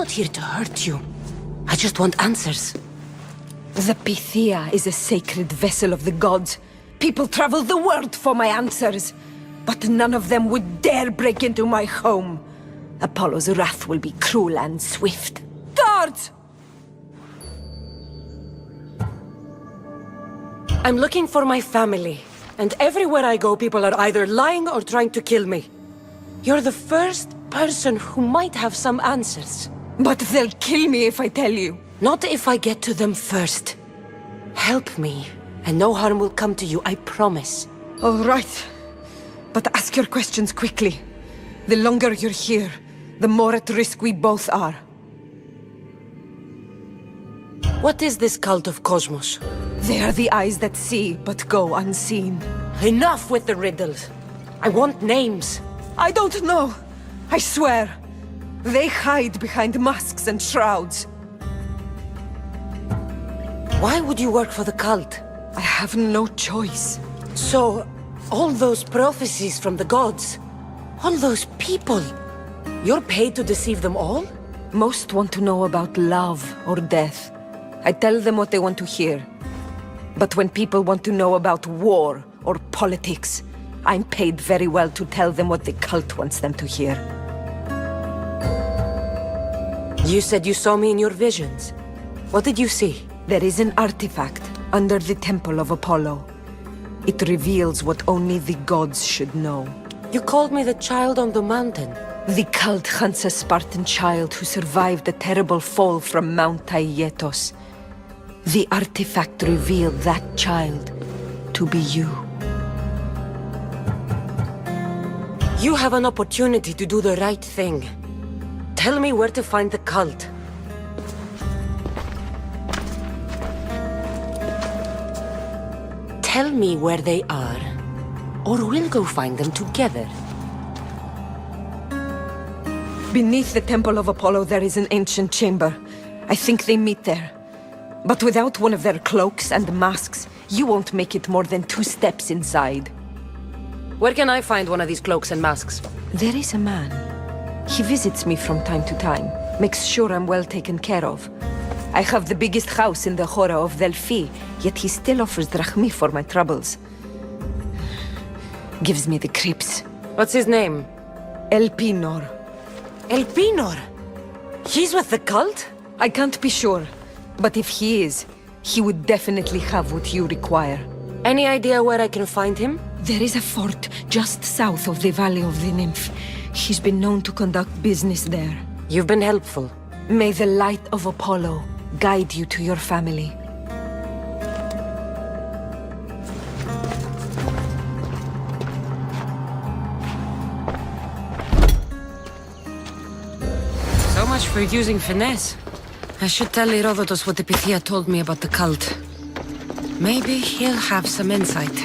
not here to hurt you. I just want answers. The Pythia is a sacred vessel of the gods. People travel the world for my answers. But none of them would dare break into my home. Apollo's wrath will be cruel and swift. Guards! I'm looking for my family. And everywhere I go, people are either lying or trying to kill me. You're the first person who might have some answers. But they'll kill me if I tell you. Not if I get to them first. Help me, and no harm will come to you, I promise. All right. But ask your questions quickly. The longer you're here, the more at risk we both are. What is this cult of Cosmos? They are the eyes that see, but go unseen. Enough with the riddles. I want names. I don't know. I swear. They hide behind masks and shrouds. Why would you work for the cult? I have no choice. So, all those prophecies from the gods, all those people, you're paid to deceive them all? Most want to know about love or death. I tell them what they want to hear. But when people want to know about war or politics, I'm paid very well to tell them what the cult wants them to hear. You said you saw me in your visions. What did you see? There is an artifact under the temple of Apollo. It reveals what only the gods should know. You called me the child on the mountain. The cult hunts a Spartan child who survived a terrible fall from Mount Aietos. The artifact revealed that child to be you. You have an opportunity to do the right thing. Tell me where to find the cult. Tell me where they are, or we'll go find them together. Beneath the temple of Apollo there is an ancient chamber. I think they meet there. But without one of their cloaks and masks, you won't make it more than 2 steps inside. Where can I find one of these cloaks and masks? There is a man. He visits me from time to time, makes sure I'm well taken care of. I have the biggest house in the Hora of Delphi, yet he still offers drachmi for my troubles. Gives me the creeps. What's his name? Elpinor. Elpinor? He's with the cult? I can't be sure. But if he is, he would definitely have what you require. Any idea where I can find him? There is a fort just south of the Valley of the Nymph. He's been known to conduct business there. You've been helpful. May the light of Apollo guide you to your family. So much for using finesse. I should tell Herodotus what the Pythia told me about the cult. Maybe he'll have some insight.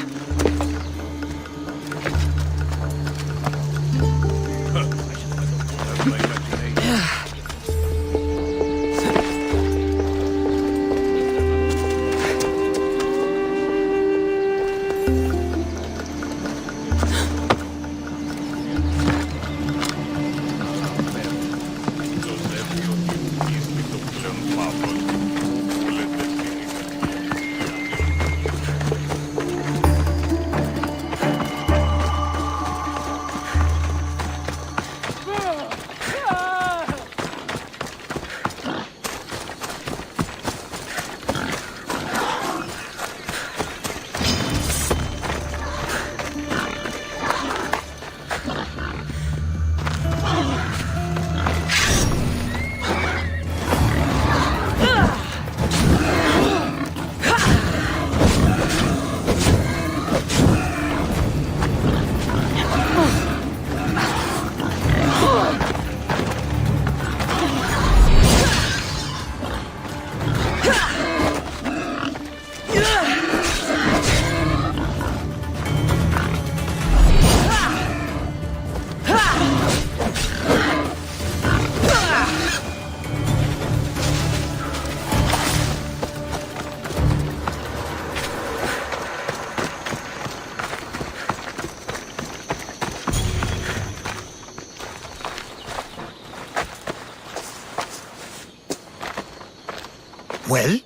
Well?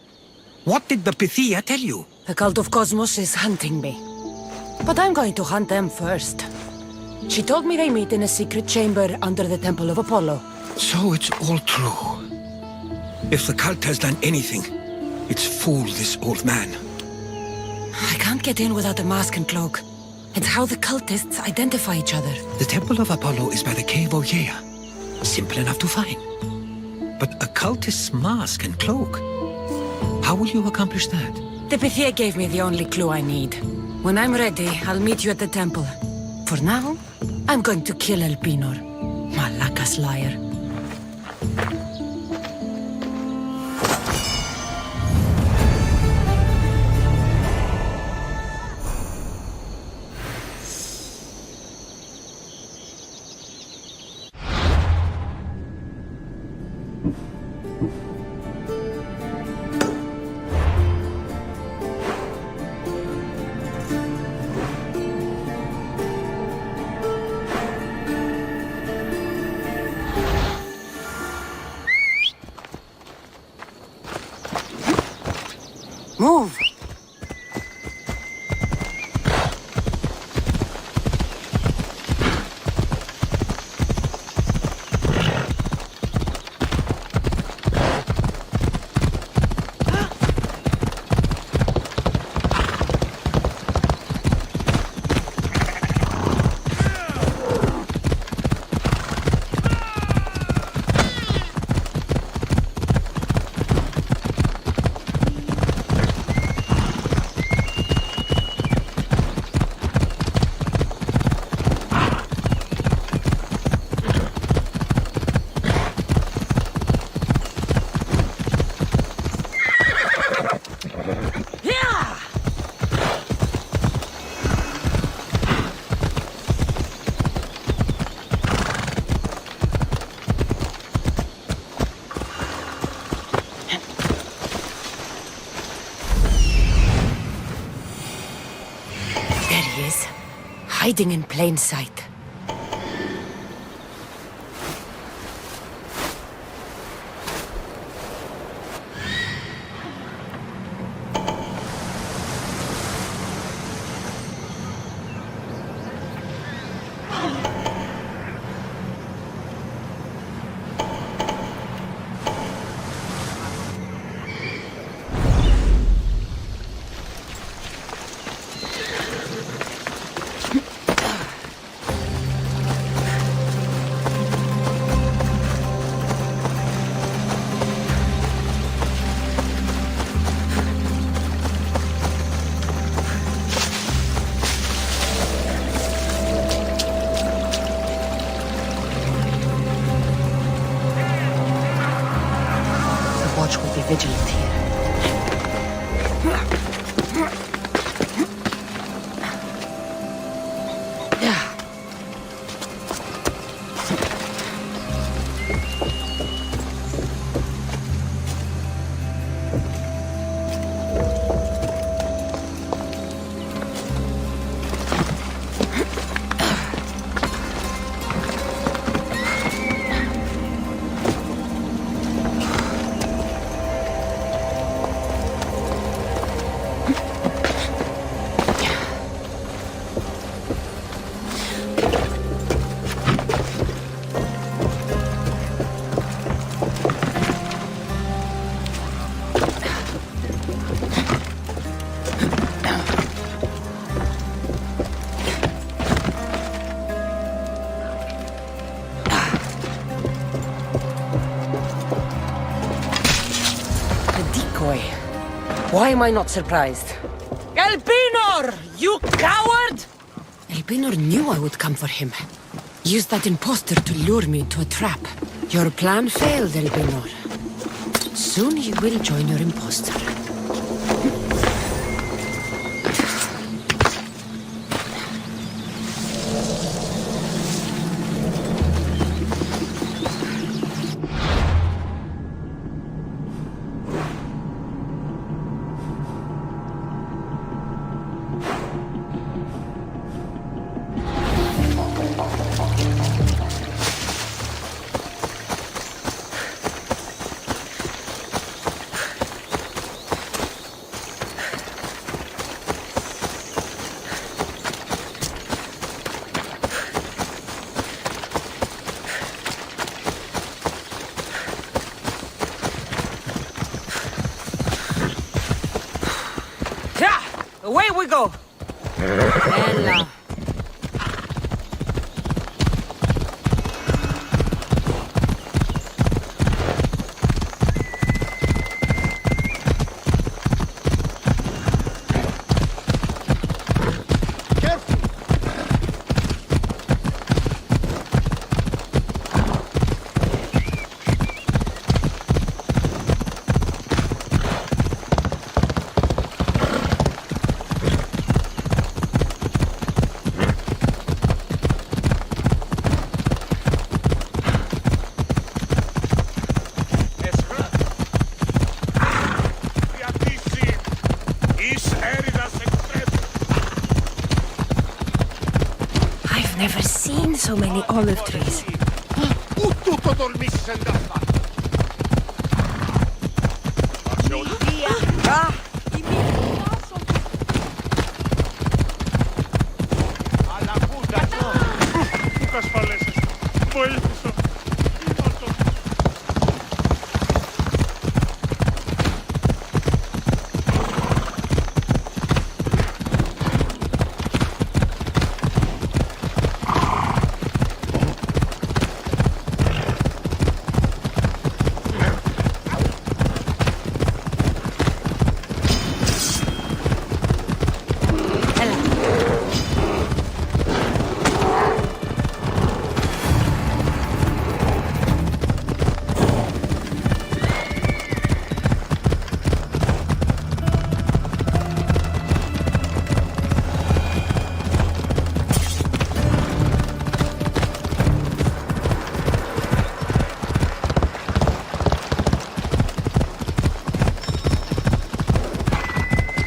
What did the Pythia tell you? The cult of Cosmos is hunting me. But I'm going to hunt them first. She told me they meet in a secret chamber under the Temple of Apollo. So it's all true. If the cult has done anything, it's fooled this old man. I can't get in without a mask and cloak. It's how the cultists identify each other. The Temple of Apollo is by the cave Ogyea. Simple enough to find. But a cultist's mask and cloak? How will you accomplish that? The Pythia gave me the only clue I need. When I'm ready, I'll meet you at the temple. For now, I'm going to kill Elpinor. Malaka's liar. Move! Hiding in plain sight. Vigilant here. Why am I not surprised? Elpinor! You coward! Elpinor knew I would come for him. Used that imposter to lure me into a trap. Your plan failed, Elpinor. Soon you will join your imposter. Away we go! Ella. I've never seen so many olive trees. Πού τούτο τολμήσετε αυτά! Πού ασφαλέσαι. Βοήθησο.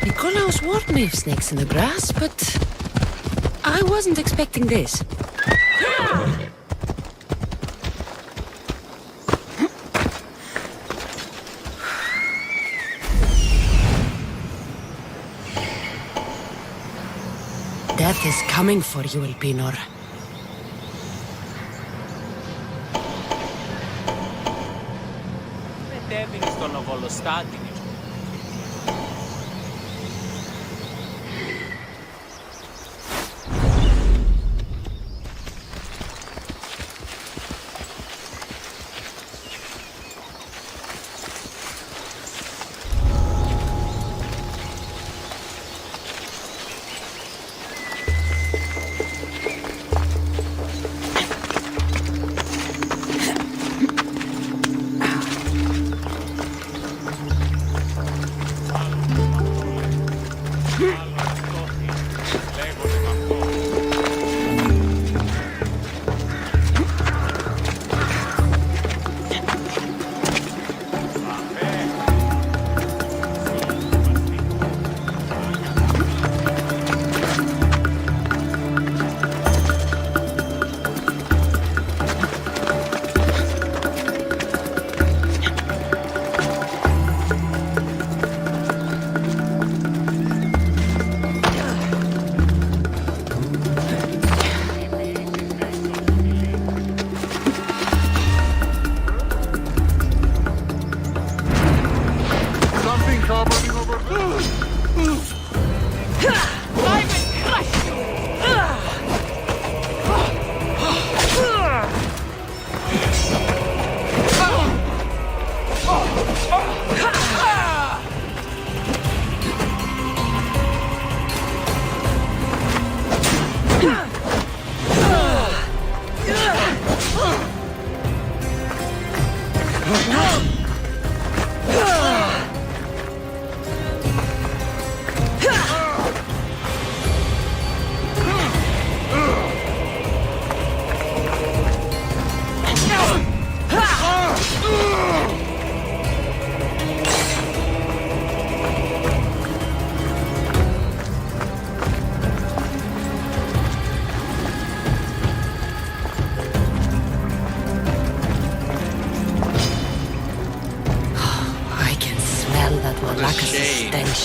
Nikolaos warned me of snakes in the grass, but I wasn't expecting this. Death is coming for you, Elpinor. Μετέβηνε στον Οβολοστάτη.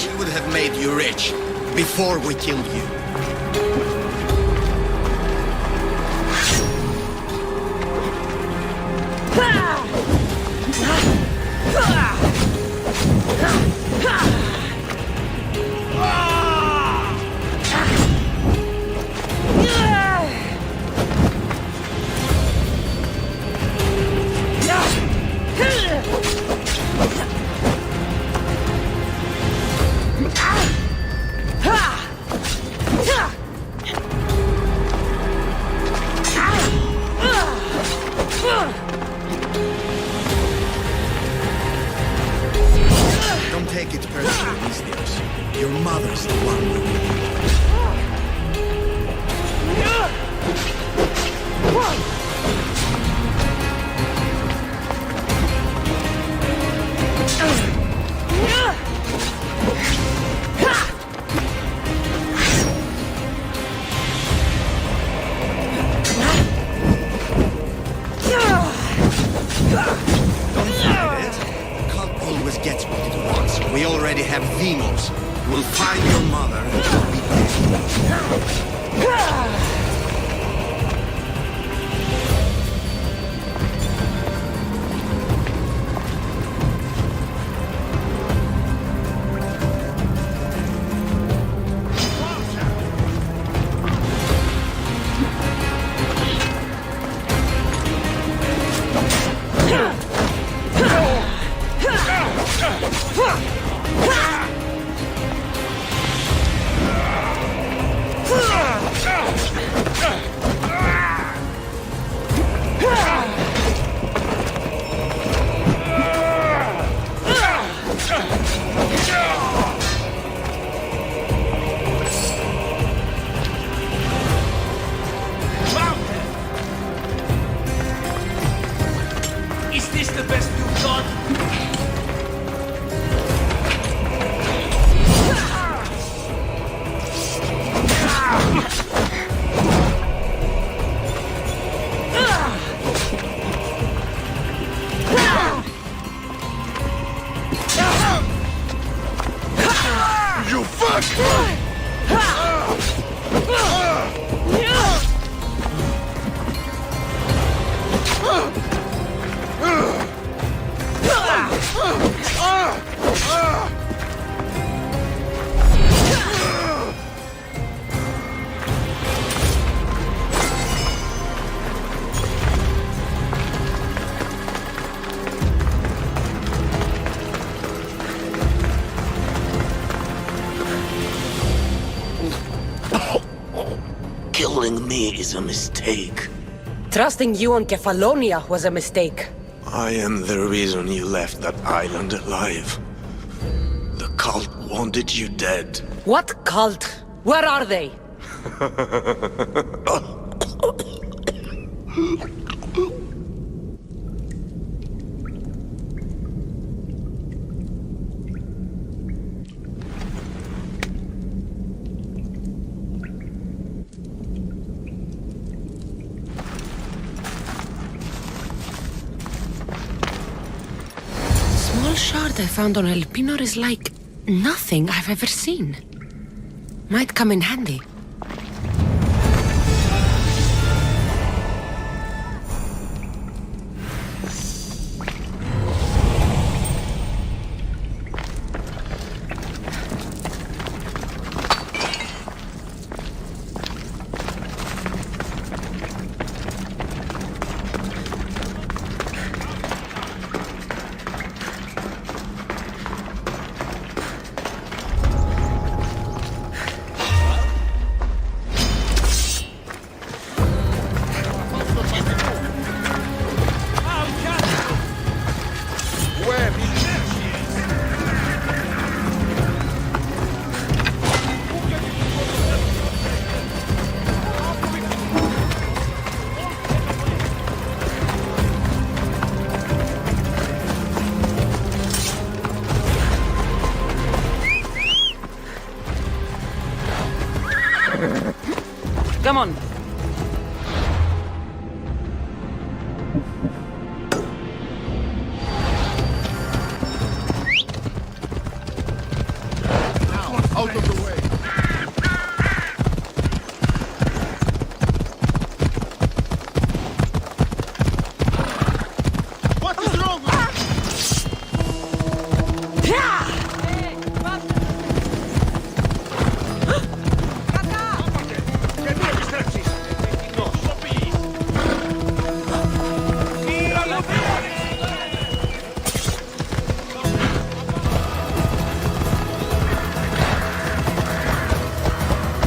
We would have made you rich before we killed you. Demos. You will find your mother and she'll be dead. Is this the best you've got? You fuck! Killing me is a mistake. Trusting you on Kefalonia was a mistake. I am the reason you left that island alive. The cult wanted you dead. What cult? Where are they? Small shard I found on El Pinor is like nothing I've ever seen. Might come in handy. Come on. Out of the way. What is wrong?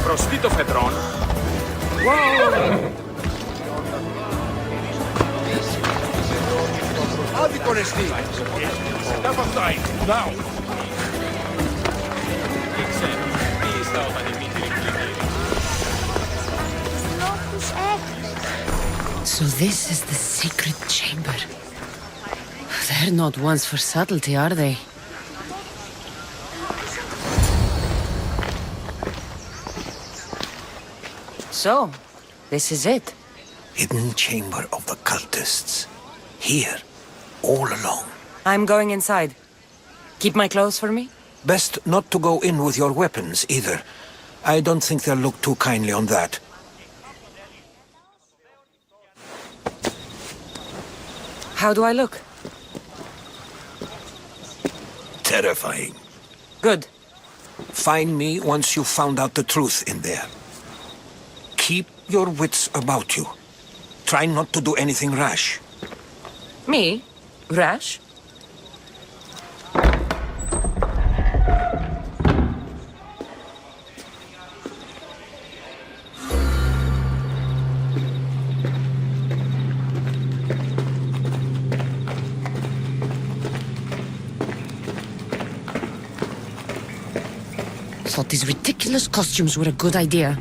Προστεί το φεδρόν. Άδικον εστί. Step aside, now. So this is the secret chamber. They're not ones for subtlety, are they? So, this is it. Hidden chamber of the cultists. Here, all alone. I'm going inside. Keep my clothes for me? Best not to go in with your weapons, either. I don't think they'll look too kindly on that. How do I look? Terrifying. Good. Find me once you've found out the truth in there. Keep your wits about you. Try not to do anything rash. Me? Rash? Thought these ridiculous costumes were a good idea.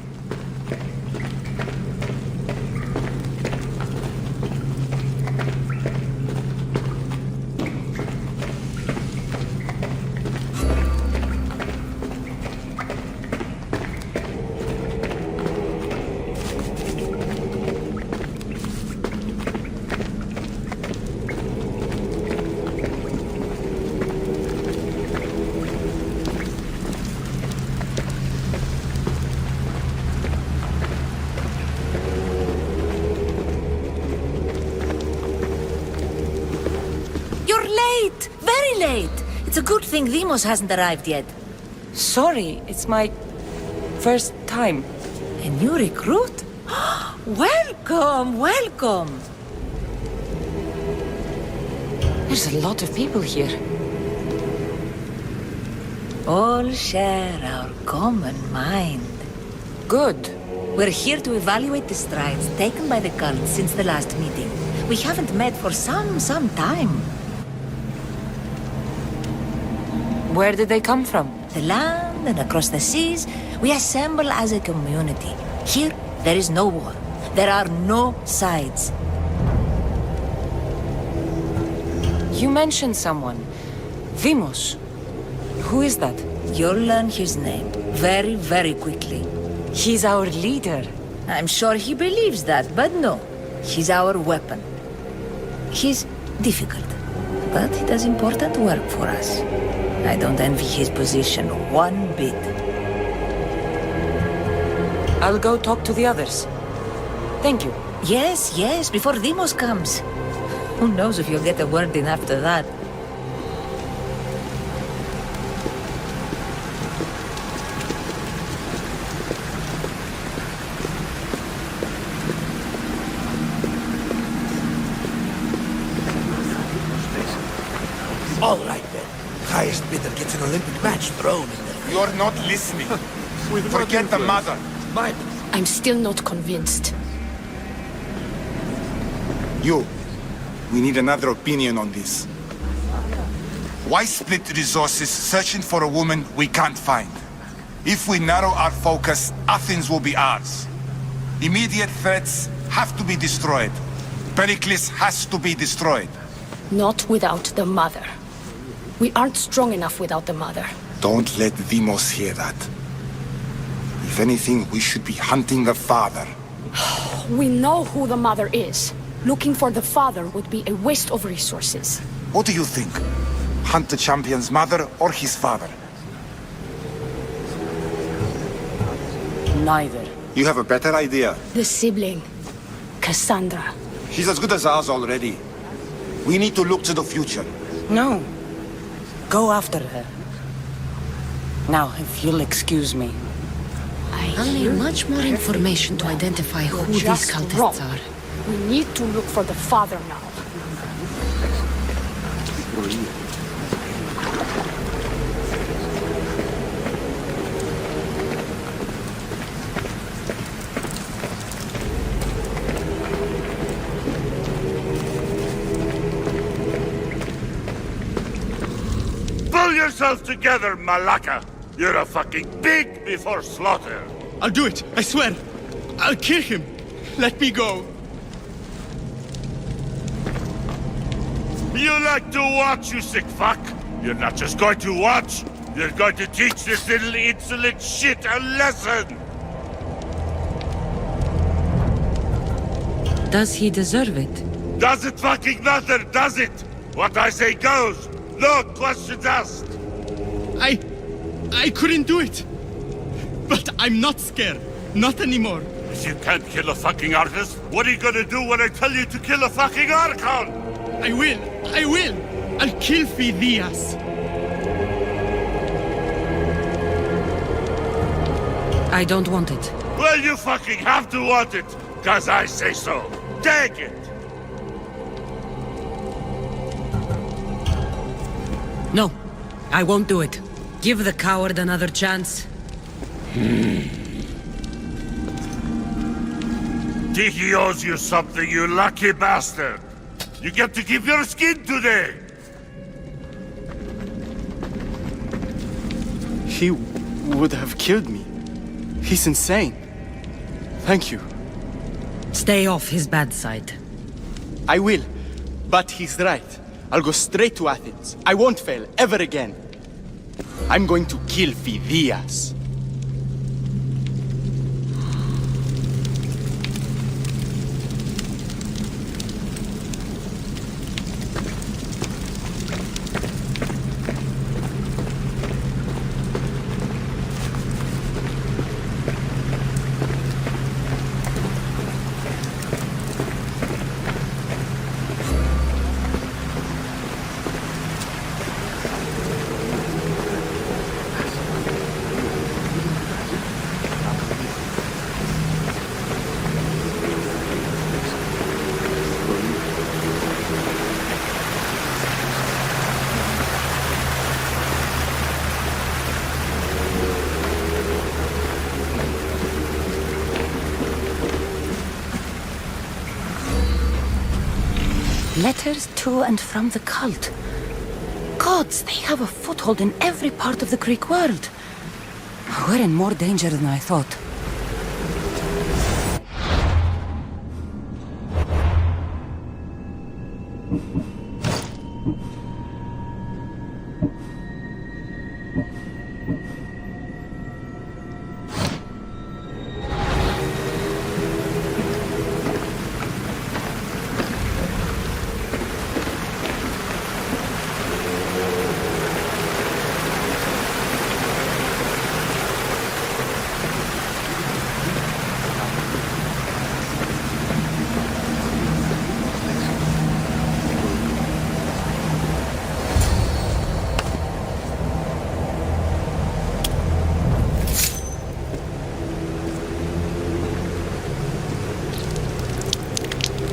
It's a good thing Demos hasn't arrived yet. Sorry, it's my first time. A new recruit? Welcome, welcome. There's a lot of people here. All share our common mind. Good. We're here to evaluate the strides taken by the cult since the last meeting. We haven't met for some time. Where did they come from? The land and across the seas, we assemble as a community. Here, there is no war. There are no sides. You mentioned someone. Demos. Who is that? You'll learn his name very, very quickly. He's our leader. I'm sure he believes that, but no. He's our weapon. He's difficult, but he does important work for us. I don't envy his position one bit. I'll go talk to the others. Thank you. Yes, before Demos comes. Who knows if you'll get a word in after that. All right, then. Highest bidder gets an Olympic match thrown in there. You're not listening. Forget the mother. I'm still not convinced. You. We need another opinion on this. Why split resources searching for a woman we can't find? If we narrow our focus, Athens will be ours. Immediate threats have to be destroyed. Pericles has to be destroyed. Not without the mother. We aren't strong enough without the mother. Don't let Demos hear that. If anything, we should be hunting the father. We know who the mother is. Looking for the father would be a waste of resources. What do you think? Hunt the champion's mother or his father? Neither. You have a better idea. The sibling, Cassandra. She's as good as ours already. We need to look to the future. No. Go after her. Now, if you'll excuse me. I'll need much more information to identify who these cultists are. We need to look for the father now. Pull yourself together, Malaka! You're a fucking pig before slaughter! I'll do it, I swear! I'll kill him! Let me go! You like to watch, you sick fuck! You're not just going to watch, you're going to teach this little insolent shit a lesson! Does he deserve it? Does it fucking matter, does it? What I say goes! No questions asked! I couldn't do it. But I'm not scared. Not anymore. If you can't kill a fucking artist, what are you gonna do when I tell you to kill a fucking Archon? I will. I'll kill Misthios. I don't want it. Well, you fucking have to want it, 'cause I say so. Take it! No, I won't do it. Give the coward another chance. Tiki owes you something, you lucky bastard! You get to keep your skin today! He would have killed me. He's insane. Thank you. Stay off his bad side. I will. But he's right. I'll go straight to Athens. I won't fail ever again. I'm going to kill Misthios. Letters to and from the cult. Gods, they have a foothold in every part of the Greek world. We're in more danger than I thought.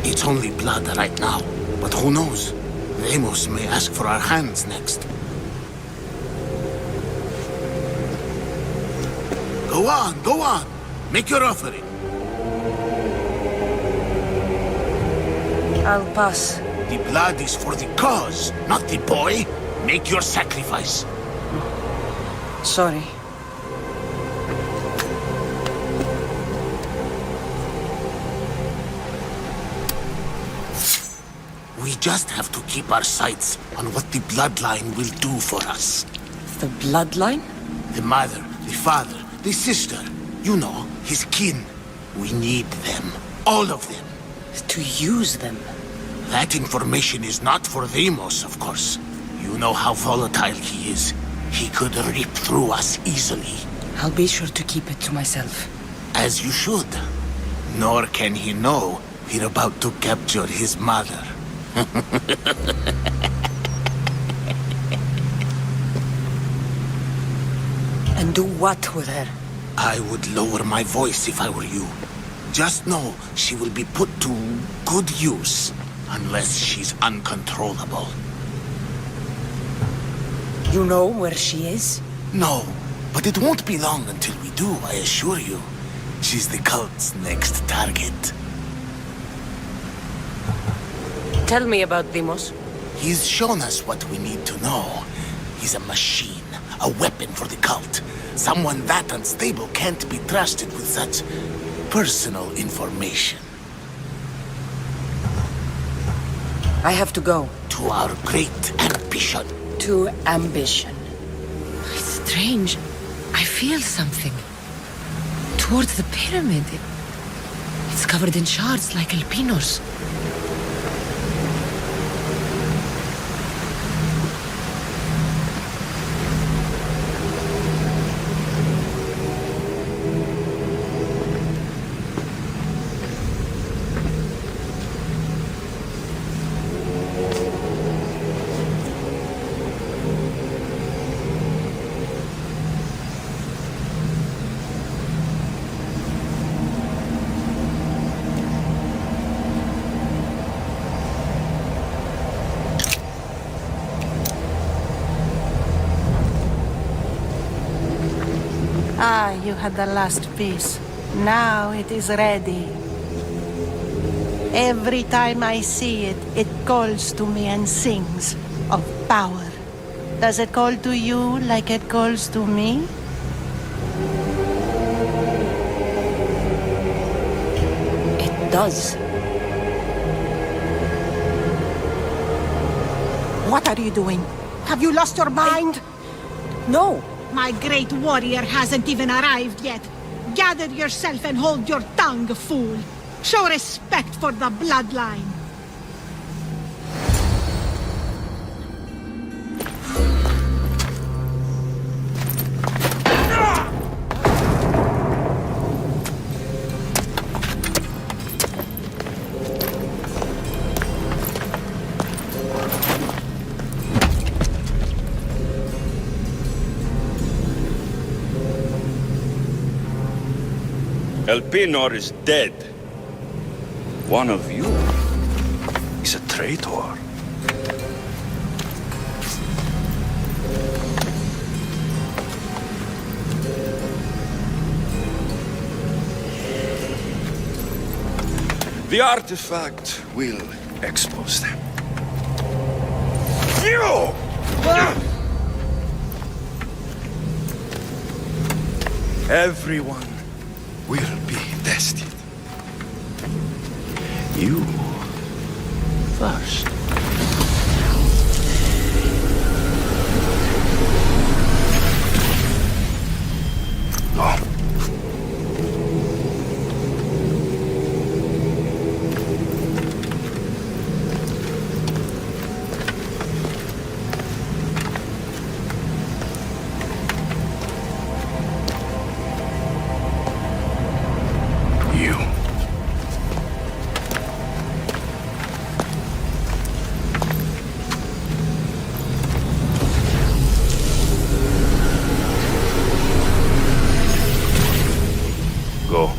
It's only blood right now, but who knows? Amos may ask for our hands next. Go on! Make your offering. I'll pass. The blood is for the cause, not the boy. Make your sacrifice. Sorry. We just have to keep our sights on what the bloodline will do for us. The bloodline? The mother, the father, the sister. You know, his kin. We need them. All of them. To use them? That information is not for Deimos, of course. You know how volatile he is. He could rip through us easily. I'll be sure to keep it to myself. As you should. Nor can he know we're about to capture his mother. And do what with her? I would lower my voice if I were you. Just know she will be put to good use, unless she's uncontrollable. You know where she is? No, but it won't be long until we do, I assure you. She's the cult's next target. Tell me about Deimos. He's shown us what we need to know. He's a machine, a weapon for the cult. Someone that unstable can't be trusted with such personal information. I have to go. To our great ambition. To ambition. It's strange. I feel something. Towards the pyramid. It's covered in shards like Alpinos. Ah, you had the last piece. Now it is ready. Every time I see it, it calls to me and sings of power. Does it call to you like it calls to me? It does. What are you doing? Have you lost your mind? No. My great warrior hasn't even arrived yet. Gather yourself and hold your tongue, fool. Show respect for the bloodline. Elpinor is dead. One of you is a traitor. The artifact will expose them. You! Everyone will be tested. You first. No. Go.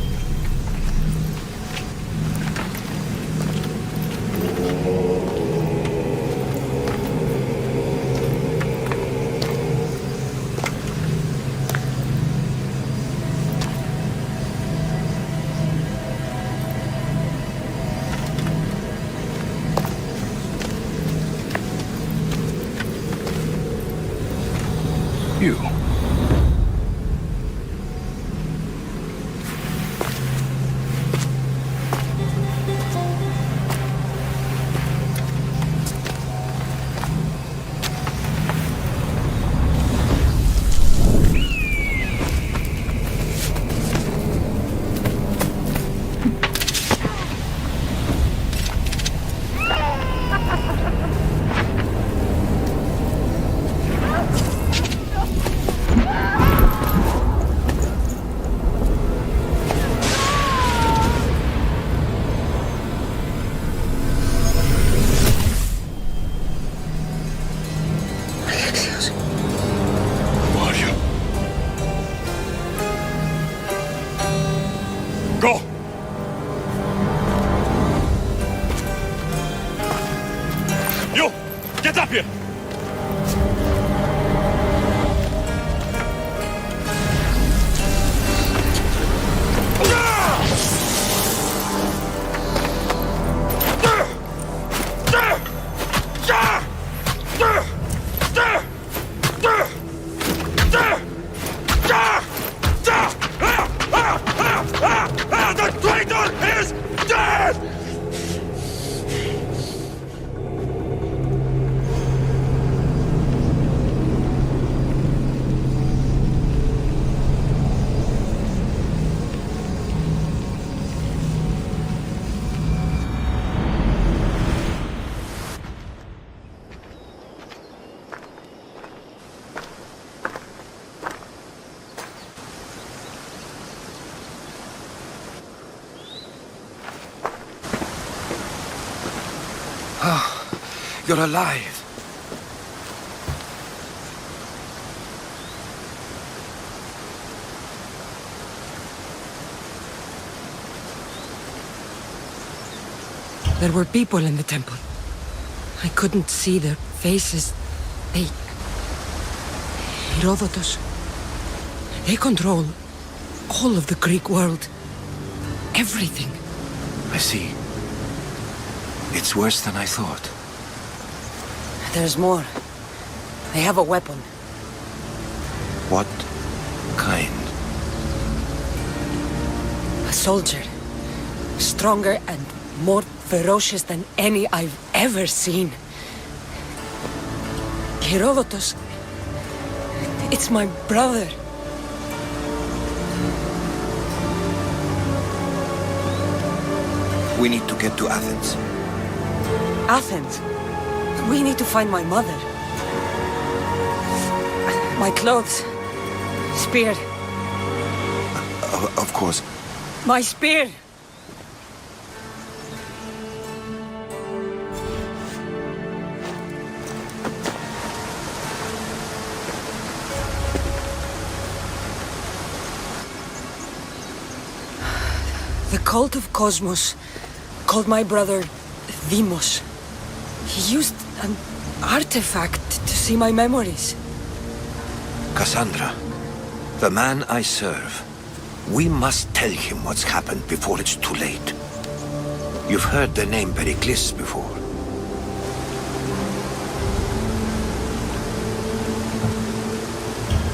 You. Go! You! Get up here! The traitor is dead! You're alive. There were people in the temple. I couldn't see their faces. They... Herodotus. They control all of the Greek world. Everything. I see. It's worse than I thought. There's more. They have a weapon. What kind? A soldier. Stronger and more ferocious than any I've ever seen. Herodotus. It's my brother. We need to get to Athens. Athens? We need to find my mother. My clothes. Spear. Of course. My spear! The cult of Cosmos called my brother Deimos. He used an artifact to see my memories. Cassandra, the man I serve. We must tell him what's happened before it's too late. You've heard the name Pericles before.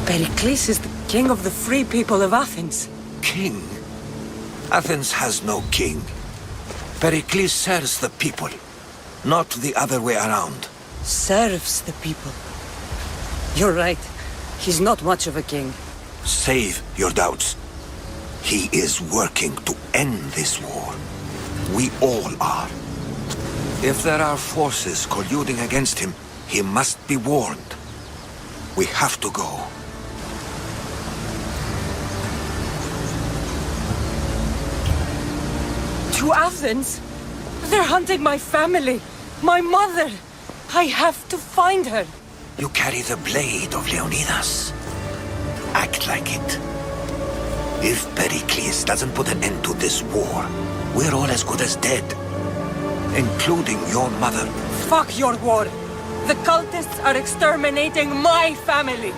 Pericles is the king of the free people of Athens. King? Athens has no king. Pericles serves the people, not the other way around. Serves the people. You're right. He's not much of a king. Save your doubts. He is working to end this war. We all are. If there are forces colluding against him, he must be warned. We have to go. To Athens? They're hunting my family. My mother. I have to find her. You carry the blade of Leonidas. Act like it. If Pericles doesn't put an end to this war, we're all as good as dead. Including your mother. Fuck your war. The cultists are exterminating my family.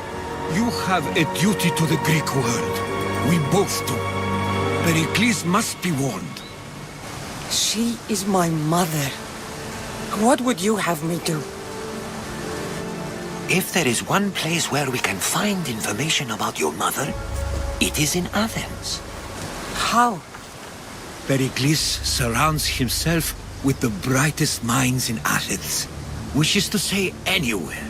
You have a duty to the Greek world. We both do. Pericles must be warned. She is my mother. What would you have me do? If there is one place where we can find information about your mother, it is in Athens. How? Pericles surrounds himself with the brightest minds in Athens. Which is to say, anywhere.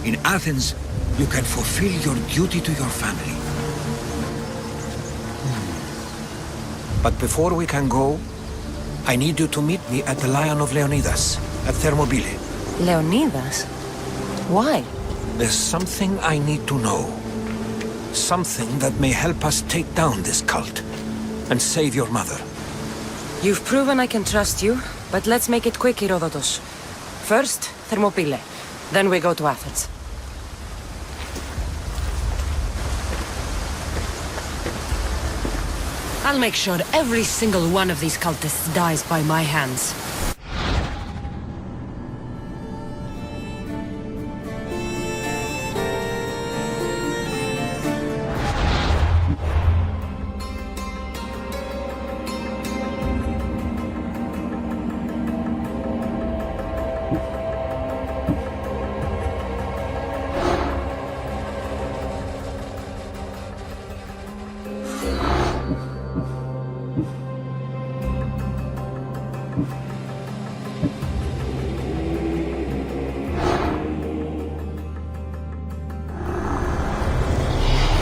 In Athens, you can fulfill your duty to your family. But before we can go, I need you to meet me at the Lion of Leonidas, at Thermopylae. Leonidas? Why? There's something I need to know. Something that may help us take down this cult and save your mother. You've proven I can trust you, but let's make it quick, Herodotus. First, Thermopylae. Then we go to Athens. I'll make sure every single one of these cultists dies by my hands.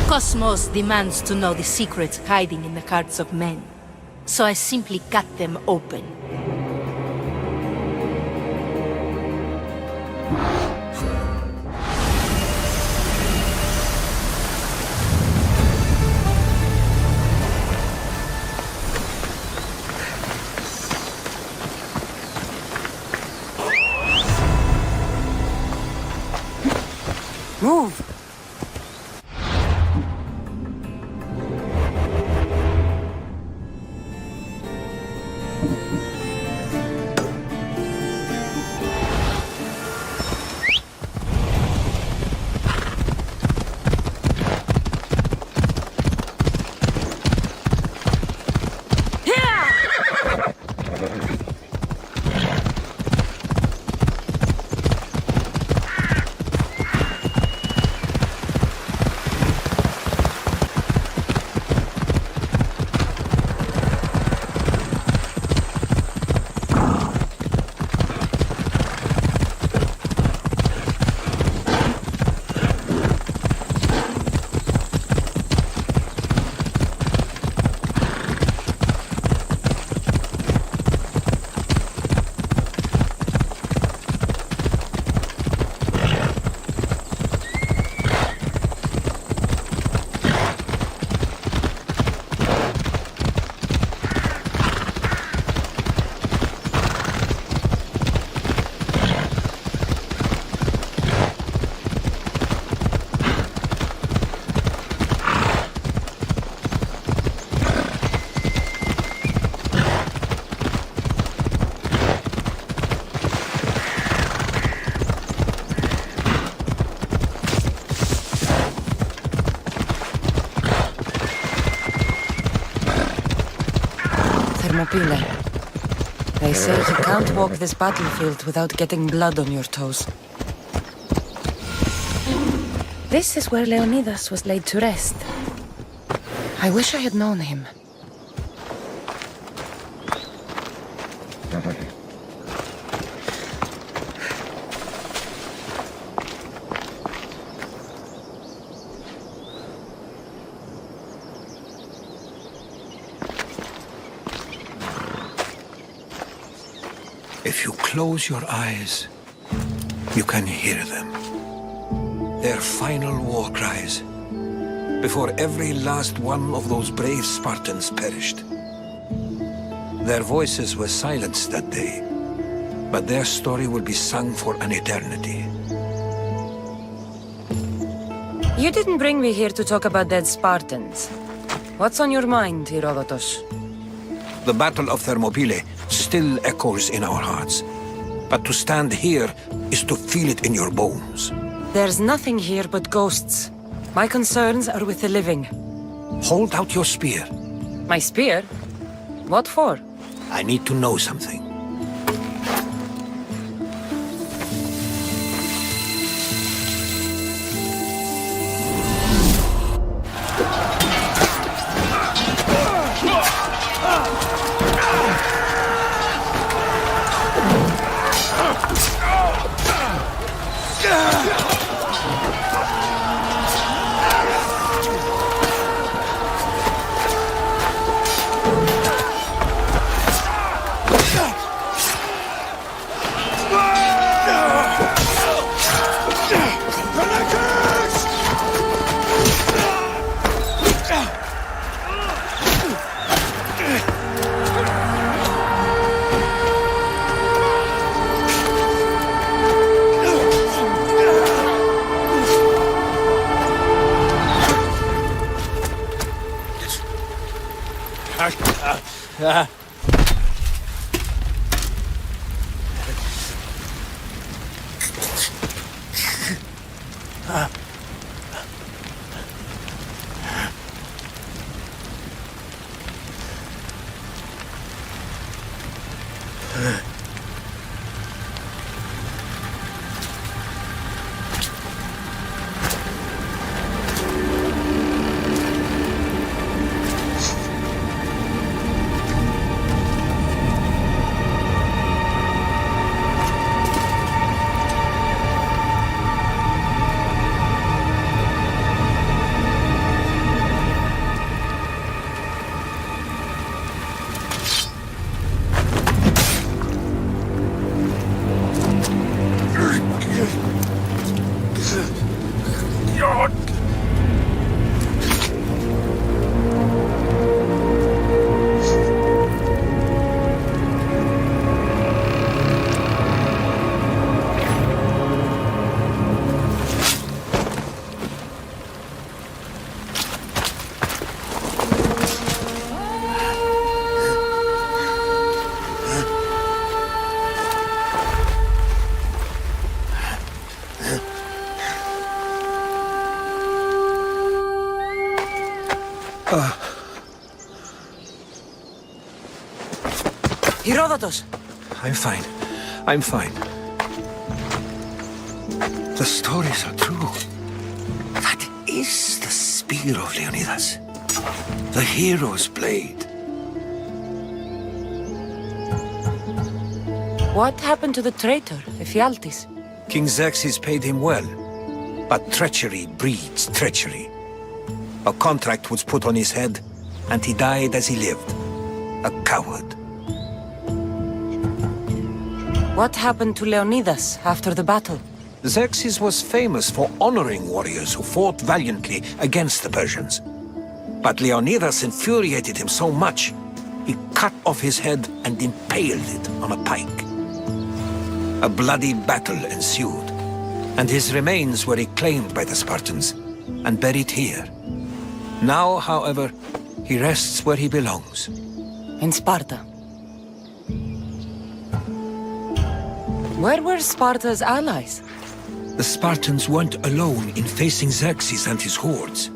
Cosmos demands to know the secrets hiding in the hearts of men. So I simply cut them open. Move! Thermopylae. They say you can't walk this battlefield without getting blood on your toes. This is where Leonidas was laid to rest. I wish I had known him. If you close your eyes, you can hear them. Their final war cries, before every last one of those brave Spartans perished. Their voices were silenced that day, but their story will be sung for an eternity. You didn't bring me here to talk about dead Spartans. What's on your mind, Herodotus? The Battle of Thermopylae still echoes in our hearts. But to stand here is to feel it in your bones. There's nothing here but ghosts. My concerns are with the living. Hold out your spear. My spear? What for? I need to know something. Herodotus! I'm fine. I'm fine. The stories are true. That is the spear of Leonidas. The hero's blade. What happened to the traitor, Ephialtes? King Xerxes paid him well, but treachery breeds treachery. A contract was put on his head, and he died as he lived. A coward. What happened to Leonidas after the battle? Xerxes was famous for honoring warriors who fought valiantly against the Persians. But Leonidas infuriated him so much, he cut off his head and impaled it on a pike. A bloody battle ensued, and his remains were reclaimed by the Spartans and buried here. Now, however, he rests where he belongs. In Sparta. Where were Sparta's allies? The Spartans weren't alone in facing Xerxes and his hordes.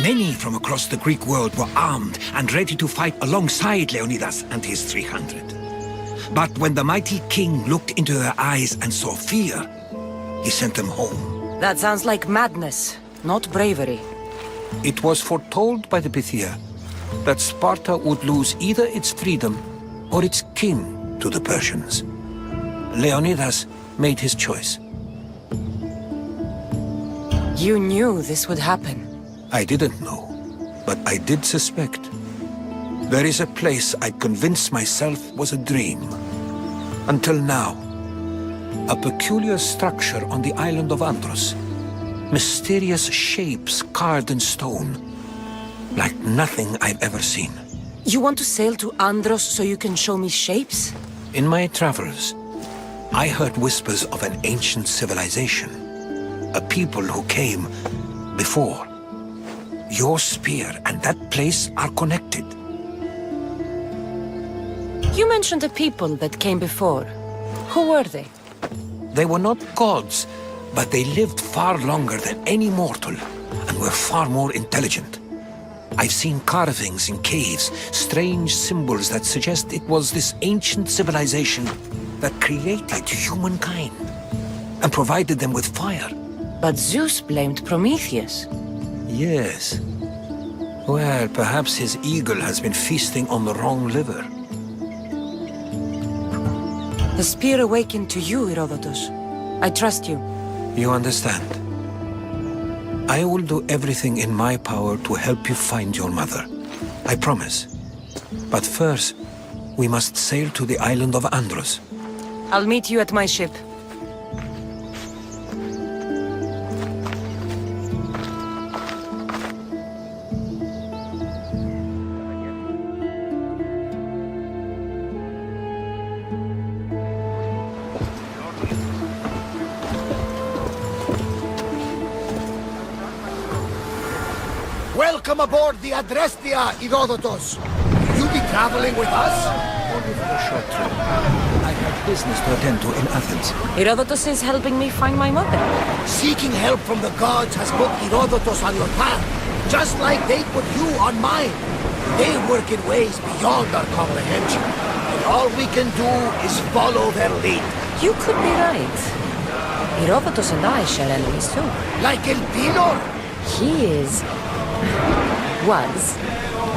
Many from across the Greek world were armed and ready to fight alongside Leonidas and his 300. But when the mighty king looked into their eyes and saw fear, he sent them home. That sounds like madness, not bravery. It was foretold by the Pythia that Sparta would lose either its freedom or its king to the Persians. Leonidas made his choice. You knew this would happen. I didn't know, but I did suspect. There is a place I'd convinced myself was a dream. Until now. A peculiar structure on the island of Andros. Mysterious shapes carved in stone. Like nothing I've ever seen. You want to sail to Andros so you can show me shapes? In my travels, I heard whispers of an ancient civilization. A people who came before. Your spear and that place are connected. You mentioned a people that came before. Who were they? They were not gods, but they lived far longer than any mortal, and were far more intelligent. I've seen carvings in caves, strange symbols that suggest it was this ancient civilization that created humankind, and provided them with fire. But Zeus blamed Prometheus. Yes. Well, perhaps his eagle has been feasting on the wrong liver. The spear awakened to you, Herodotus. I trust you. You understand. I will do everything in my power to help you find your mother. I promise. But first, we must sail to the island of Andros. I'll meet you at my ship. Welcome aboard the Adrestia, Herodotus. Will you be traveling with us? Only for a short trip. I have business to attend to in Athens. Herodotus is helping me find my mother. Seeking help from the gods has put Herodotus on your path, just like they put you on mine. They work in ways beyond our comprehension, and all we can do is follow their lead. You could be right. Herodotus and I share enemies too. Like El Pinor? He was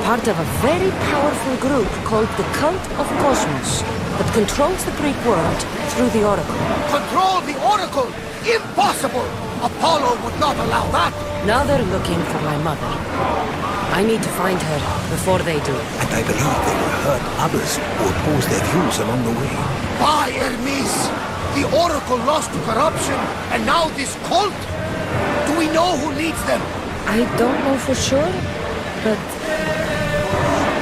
part of a very powerful group called the Cult of Cosmos that controls the Greek world through the Oracle. Control the Oracle? Impossible! Apollo would not allow that! Now they're looking for my mother. I need to find her before they do. And I believe they will hurt others who oppose their views along the way. By Hermes! The Oracle lost to corruption, and now this cult? Do we know who leads them? I don't know for sure, but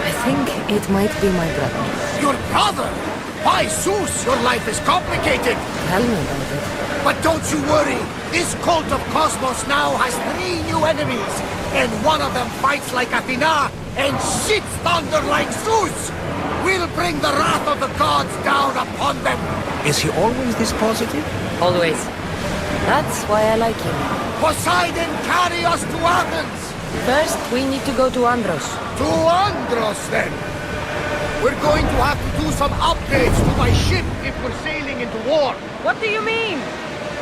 I think it might be my brother. Your brother? By Zeus, your life is complicated. Tell me about it. But don't you worry. This cult of Cosmos now has 3 new enemies, and one of them fights like Athena and shits thunder like Zeus. We'll bring the wrath of the gods down upon them. Is he always this positive? Always. That's why I like him. Poseidon, carry us to Athens! First, we need to go to Andros. To Andros, then? We're going to have to do some upgrades to my ship if we're sailing into war. What do you mean?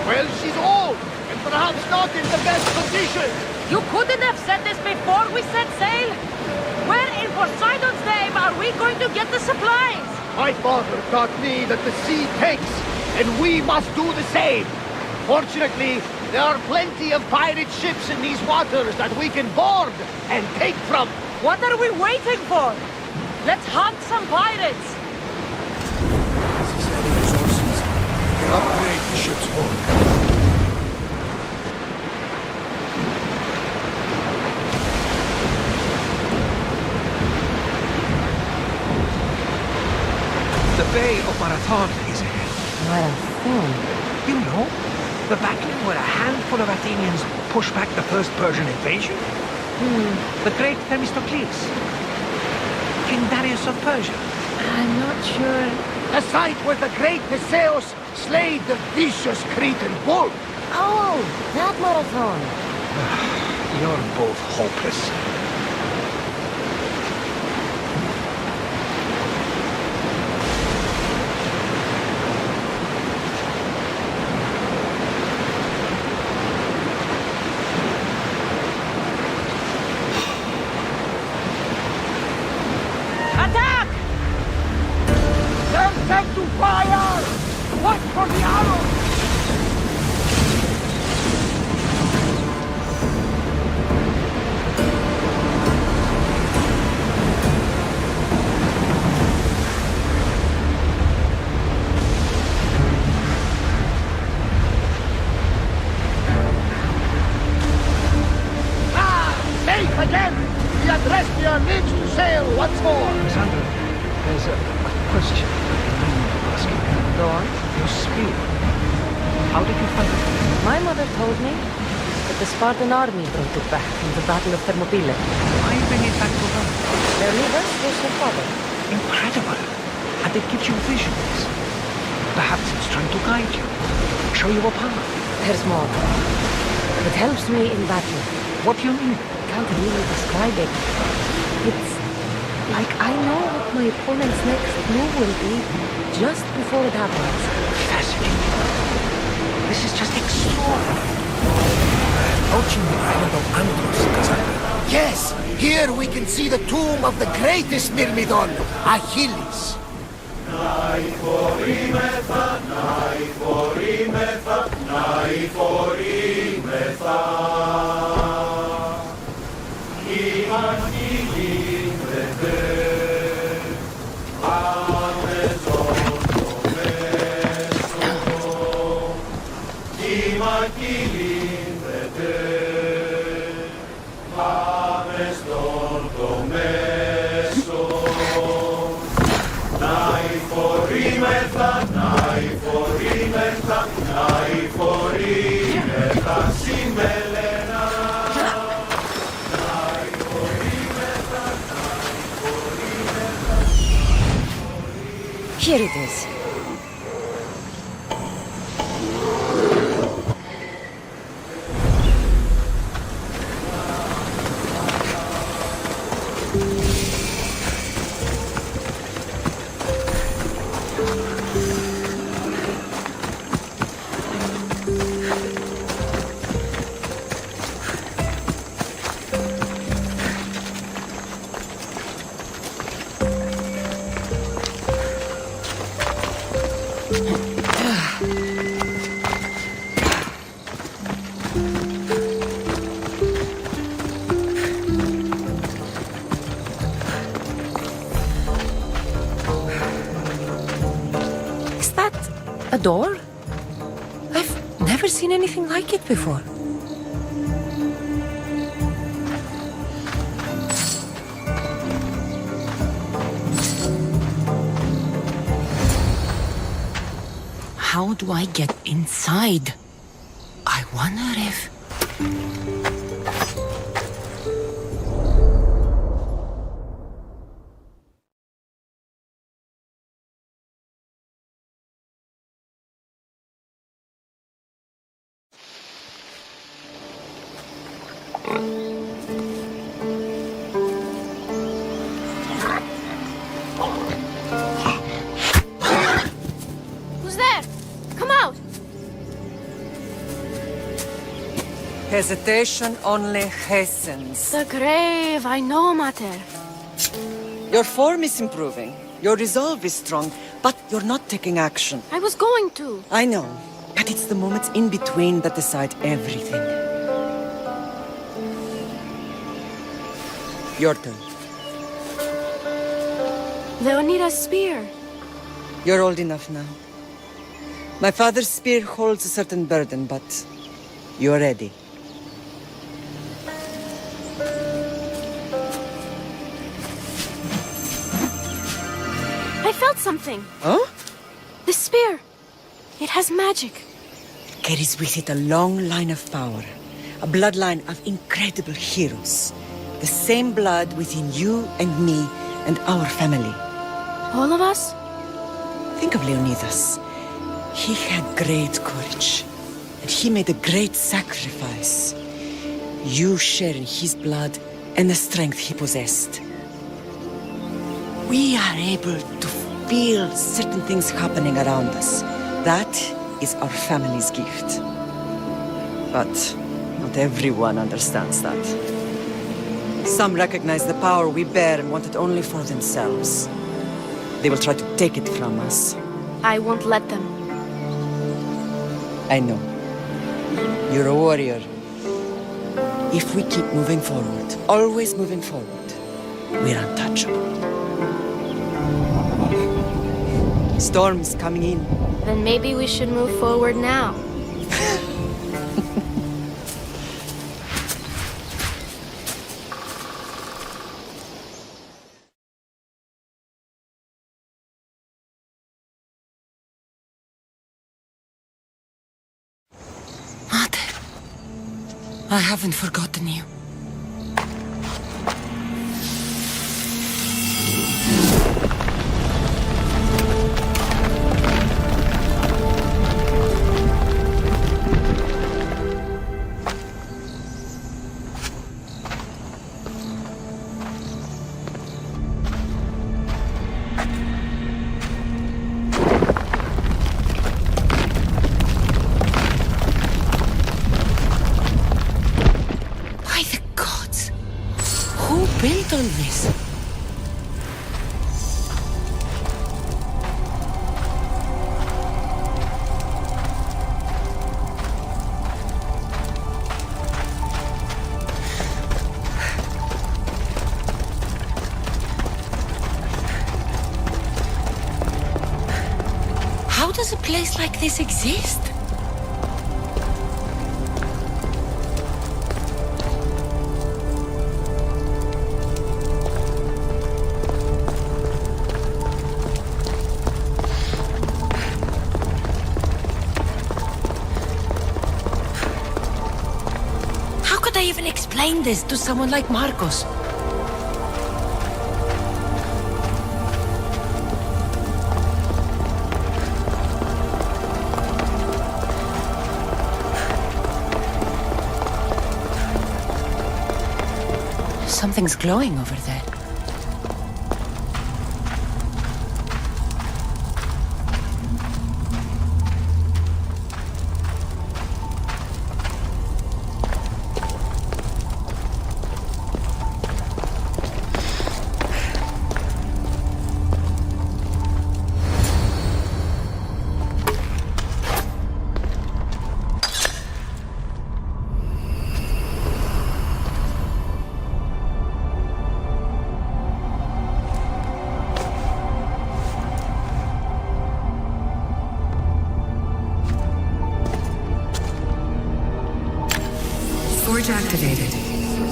Well, she's old, and perhaps not in the best condition. You couldn't have said this before we set sail? Where in Poseidon's name are we going to get the supplies? My father taught me that the sea takes, and we must do the same. Fortunately, there are plenty of pirate ships in these waters that we can board and take from. What are we waiting for? Let's hunt some pirates! Necessary resources. We'll upgrade the ship's hull. The Bay of Marathon is ahead. Marathon? You know, the battle where a handful of Athenians pushed back the first Persian invasion? The great Themistocles. King Darius of Persia. I'm not sure. The site where the great Misthios slayed the vicious Cretan bull. Oh, that marathon. You're both hopeless. Attack! Send them to fire! Watch for the arrows! Safe again! The Adrestia lives to sail once more! Alexander, there's a question I need to ask you. Go on. Your spear. How did you find it? My mother told me that the Spartan army brought it back from the Battle of Thermopylae. Why bring it back to her? Their leader was her father. Incredible! And it gives you visions. Perhaps it's trying to guide you, show you a path. There's more. It helps me in battle. What do you mean? I can't really describe it. It's like I know what my opponent's next move will be just before it happens. Fascinating. This is just extraordinary. Approaching the island of Andros, Cassandra. Yes! Here we can see the tomb of the greatest Myrmidon, Achilles. Here it is. A door? I've never seen anything like it before. How do I get inside? I wonder if... Who's there? Come out! Hesitation only hastens. The grave, I know, Mater. Your form is improving. Your resolve is strong, but you're not taking action. I was going to. I know, but it's the moments in between that decide everything. Your turn. Leonida's spear. You're old enough now. My father's spear holds a certain burden, but you're ready. I felt something. Huh? The spear. It has magic. Carries with it a long line of power. A bloodline of incredible heroes. The same blood within you and me and our family. All of us? Think of Leonidas. He had great courage. And he made a great sacrifice. You share in his blood and the strength he possessed. We are able to feel certain things happening around us. That is our family's gift. But not everyone understands that. Some recognize the power we bear and want it only for themselves. They will try to take it from us. I won't let them. I know. You're a warrior. If we keep moving forward, always moving forward, we're untouchable. Storm's coming in. Then maybe we should move forward now. I haven't forgotten you. Built on this. How does a place like this exist? Even explain this to someone like Marcos? Something's glowing over there. Forge activated.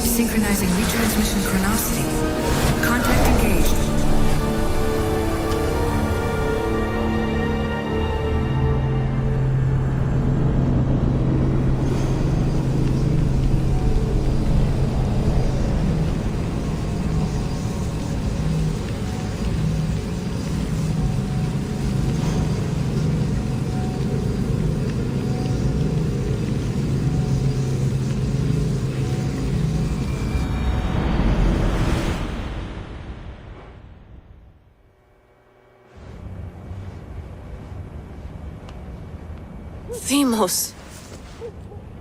Synchronizing retransmission chronicity. Contact engaged. Themos.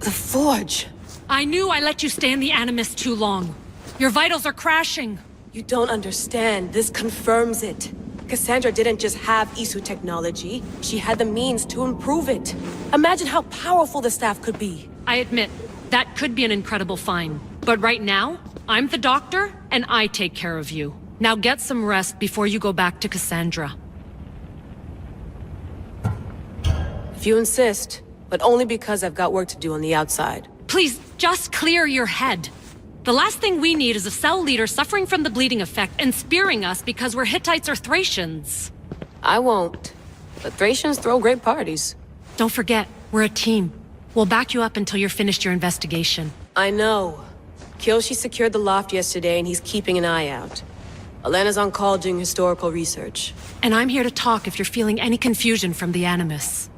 The Forge. I knew I let you stay in the Animus too long. Your vitals are crashing. You don't understand. This confirms it. Cassandra didn't just have Isu technology. She had the means to improve it. Imagine how powerful the staff could be. I admit, that could be an incredible find. But right now, I'm the doctor, and I take care of you. Now get some rest before you go back to Cassandra. If you insist, but only because I've got work to do on the outside. Please, just clear your head. The last thing we need is a cell leader suffering from the bleeding effect and spearing us because we're Hittites or Thracians. I won't. But Thracians throw great parties. Don't forget, we're a team. We'll back you up until you're finished your investigation. I know. Kiyoshi secured the loft yesterday and he's keeping an eye out. Elena's on call doing historical research. And I'm here to talk if you're feeling any confusion from the Animus.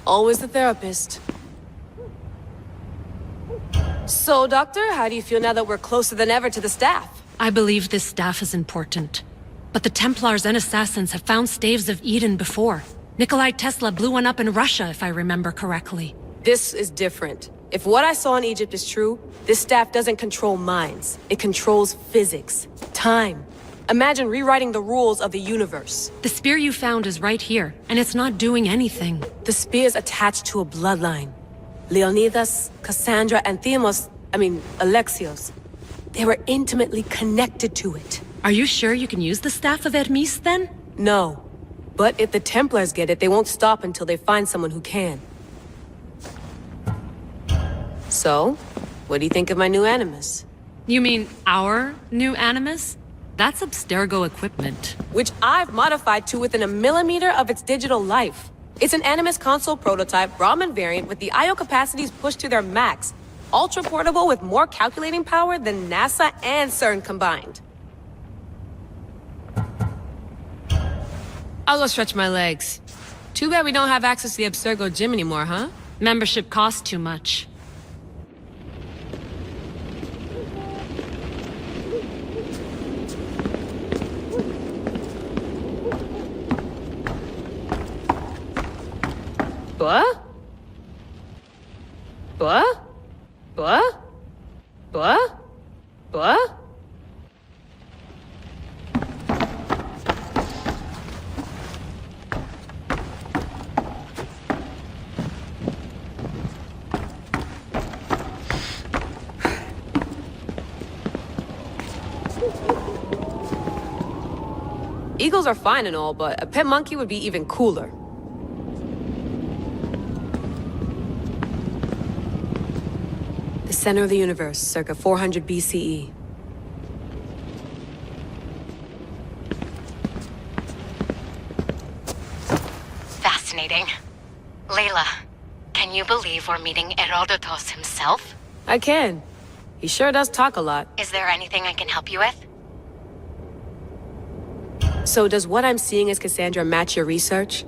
Always the therapist. So, Doctor, how do you feel now that we're closer than ever to the staff? I believe this staff is important. But the Templars and Assassins have found staves of Eden before. Nikolai Tesla blew one up in Russia, if I remember correctly. This is different. If what I saw in Egypt is true, this staff doesn't control minds. It controls physics, time. Imagine rewriting the rules of the universe. The spear you found is right here, and it's not doing anything. The spear's attached to a bloodline. Leonidas, Cassandra, and Alexios. They were intimately connected to it. Are you sure you can use the Staff of Hermes, then? No. But if the Templars get it, they won't stop until they find someone who can. So, what do you think of my new Animus? You mean our new Animus? That's Abstergo equipment. Which I've modified to within a millimeter of its digital life. It's an Animus console prototype Brahmin variant with the I/O capacities pushed to their max. Ultra portable with more calculating power than NASA and CERN combined. I'll go stretch my legs. Too bad we don't have access to the Abstergo gym anymore, huh? Membership costs too much. What? What? What? What? What? Eagles are fine and all, but a pet monkey would be even cooler. The center of the universe, circa 400 BCE. Fascinating. Layla, can you believe we're meeting Herodotus himself? I can. He sure does talk a lot. Is there anything I can help you with? So does what I'm seeing as Cassandra match your research?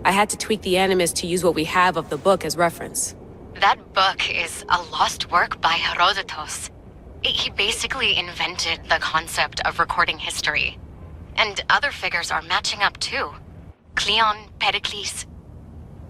I had to tweak the Animus to use what we have of the book as reference. That book is a lost work by Herodotus. He basically invented the concept of recording history. And other figures are matching up too. Cleon, Pericles.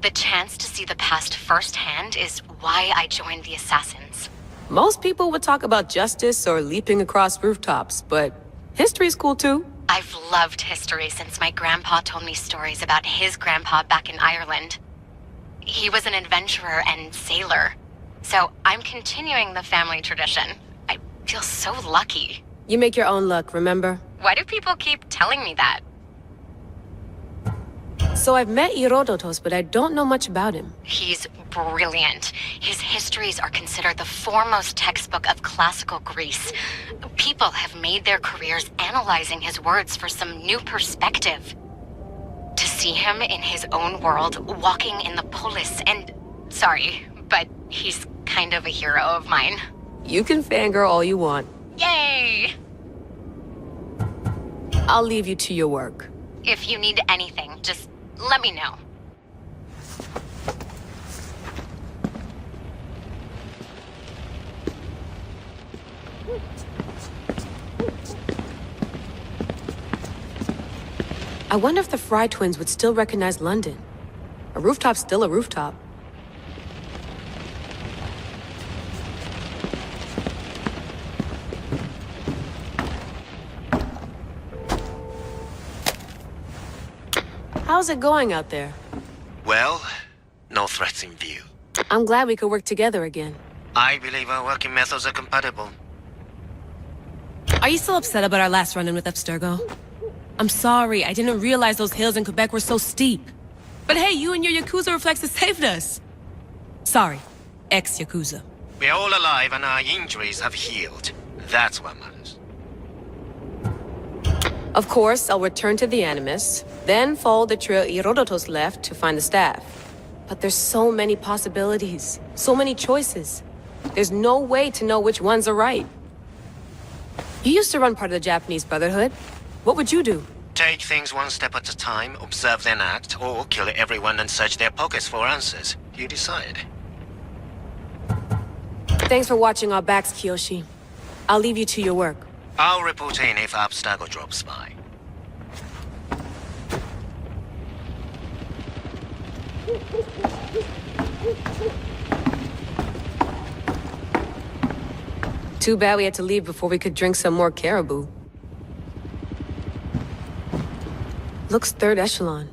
The chance to see the past firsthand is why I joined the Assassins. Most people would talk about justice or leaping across rooftops, but history's cool too. I've loved history since my grandpa told me stories about his grandpa back in Ireland. He was an adventurer and sailor. So I'm continuing the family tradition. I feel so lucky. You make your own luck, remember? Why do people keep telling me that? So I've met Herodotus, but I don't know much about him. He's brilliant. His histories are considered the foremost textbook of classical Greece. People have made their careers analyzing his words for some new perspective. To see him in his own world, walking in the polis, and... Sorry, but he's kind of a hero of mine. You can fangirl all you want. Yay! I'll leave you to your work. If you need anything, just let me know. I wonder if the Fry twins would still recognize London. A rooftop's still a rooftop. How's it going out there? Well, no threats in view. I'm glad we could work together again. I believe our working methods are compatible. Are you still upset about our last run-in with Abstergo? I'm sorry, I didn't realize those hills in Quebec were so steep. But hey, you and your Yakuza reflexes saved us. Sorry, ex-Yakuza. We're all alive and our injuries have healed. That's what matters. Of course, I'll return to the Animus, then follow the trail Herodotus left to find the staff. But there's so many possibilities, so many choices. There's no way to know which ones are right. You used to run part of the Japanese Brotherhood. What would you do? Take things one step at a time, observe then act, or kill everyone and search their pockets for answers. You decide. Thanks for watching our backs, Kiyoshi. I'll leave you to your work. I'll report in if Abstergo drops by. Too bad we had to leave before we could drink some more caribou. Looks 3rd echelon.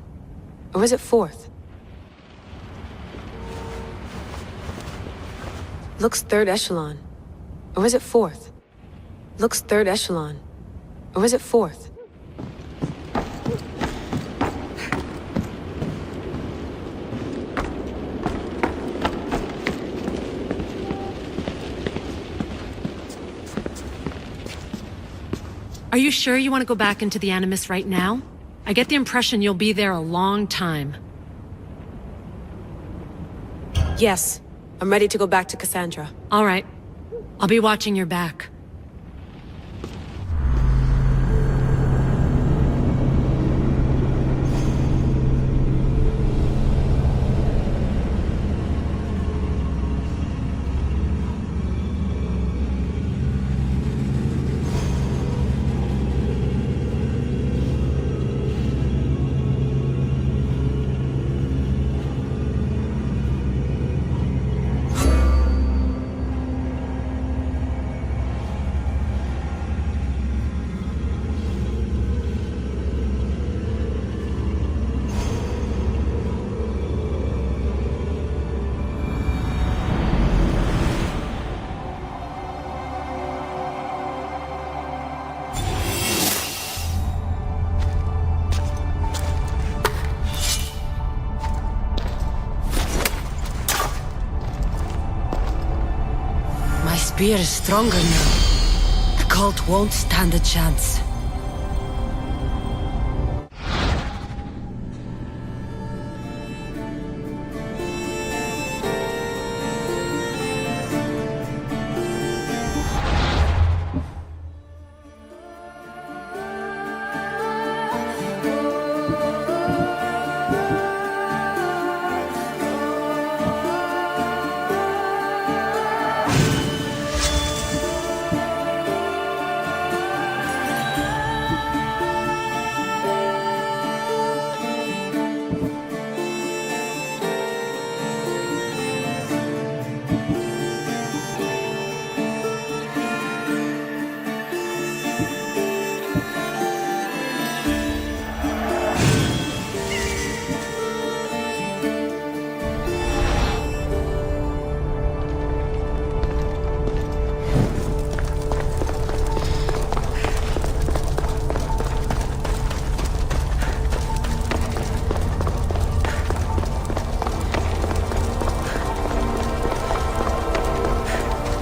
Or is it 4th? Looks 3rd echelon. Or is it 4th? Looks 3rd echelon. Or is it 4th? Are you sure you want to go back into the Animus right now? I get the impression you'll be there a long time. Yes. I'm ready to go back to Cassandra. All right. I'll be watching your back. The spear is stronger now. The cult won't stand a chance.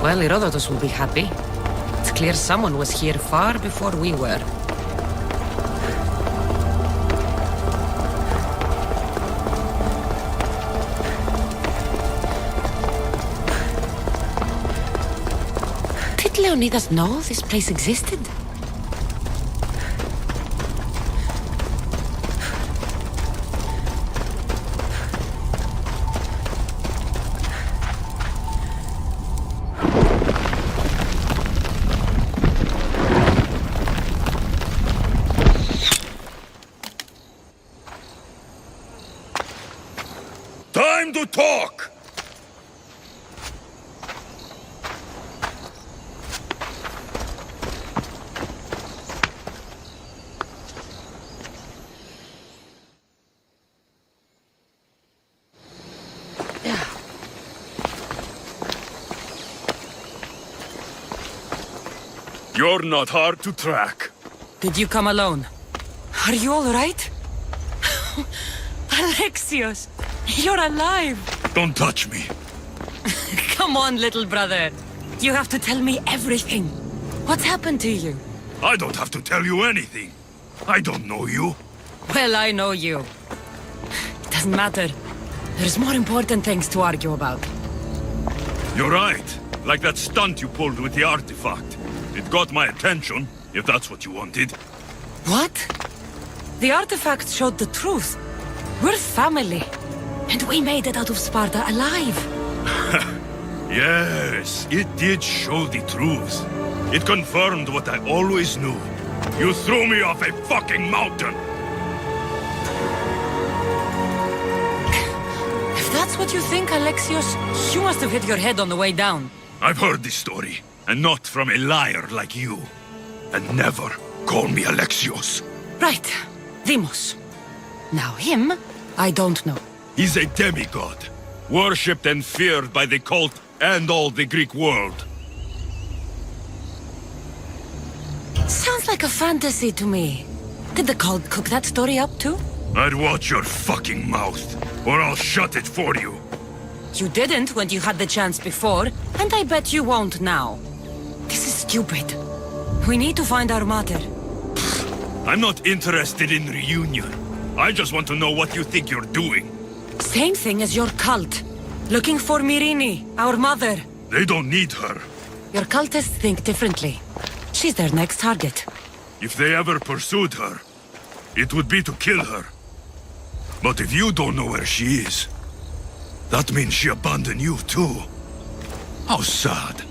Well, Herodotus will be happy. It's clear someone was here far before we were. Did Leonidas know this place existed? Time to talk! You're not hard to track. Did you come alone? Are you all right? Alexios, you're alive! Don't touch me. Come on, little brother. You have to tell me everything. What's happened to you? I don't have to tell you anything. I don't know you. Well, I know you. It doesn't matter. There's more important things to argue about. You're right. Like that stunt you pulled with the artifact. It got my attention, if that's what you wanted. What? The artifact showed the truth. We're family. And we made it out of Sparta alive. Yes, it did show the truth. It confirmed what I always knew. You threw me off a fucking mountain! If that's what you think, Alexios, you must have hit your head on the way down. I've heard this story, and not from a liar like you. And never call me Alexios. Right. Deimos. Now him, I don't know. He's a demigod, worshipped and feared by the cult and all the Greek world. Sounds like a fantasy to me. Did the cult cook that story up too? I'd watch your fucking mouth, or I'll shut it for you. You didn't when you had the chance before, and I bet you won't now. This is stupid. We need to find our mother. I'm not interested in reunion. I just want to know what you think you're doing. Same thing as your cult. Looking for Myrrine, our mother. They don't need her. Your cultists think differently. She's their next target. If they ever pursued her, it would be to kill her. But if you don't know where she is, that means she abandoned you too. How sad.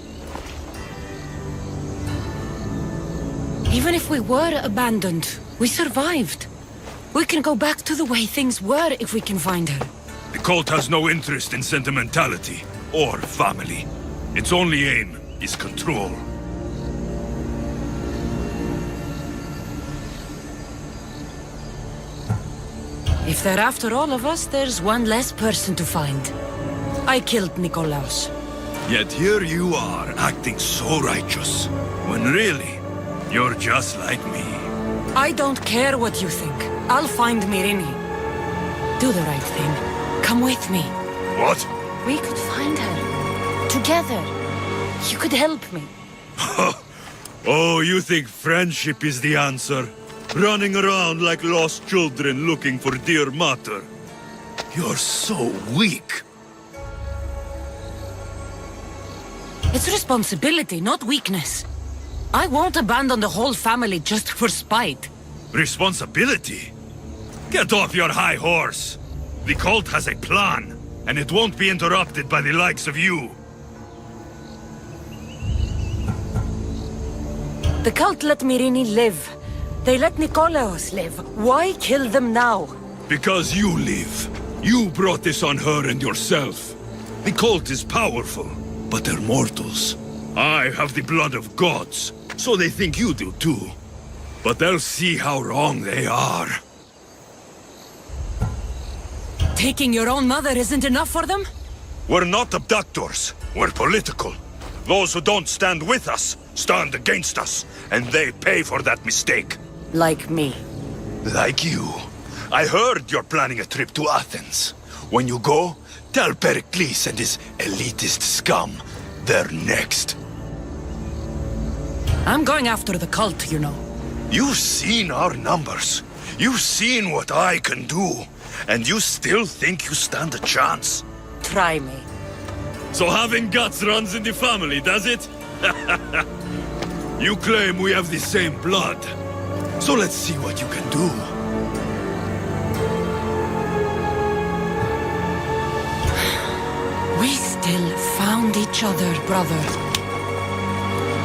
Even if we were abandoned, we survived. We can go back to the way things were if we can find her. The cult has no interest in sentimentality or family. Its only aim is control. If they're after all of us, there's one less person to find. I killed Nikolaos. Yet here you are, acting so righteous, when really, you're just like me. I don't care what you think. I'll find Myrrine. Do the right thing. Come with me. What? We could find her. Together. You could help me. Oh, you think friendship is the answer? Running around like lost children looking for dear mater. You're so weak. It's responsibility, not weakness. I won't abandon the whole family just for spite. Responsibility? Get off your high horse. The cult has a plan, and it won't be interrupted by the likes of you. The cult let Myrrine live. They let Nikolaos live. Why kill them now? Because you live. You brought this on her and yourself. The cult is powerful, but they're mortals. I have the blood of gods, so they think you do too. But they'll see how wrong they are. Taking your own mother isn't enough for them? We're not abductors. We're political. Those who don't stand with us stand against us, and they pay for that mistake. Like me. Like you. I heard you're planning a trip to Athens. When you go, tell Pericles and his elitist scum they're next. I'm going after the cult, you know. You've seen our numbers. You've seen what I can do. And you still think you stand a chance? Try me. So having guts runs in the family, does it? You claim we have the same blood. So let's see what you can do. We still found each other, brother.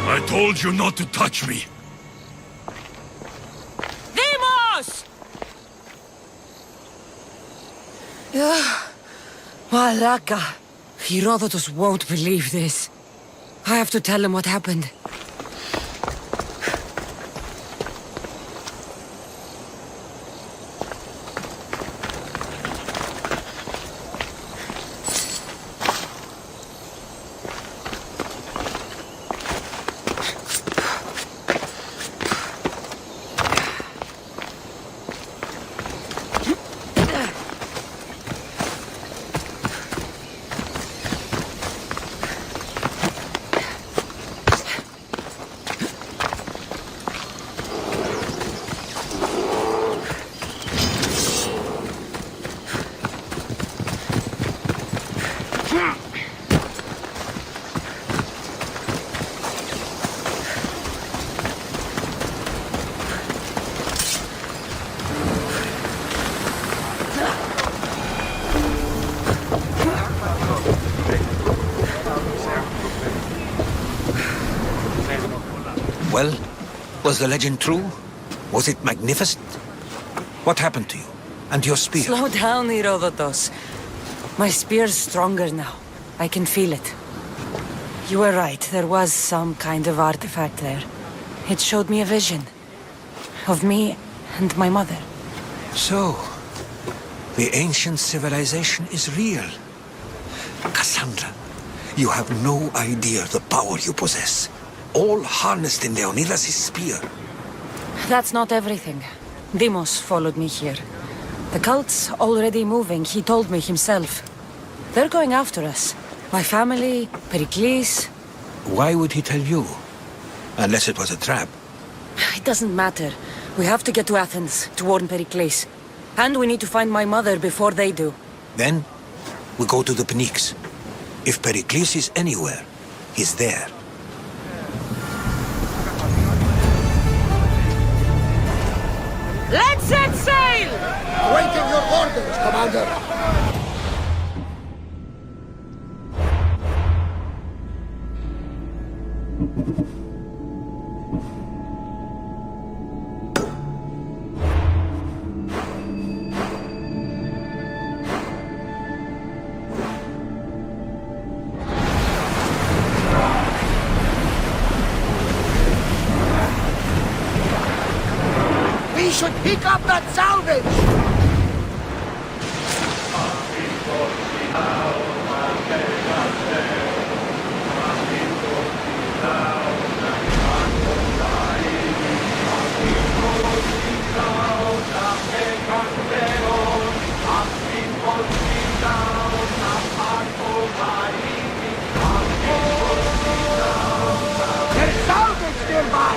I told you not to touch me. Deimos! Malaka. Herodotus won't believe this. I have to tell him what happened. Well, was the legend true? Was it magnificent? What happened to you? And your spear? Slow down, Herodotus. My spear's stronger now. I can feel it. You were right, there was some kind of artifact there. It showed me a vision. Of me and my mother. So, the ancient civilization is real. Cassandra, you have no idea the power you possess. All harnessed in Leonidas' spear. That's not everything. Deimos followed me here. The cult's already moving, he told me himself. They're going after us. My family, Pericles. Why would he tell you? Unless it was a trap. It doesn't matter. We have to get to Athens, to warn Pericles. And we need to find my mother before they do. Then, we go to the Pnyx. If Pericles is anywhere, he's there. Let's set sail! Waiting your orders, Commander. We should pick up that salvage! There's salvage nearby!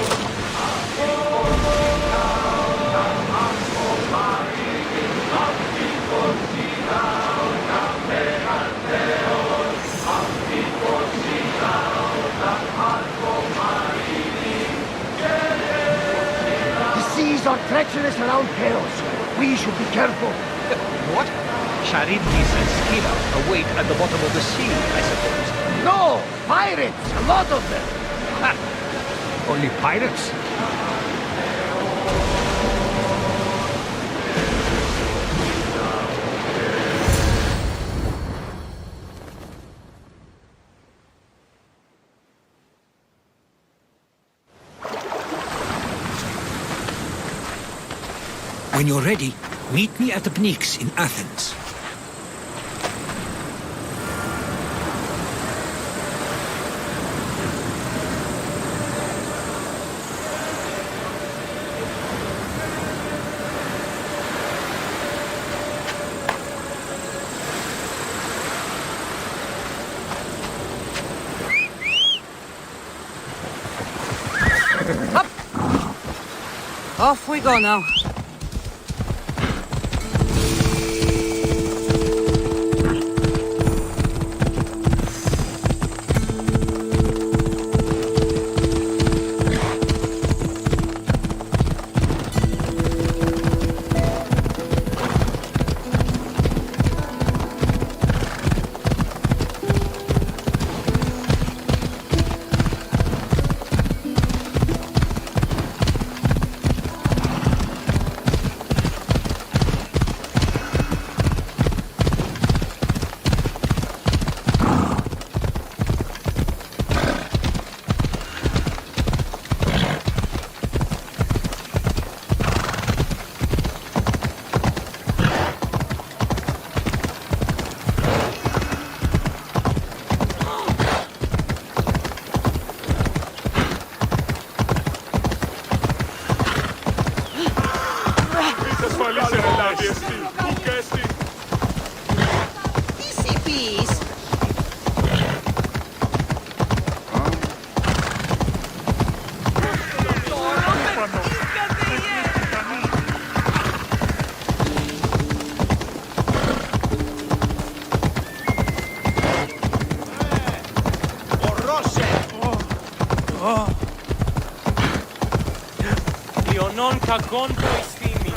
Are treacherous around Chaos. We should be careful. What? Charybdis and Scylla await at the bottom of the sea, I suppose. No! Pirates! A lot of them! Ha! Only pirates? When you're ready, meet me at the Pnyx in Athens. Off we go now. Easy peas. Non cagon poistimi.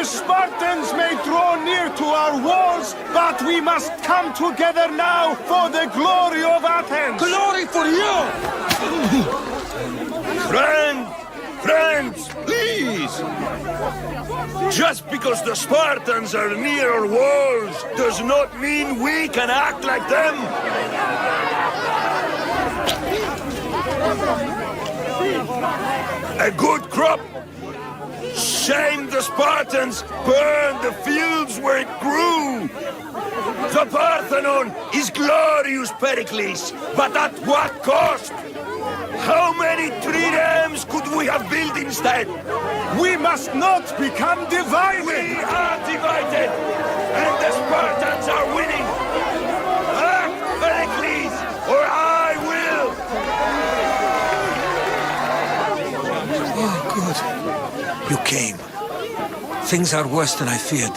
The Spartans may draw near to our walls, but we must come together now for the glory of Athens! Glory for you! Friends, please! Just because the Spartans are near our walls does not mean we can act like them! A good crop! Shame the Spartans burned the fields where it grew! The Parthenon is glorious, Pericles, but at what cost? How many triremes could we have built instead? We must not become divided! We are divided, and the Spartans are winning! Act, Pericles, or I will! Oh, good. You came. Things are worse than I feared.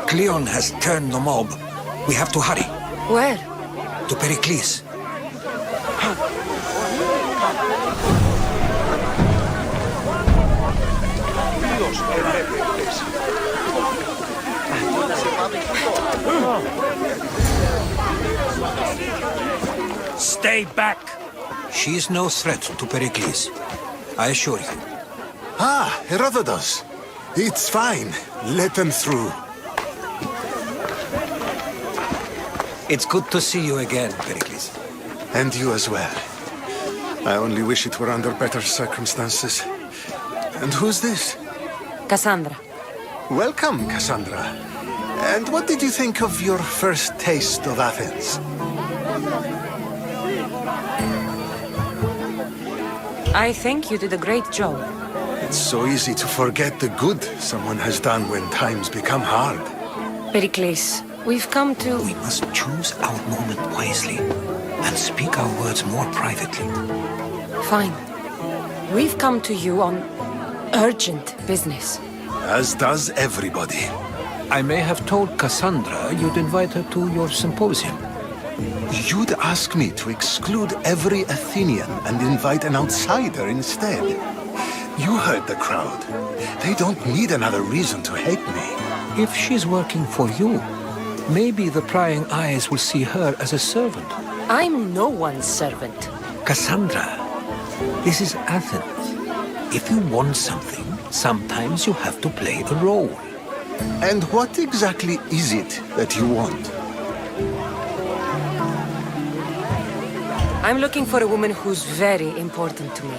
Cleon has turned the mob. We have to hurry. Where? To Pericles. Stay back! She is no threat to Pericles. I assure you. Ah, Herodotus. It's fine. Let them through. It's good to see you again, Pericles. And you as well. I only wish it were under better circumstances. And who's this? Cassandra. Welcome, Cassandra. And what did you think of your first taste of Athens? I think you did a great job. It's so easy to forget the good someone has done when times become hard. Pericles, we've come to... We must choose our moment wisely and speak our words more privately. Fine. We've come to you on urgent business. As does everybody. I may have told Cassandra you'd invite her to your symposium. You'd ask me to exclude every Athenian and invite an outsider instead. You heard the crowd. They don't need another reason to hate me. If she's working for you, maybe the prying eyes will see her as a servant. I'm no one's servant. Cassandra, this is Athens. If you want something, sometimes you have to play a role. And what exactly is it that you want? I'm looking for a woman who's very important to me.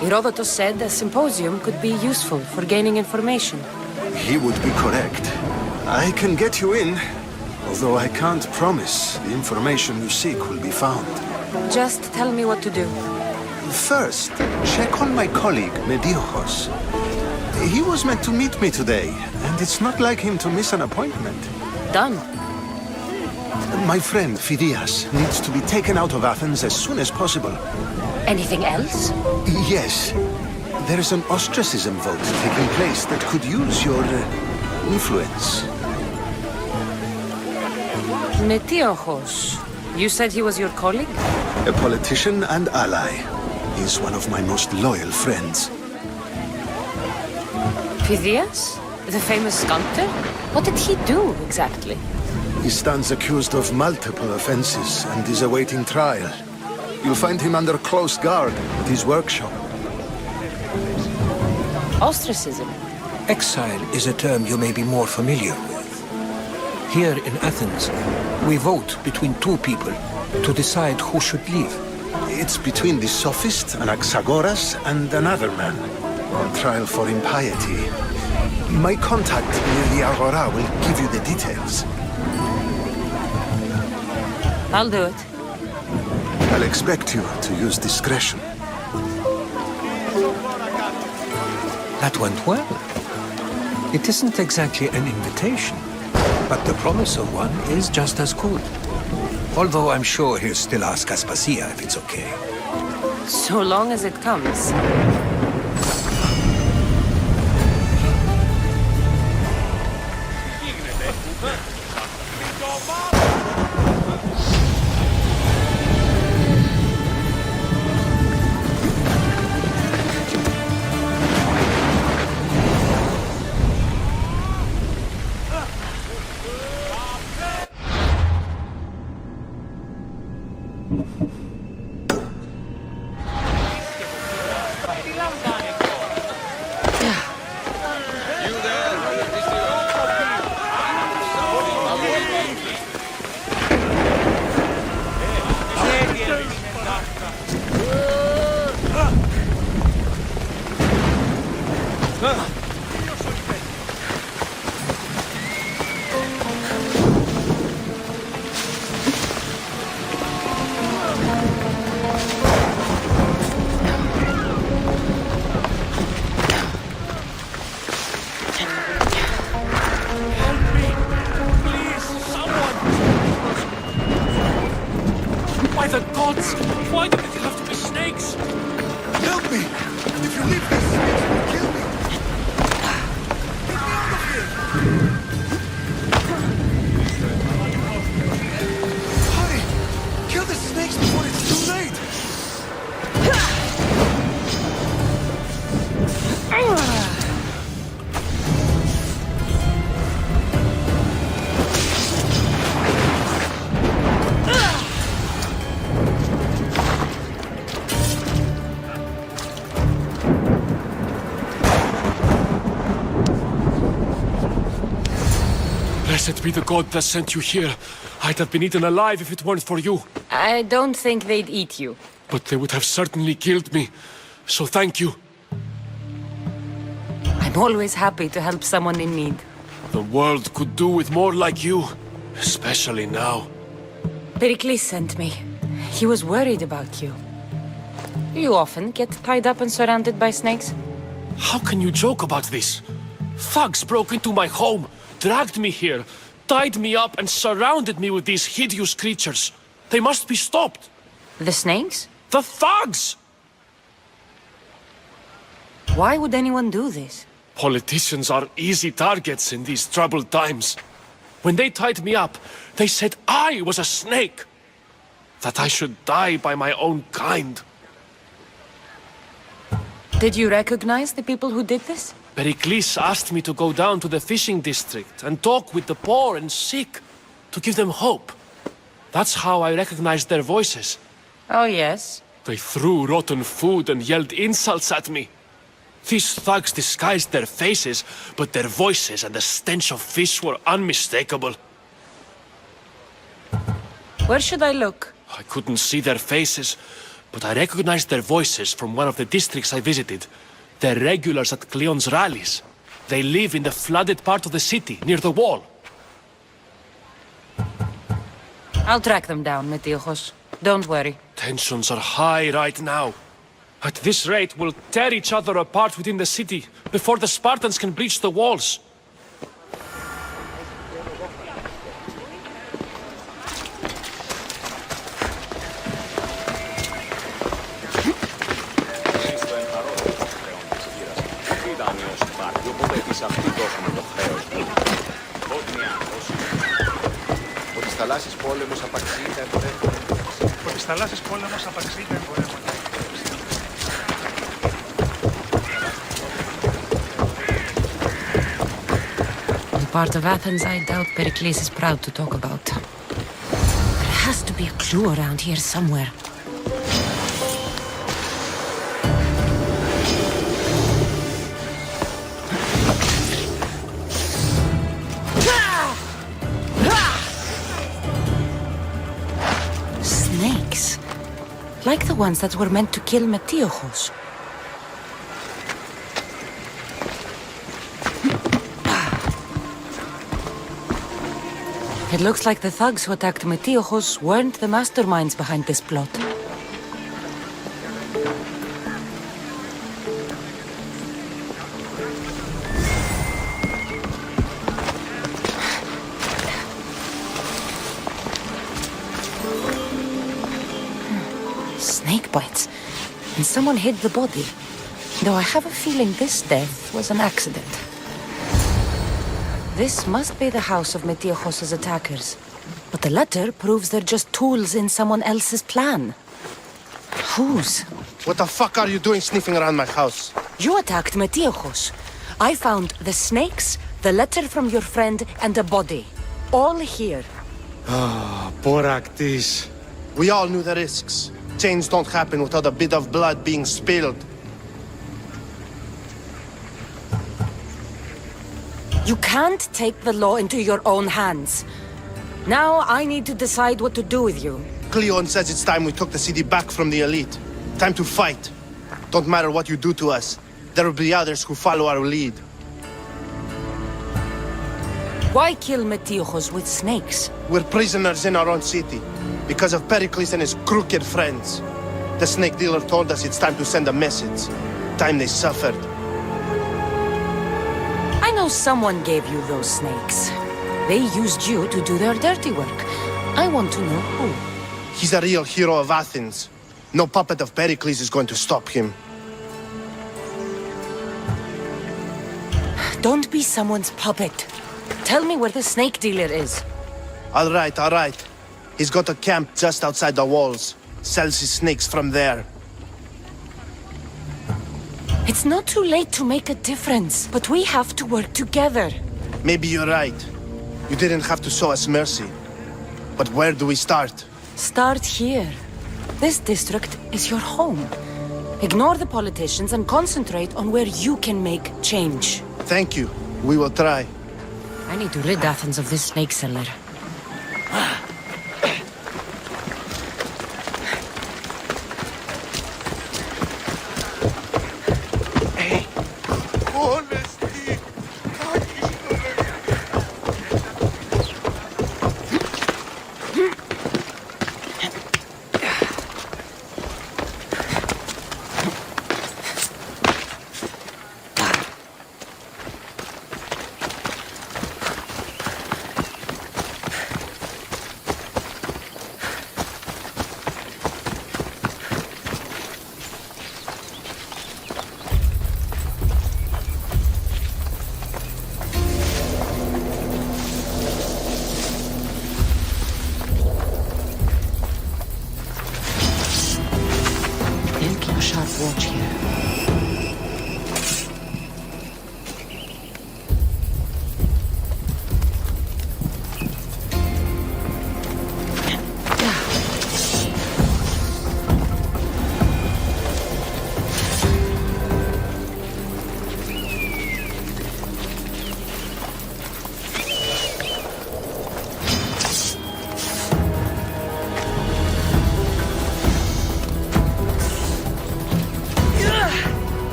Herodotus said a symposium could be useful for gaining information. He would be correct. I can get you in, although I can't promise the information you seek will be found. Just tell me what to do. First, check on my colleague, Misthios. He was meant to meet me today, and it's not like him to miss an appointment. Done. My friend, Misthios, needs to be taken out of Athens as soon as possible. Anything else? Yes. There is an ostracism vote taking place that could use your influence. Misthios. You said he was your colleague? A politician and ally. He's one of my most loyal friends. Misthios? The famous sculptor? What did he do, exactly? He stands accused of multiple offenses and is awaiting trial. You'll find him under close guard at his workshop. Ostracism? Exile is a term you may be more familiar with. Here in Athens, we vote between two people to decide who should leave. It's between the sophist Anaxagoras and another man on trial for impiety. My contact near the Agora will give you the details. I'll do it. I'll expect you to use discretion. That went well. It isn't exactly an invitation, but the promise of one is just as good. Although I'm sure he'll still ask Aspasia if it's okay. So long as it comes. By the gods! Why did it have to be snakes? Help me! If you leave these snakes, will kill me! Get me out of here! Hurry! Kill the snakes before it's too late! Blessed be the god that sent you here. I'd have been eaten alive if it weren't for you. I don't think they'd eat you. But they would have certainly killed me. So thank you. I'm always happy to help someone in need. The world could do with more like you. Especially now. Pericles sent me. He was worried about you. You often get tied up and surrounded by snakes? How can you joke about this? Thugs broke into my home, dragged me here, tied me up and surrounded me with these hideous creatures. They must be stopped. The snakes? The thugs! Why would anyone do this? Politicians are easy targets in these troubled times. When they tied me up, they said I was a snake. That I should die by my own kind. Did you recognize the people who did this? Pericles asked me to go down to the fishing district and talk with the poor and sick, to give them hope. That's how I recognized their voices. Oh, yes? They threw rotten food and yelled insults at me. These thugs disguised their faces, but their voices and the stench of fish were unmistakable. Where should I look? I couldn't see their faces, but I recognized their voices from one of the districts I visited. They're regulars at Cleon's rallies. They live in the flooded part of the city, near the wall. I'll track them down, Misthios. Don't worry. Tensions are high right now. At this rate, we'll tear each other apart within the city, before the Spartans can breach the walls. θαλάσσης πόλεμος απαξί τα εμπορεύματα. Ότι στις θαλάσσης πόλεμος απαξί τα εμπορεύματα. The part of Athens I doubt Pericles is proud to talk about. There has to be a clue around here somewhere. Snakes. Like the ones that were meant to kill Misthios. It looks like the thugs who attacked Misthios weren't the masterminds behind this plot. Snake bites. And someone hid the body. Though I have a feeling this death was an accident. This must be the house of Misthios' attackers. But the letter proves they're just tools in someone else's plan. Whose? What the fuck are you doing sniffing around my house? You attacked Misthios. I found the snakes, the letter from your friend, and a body. All here. Ah, poor Actis. We all knew the risks. Change don't happen without a bit of blood being spilled. You can't take the law into your own hands. Now I need to decide what to do with you. Cleon says it's time we took the city back from the elite. Time to fight. Don't matter what you do to us. There will be others who follow our lead. Why kill Misthios with snakes? We're prisoners in our own city. Because of Pericles and his crooked friends. The snake dealer told us it's time to send a message. Time they suffered. I know someone gave you those snakes. They used you to do their dirty work. I want to know who. He's a real hero of Athens. No puppet of Pericles is going to stop him. Don't be someone's puppet. Tell me where the snake dealer is. All right. He's got a camp just outside the walls. Sells his snakes from there. It's not too late to make a difference, but we have to work together. Maybe you're right. You didn't have to show us mercy. But where do we start? Start here. This district is your home. Ignore the politicians and concentrate on where you can make change. Thank you. We will try. I need to rid Athens of this snake seller. Watch here.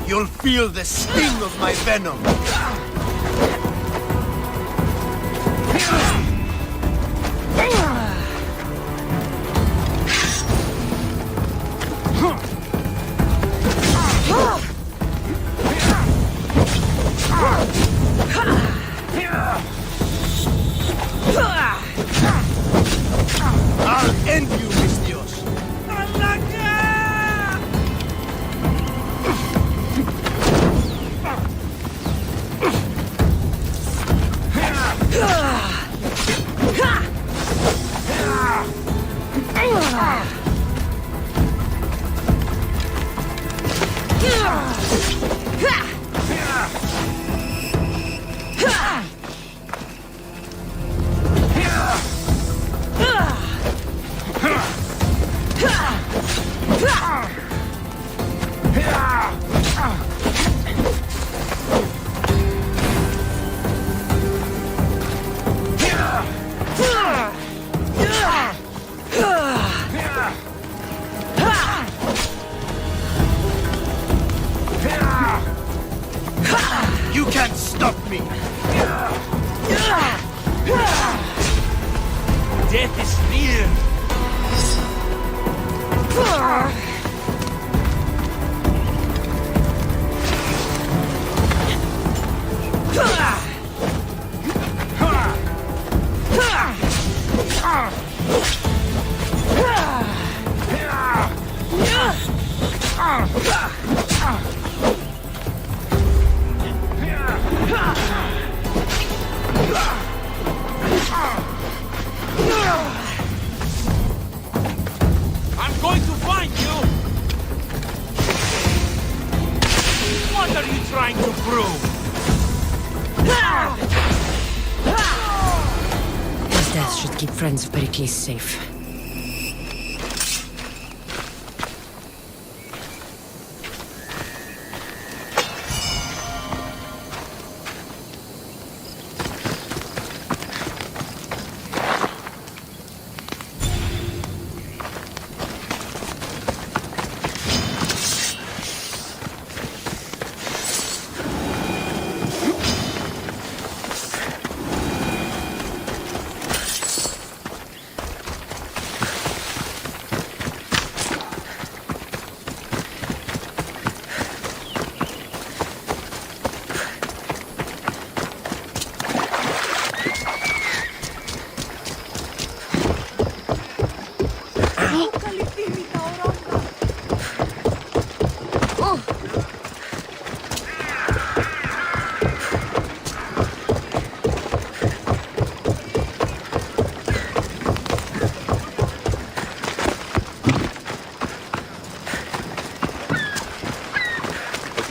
You'll feel the sting of my venom. I'll end you, Misthios. stop me! Death is near! I'm going to find you! What are you trying to prove? His death should keep friends of Pericles safe.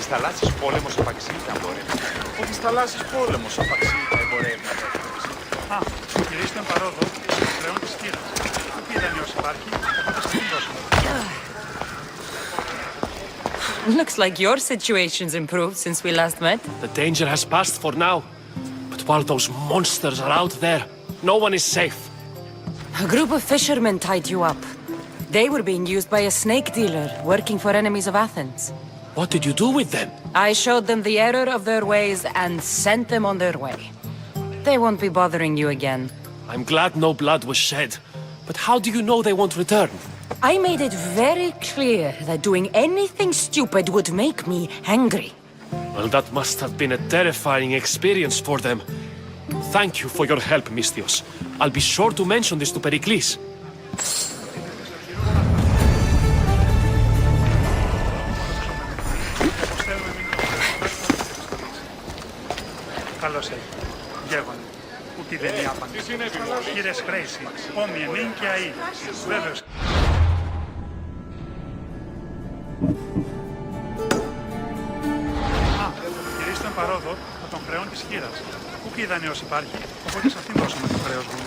θαλάσσης πόλεμος απαξίει τα εμπορεύματα. Ότι θαλάσσης πόλεμος απαξίει τα εμπορεύματα. Α, κυρίστε παρόδο, πλέον της κύρας. Πού ήταν ως υπάρχει, οπότε στην δώσουμε. Looks like your situation's improved since we last met. The danger has passed for now. But while those monsters are out there, no one is safe. A group of fishermen tied you up. They were being used by a snake dealer working for enemies of Athens. What did you do with them? I showed them the error of their ways and sent them on their way. They won't be bothering you again. I'm glad no blood was shed. But how do you know they won't return? I made it very clear that doing anything stupid would make me angry. Well, that must have been a terrifying experience for them. Thank you for your help, Misthios. I'll be sure to mention this to Pericles. Καλώς έχει. Γεύανε. Ούτε δεν είναι άπαντη. Κύριες χρέση. Όμοι εμήν και αή. Βέβαιος. Α, κυρίς τον παρόδο από τον χρεών της χείρας. Πού και ιδανείως υπάρχει, οπότε σε αυτήν δώσαμε το χρέος μου.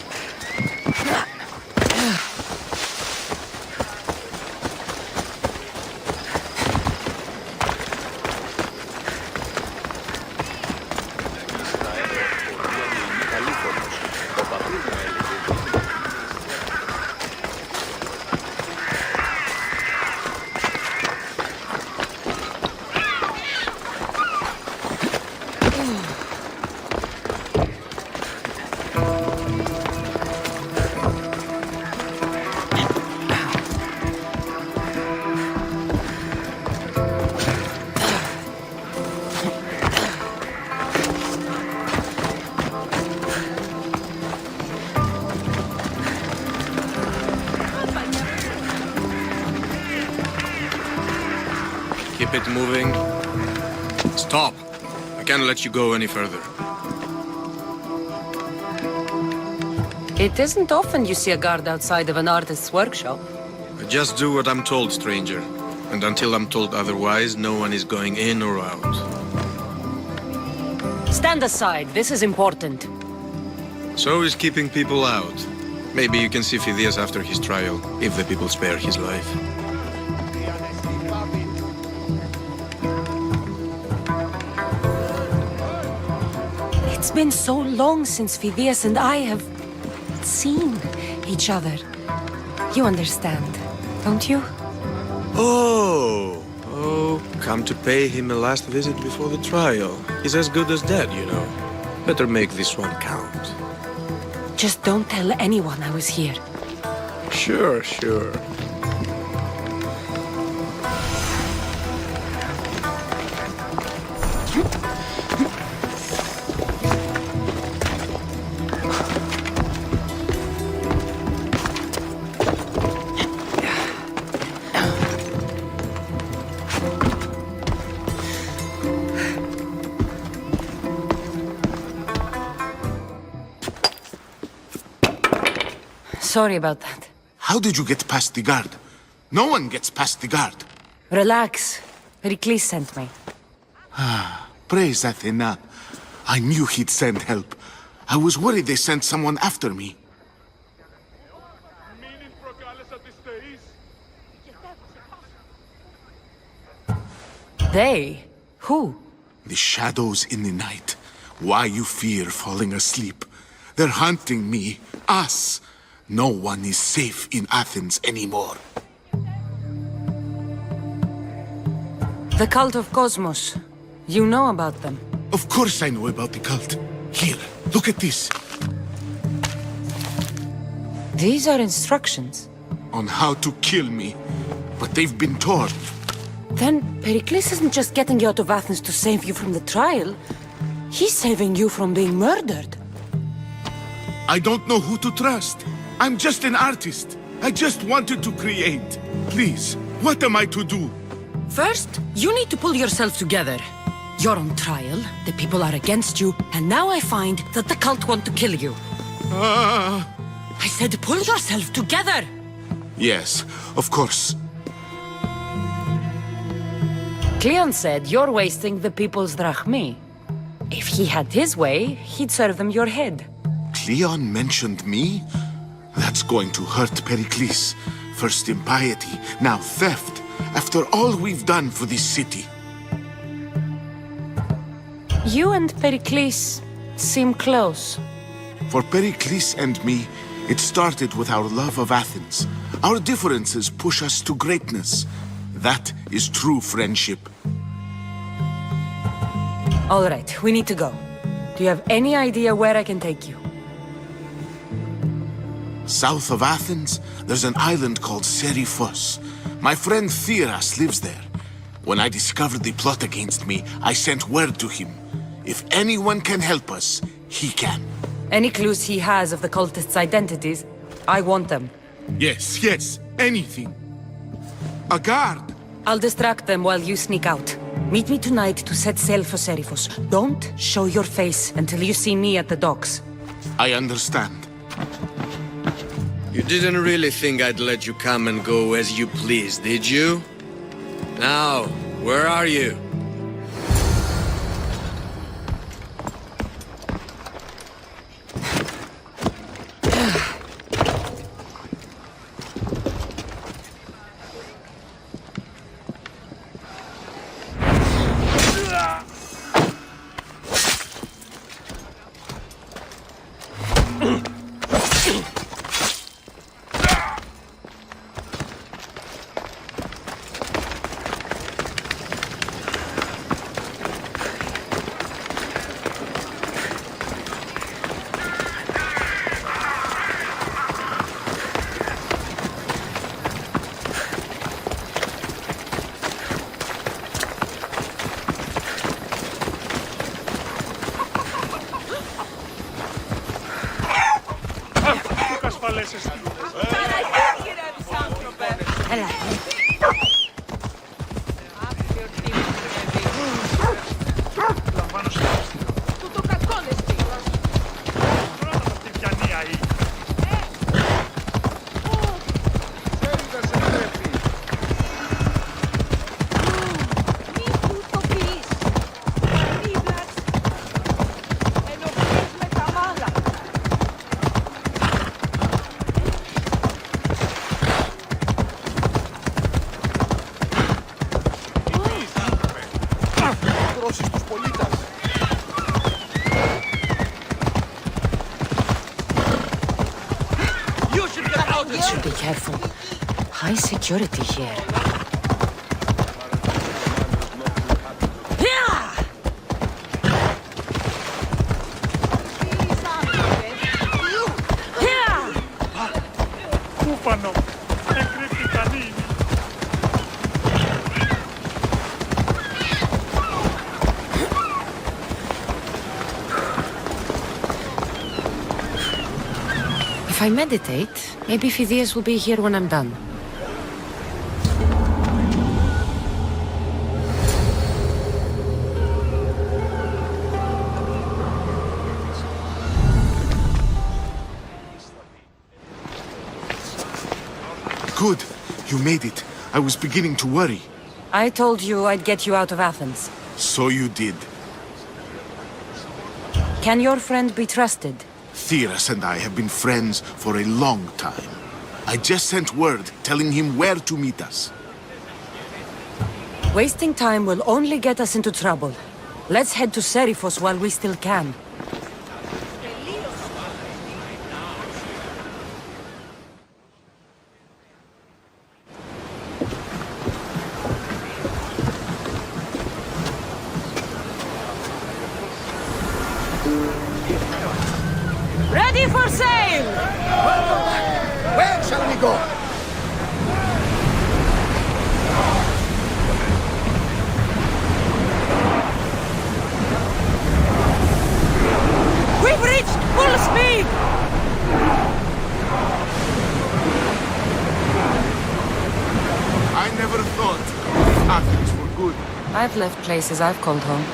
Keep it moving. Stop! I can't let you go any further. It isn't often you see a guard outside of an artist's workshop. I just do what I'm told, stranger. And until I'm told otherwise, no one is going in or out. Stand aside, this is important. So is keeping people out. Maybe you can see Misthios after his trial, if the people spare his life. It's been so long since Misthios and I have seen each other. You understand, don't you? Oh, Come to pay him a last visit before the trial. He's as good as dead, you know. Better make this one count. Just don't tell anyone I was here. Sure, sure. Sorry about that. How did you get past the guard? No one gets past the guard. Relax. Pericles sent me. Praise Athena. I knew he'd send help. I was worried they sent someone after me. They? Who? The shadows in the night. Why you fear falling asleep. They're hunting me. Us. No one is safe in Athens anymore. The cult of Cosmos. You know about them? Of course I know about the cult. Here, look at this. These are instructions. On how to kill me. But they've been torn. Then Pericles isn't just getting you out of Athens to save you from the trial. He's saving you from being murdered. I don't know who to trust. I'm just an artist. I just wanted to create. Please, what am I to do? First, you need to pull yourself together. You're on trial, the people are against you, and now I find that the cult want to kill you. I said pull yourself together! Yes, of course. Cleon said you're wasting the people's drachmi. If he had his way, he'd serve them your head. Cleon mentioned me? That's going to hurt Pericles. First impiety, now theft. After all we've done for this city. You and Pericles seem close. For Pericles and me, it started with our love of Athens. Our differences push us to greatness. That is true friendship. All right, we need to go. Do you have any idea where I can take you? South of Athens, there's an island called Seriphos. My friend Theras lives there. When I discovered the plot against me, I sent word to him. If anyone can help us, he can. Any clues he has of the cultists' identities, I want them. Yes, yes, anything. A guard! I'll distract them while you sneak out. Meet me tonight to set sail for Seriphos. Don't show your face until you see me at the docks. I understand. You didn't really think I'd let you come and go as you please, did you? Now, where are you? Should be careful. High security here. If I meditate, maybe Phidias will be here when I'm done. Good. You made it. I was beginning to worry. I told you I'd get you out of Athens. So you did. Can your friend be trusted? Theras and I have been friends for a long time. I just sent word telling him where to meet us. Wasting time will only get us into trouble. Let's head to Seriphos while we still can. Ready for sail! Where shall we go? We've reached full speed! I never thought Athens for good. I've left places I've called home.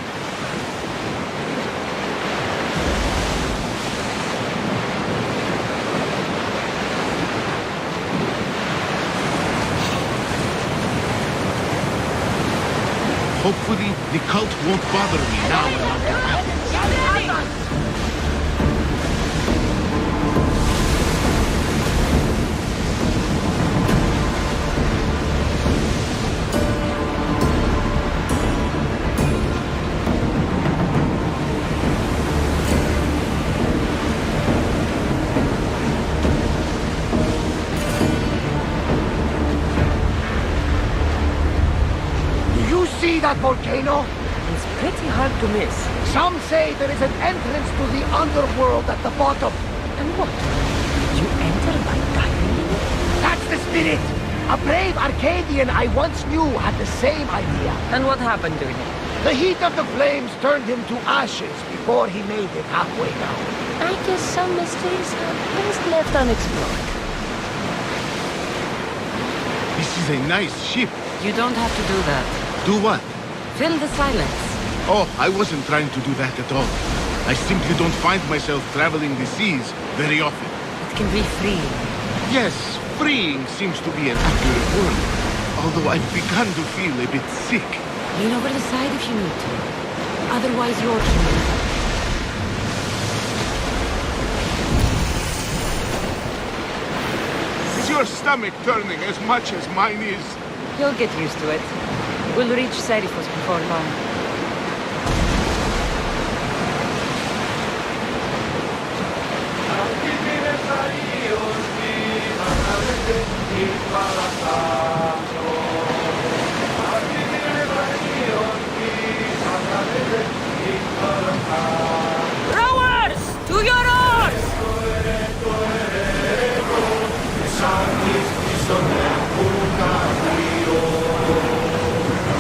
Hopefully, the cult won't bother me now when I'm in Athens. See that volcano? It's pretty hard to miss. Some say there is an entrance to the underworld at the bottom. And what? You enter by diving? That's the spirit! A brave Arcadian I once knew had the same idea. And what happened to him? The heat of the flames turned him to ashes before he made it halfway down. I guess some mysteries are best left unexplored. This is a nice ship. You don't have to do that. Do what? Fill the silence. Oh, I wasn't trying to do that at all. I simply don't find myself traveling the seas very often. It can be freeing. Yes, freeing seems to be an accurate word. Although I've begun to feel a bit sick. Lean over the side if you need to. Otherwise, you're human. Is your stomach turning as much as mine is? You'll get used to it. We'll reach Seriphos before long. Rowers! To your oars!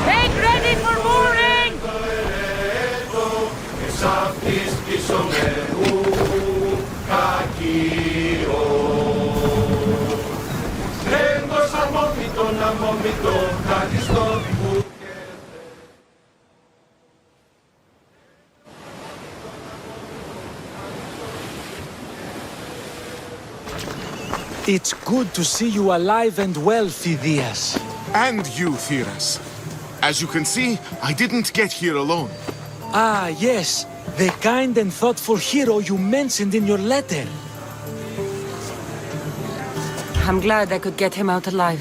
Make ready for mooring! It's good to see you alive and well, Phidias. And you, Theras. As you can see, I didn't get here alone. Ah, yes. The kind and thoughtful hero you mentioned in your letter. I'm glad I could get him out alive.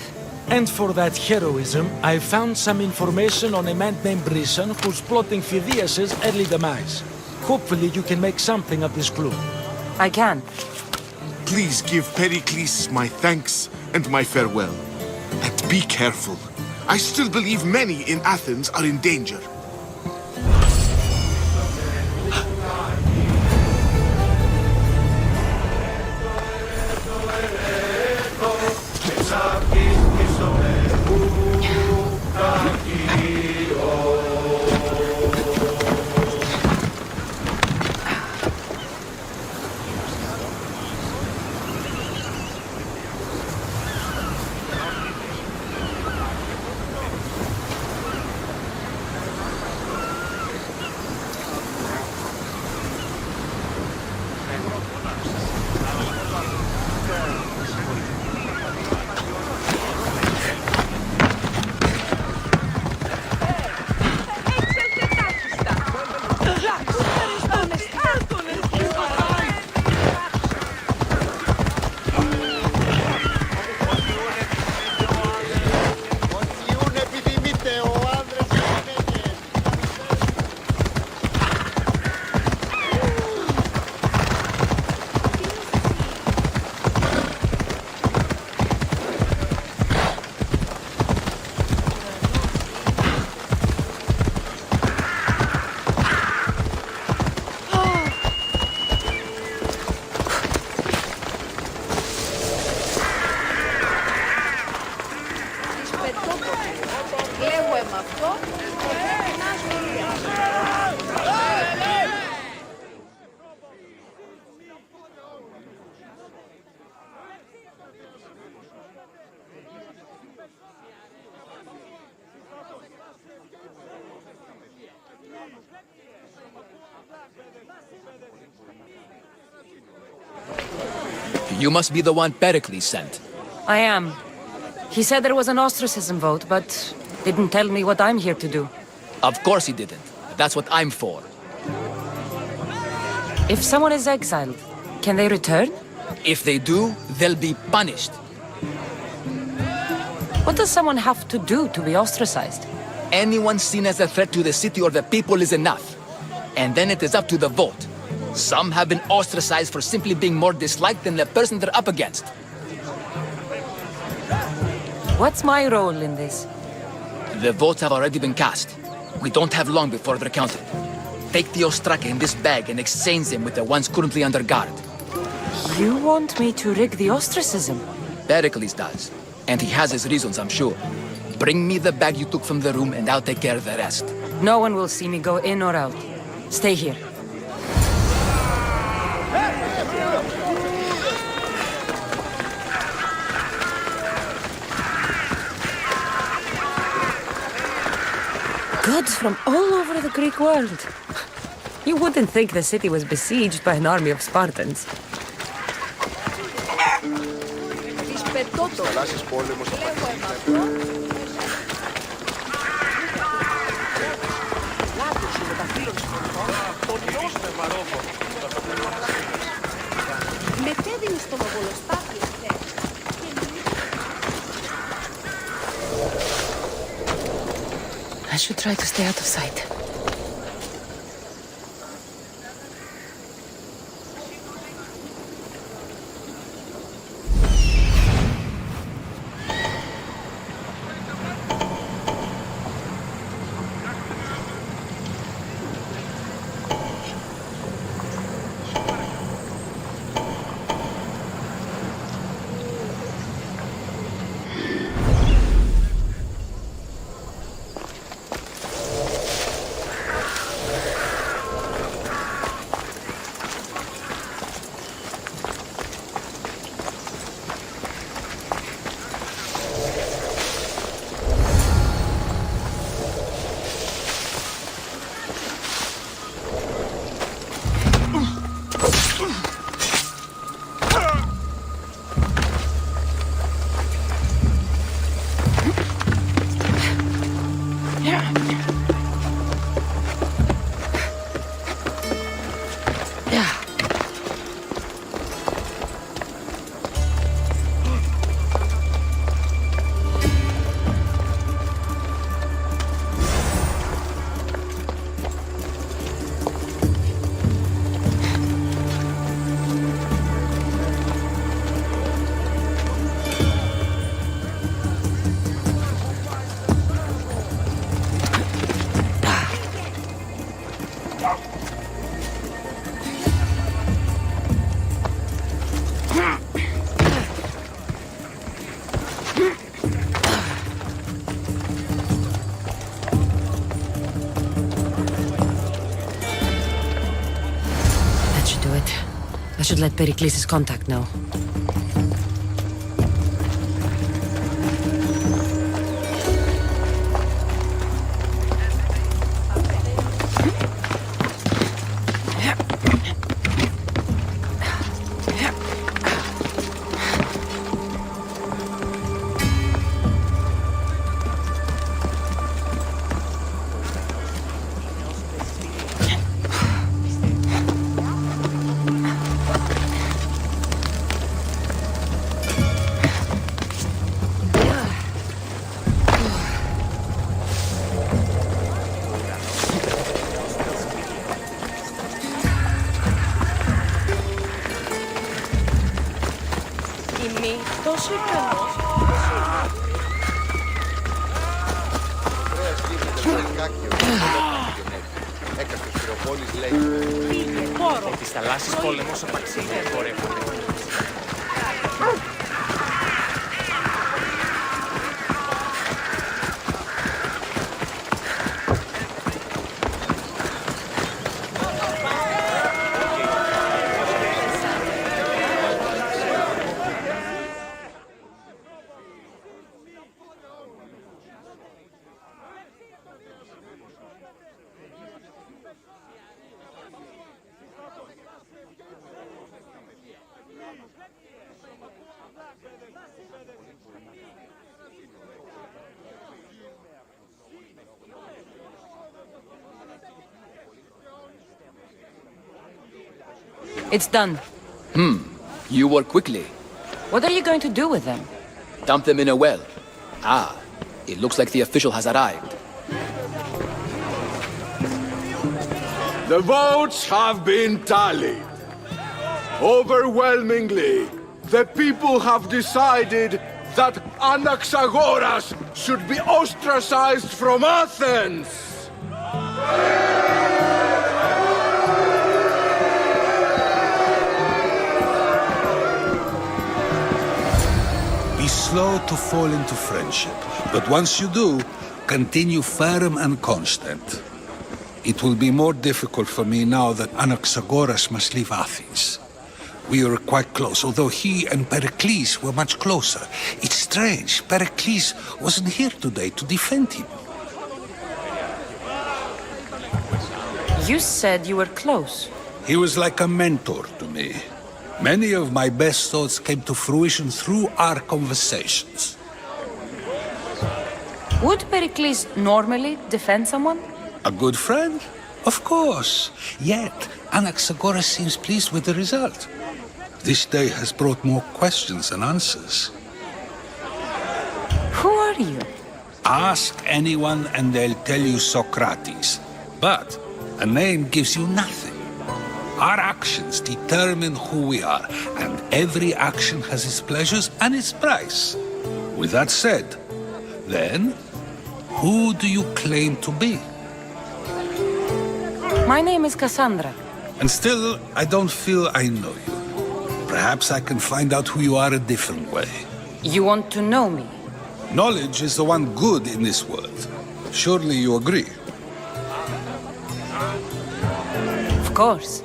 And for that heroism, I found some information on a man named Brisson who's plotting Phidias' early demise. Hopefully you can make something of this clue. I can. Please give Pericles my thanks and my farewell. And be careful. I still believe many in Athens are in danger. You must be the one Pericles sent. I am. He said there was an ostracism vote, but didn't tell me what I'm here to do. Of course he didn't. That's what I'm for. If someone is exiled, can they return? If they do, they'll be punished. What does someone have to do to be ostracized? Anyone seen as a threat to the city or the people is enough. And then it is up to the vote. Some have been ostracized for simply being more disliked than the person they're up against. What's my role in this? The votes have already been cast. We don't have long before they're counted. Take the ostraka in this bag and exchange them with the ones currently under guard. You want me to rig the ostracism? Pericles does. And he has his reasons, I'm sure. Bring me the bag you took from the room and I'll take care of the rest. No one will see me go in or out. Stay here. Gods from all over the Greek world. You wouldn't think the city was besieged by an army of Spartans. I should try to stay out of sight. I should let Pericles' contact know. Της θαλάσσης πόλεμος απαξί δεν εμπορεύονται. It's done. You work quickly. What are you going to do with them? Dump them in a well. Ah, it looks like the official has arrived. The votes have been tallied. Overwhelmingly, the people have decided that Anaxagoras should be ostracized from Athens! Be slow to fall into friendship, but once you do, continue firm and constant. It will be more difficult for me now that Anaxagoras must leave Athens. We were quite close, although he and Pericles were much closer. It's strange, Pericles wasn't here today to defend him. You said you were close. He was like a mentor to me. Many of my best thoughts came to fruition through our conversations. Would Pericles normally defend someone? A good friend? Of course. Yet, Anaxagoras seems pleased with the result. This day has brought more questions than answers. Who are you? Ask anyone and they'll tell you Socrates. But a name gives you nothing. Our actions determine who we are, and every action has its pleasures and its price. With that said, then, who do you claim to be? My name is Cassandra. And still, I don't feel I know you. Perhaps I can find out who you are a different way. You want to know me? Knowledge is the one good in this world. Surely you agree? Of course.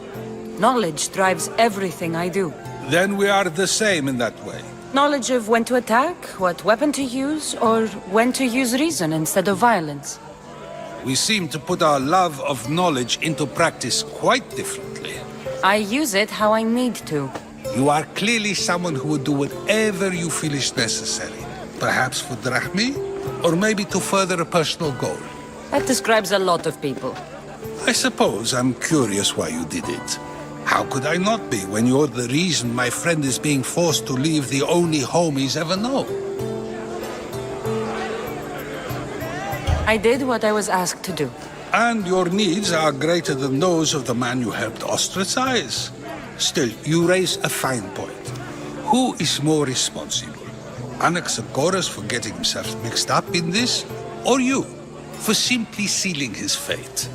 Knowledge drives everything I do. Then we are the same in that way. Knowledge of when to attack, what weapon to use, or when to use reason instead of violence. We seem to put our love of knowledge into practice quite differently. I use it how I need to. You are clearly someone who would do whatever you feel is necessary. Perhaps for drachmi, or maybe to further a personal goal. That describes a lot of people. I suppose I'm curious why you did it. How could I not be when you're the reason my friend is being forced to leave the only home he's ever known? I did what I was asked to do. And your needs are greater than those of the man you helped ostracize. Still, you raise a fine point. Who is more responsible? Anaxagoras for getting himself mixed up in this? Or you, for simply sealing his fate?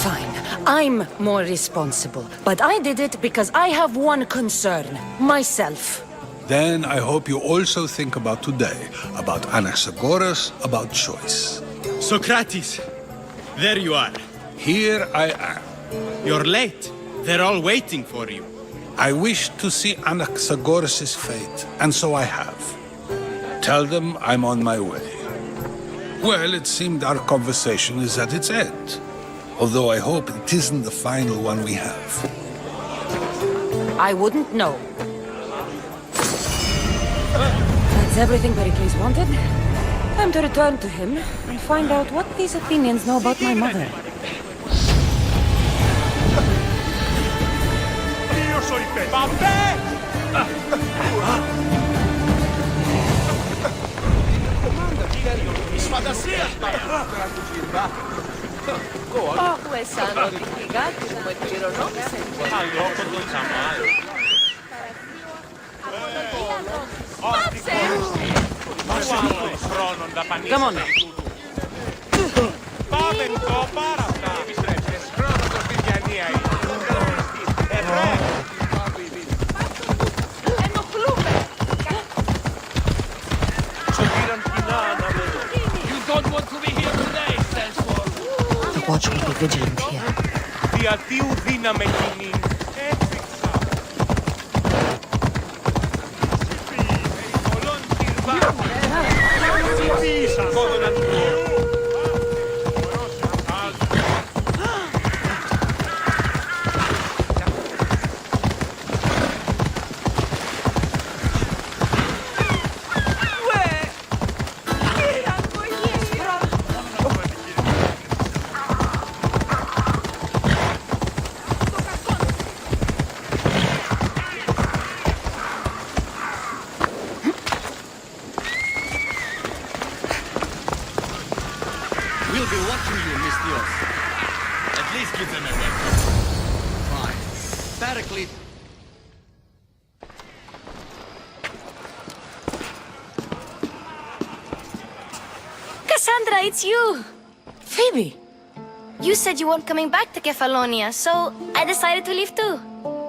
Fine, I'm more responsible. But I did it because I have one concern. Myself. Then I hope you also think about today, about Anaxagoras, about choice. Socrates, there you are. Here I am. You're late. They're all waiting for you. I wish to see Anaxagoras' fate, and so I have. Tell them I'm on my way. Well, it seemed our conversation is at its end. Although I hope it isn't the final one we have. I wouldn't know. That's everything Pericles wanted. Time to return to him and find out what these Athenians know about my mother. Όπου εσάνω ότι φυγάτε που με κληρονόμησε. Come on. Πάμε το πάρα αυτά. Επιστρέψεις. Χρόνος Βυριανία είναι. Ενοχλούμε. Σε πήραν κοινά να με δω. You don't want to be here today, Sensor. The watch will be vigilant here. Διατίου δύναμε κοινή. Έφυξα. Πολλών τυρβά. Ψηφίσα. Κόδωνα του. We'll be watching you, Misthios. At least give them a weapon. Fine. Pericles. Cassandra, it's you! Phoebe! You said you weren't coming back to Kefalonia, so I decided to leave too.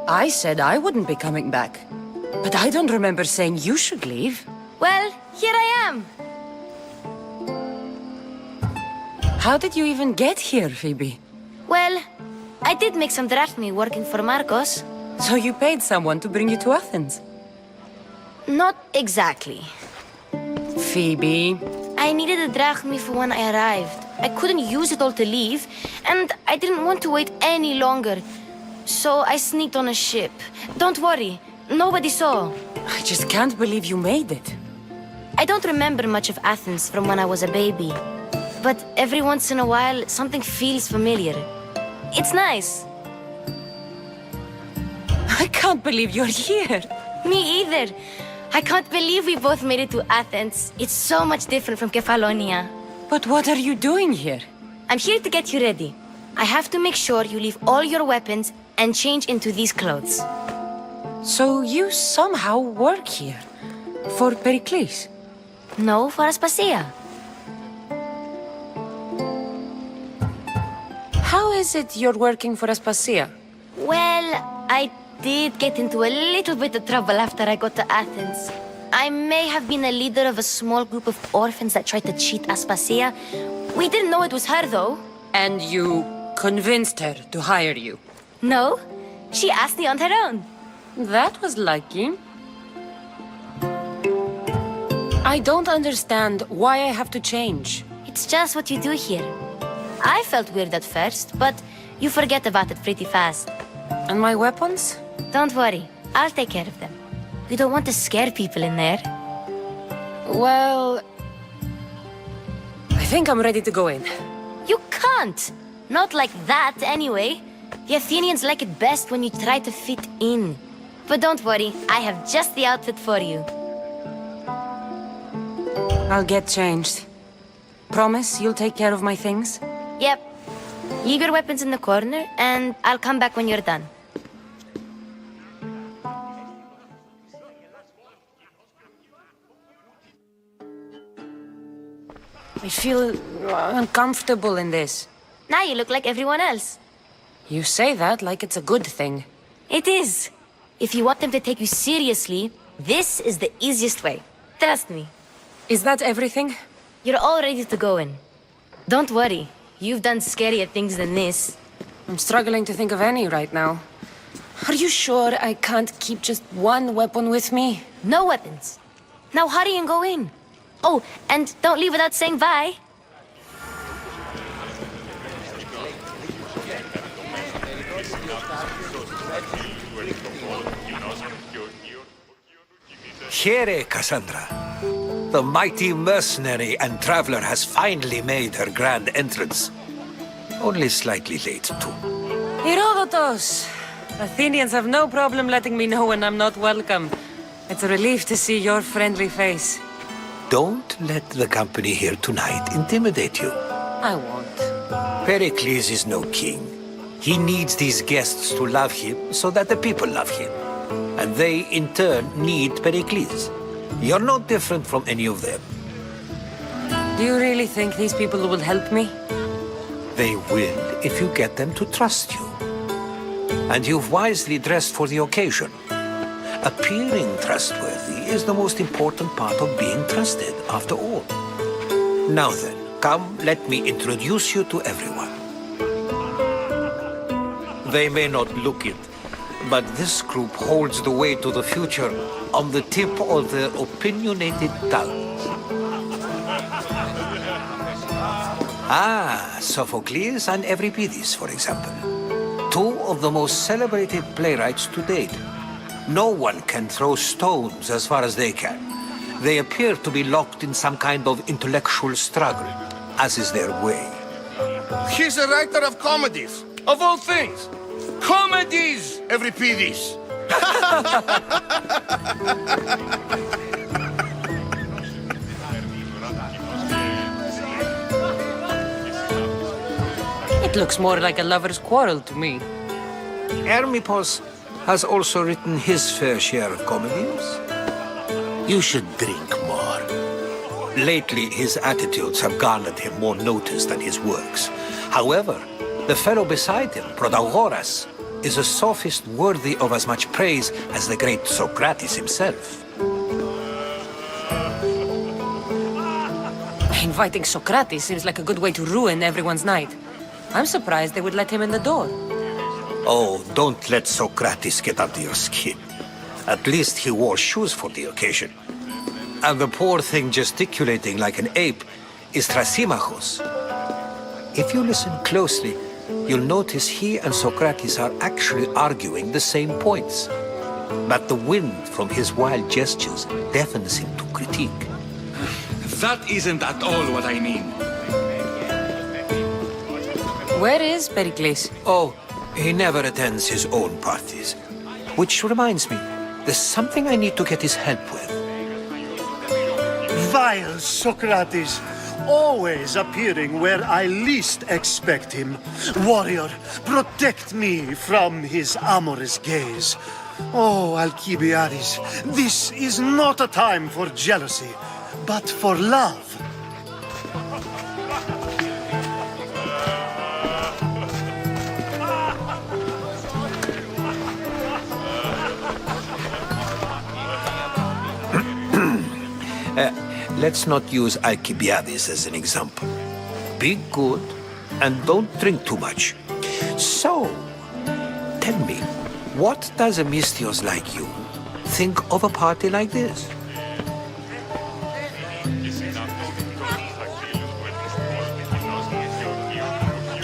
I said I wouldn't be coming back. But I don't remember saying you should leave. Well, here I am. How did you even get here, Phoebe? Well, I did make some drachmi working for Marcos. So you paid someone to bring you to Athens? Not exactly. Phoebe... I needed a drachmi for when I arrived. I couldn't use it all to leave, and I didn't want to wait any longer. So I sneaked on a ship. Don't worry, nobody saw. I just can't believe you made it. I don't remember much of Athens from when I was a baby. But every once in a while, something feels familiar. It's nice. I can't believe you're here. Me either. I can't believe we both made it to Athens. It's so much different from Kefalonia. But what are you doing here? I'm here to get you ready. I have to make sure you leave all your weapons and change into these clothes. So you somehow work here? For Pericles? No, for Aspasia. How is it you're working for Aspasia? Well, I did get into a little bit of trouble after I got to Athens. I may have been a leader of a small group of orphans that tried to cheat Aspasia. We didn't know it was her, though. And you convinced her to hire you? No, she asked me on her own. That was lucky. I don't understand why I have to change. It's just what you do here. I felt weird at first, but you forget about it pretty fast. And my weapons? Don't worry, I'll take care of them. We don't want to scare people in there. Well... I think I'm ready to go in. You can't! Not like that, anyway. The Athenians like it best when you try to fit in. But don't worry, I have just the outfit for you. I'll get changed. Promise you'll take care of my things? Yep. Leave your weapons in the corner, and I'll come back when you're done. I feel uncomfortable in this. Now you look like everyone else. You say that like it's a good thing. It is. If you want them to take you seriously, this is the easiest way. Trust me. Is that everything? You're all ready to go in. Don't worry. You've done scarier things than this. I'm struggling to think of any right now. Are you sure I can't keep just one weapon with me? No weapons. Now hurry and go in. Oh, and don't leave without saying bye. Here, Cassandra. The mighty mercenary and traveler has finally made her grand entrance. Only slightly late, too. Herodotos! Athenians have no problem letting me know when I'm not welcome. It's a relief to see your friendly face. Don't let the company here tonight intimidate you. I won't. Pericles is no king. He needs these guests to love him so that the people love him. And they, in turn, need Pericles. You're no different from any of them. Do you really think these people will help me? They will if you get them to trust you. And you've wisely dressed for the occasion. Appearing trustworthy is the most important part of being trusted, after all. Now then, come, let me introduce you to everyone. They may not look it, but this group holds the way to the future on the tip of their opinionated tongues. Ah, Sophocles and Euripides, for example. Two of the most celebrated playwrights to date. No one can throw stones as far as they can. They appear to be locked in some kind of intellectual struggle, as is their way. He's a writer of comedies, of all things. Comedies, Euripides. It looks more like a lover's quarrel to me. Hermippos has also written his fair share of comedies. You should drink more. Lately, his attitudes have garnered him more notice than his works. However, the fellow beside him, Protagoras, is a sophist worthy of as much praise as the great Socrates himself. Inviting Socrates seems like a good way to ruin everyone's night. I'm surprised they would let him in the door. Oh, don't let Socrates get under your skin. At least he wore shoes for the occasion. And the poor thing gesticulating like an ape is Thrasymachos. If you listen closely, you'll notice he and Socrates are actually arguing the same points. But the wind from his wild gestures deafens him to critique. That isn't at all what I mean. Where is Pericles? Oh, he never attends his own parties. Which reminds me, there's something I need to get his help with. Vile Socrates, always appearing where I least expect him. Warrior, protect me from his amorous gaze. Oh, Alcibiades, this is not a time for jealousy, but for love. Let's not use Alcibiades as an example. Be good and don't drink too much. So, tell me, what does a Misthios like you think of a party like this?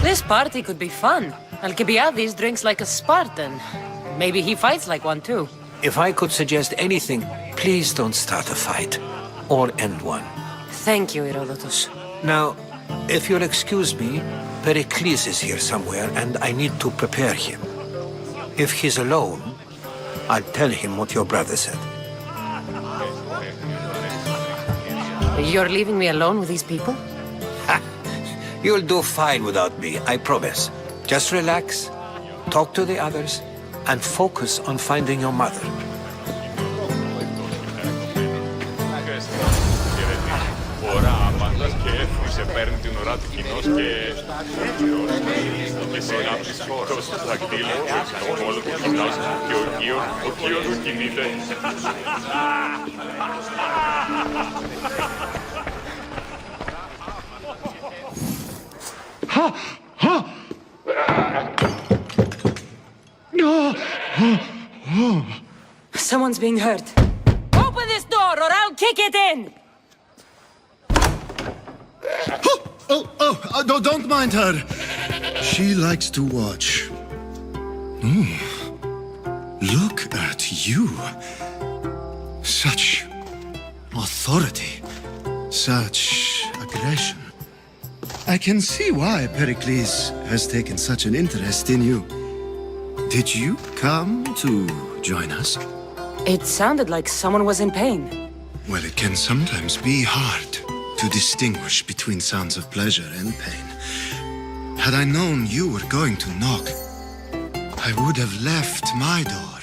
This party could be fun. Alcibiades drinks like a Spartan. Maybe he fights like one too. If I could suggest anything, please don't start a fight. Or end one. Thank you, Herodotus. Now, if you'll excuse me, Pericles is here somewhere and I need to prepare him. If he's alone, I'll tell him what your brother said. You're leaving me alone with these people? You'll do fine without me, I promise. Just relax, talk to the others, and focus on finding your mother. Σε παίρνει την ουρά του κοινός και συνάπτεις τόσο δακτύλο και όλο το κοινός και ο Κύριος του κινείται. Someone's being hurt. Open this door or I'll kick it in! Don't mind her. She likes to watch. Look at you. Such authority. Such aggression. I can see why Pericles has taken such an interest in you. Did you come to join us? It sounded like someone was in pain. Well, it can sometimes be hard to distinguish between sounds of pleasure and pain. Had I known you were going to knock, I would have left my door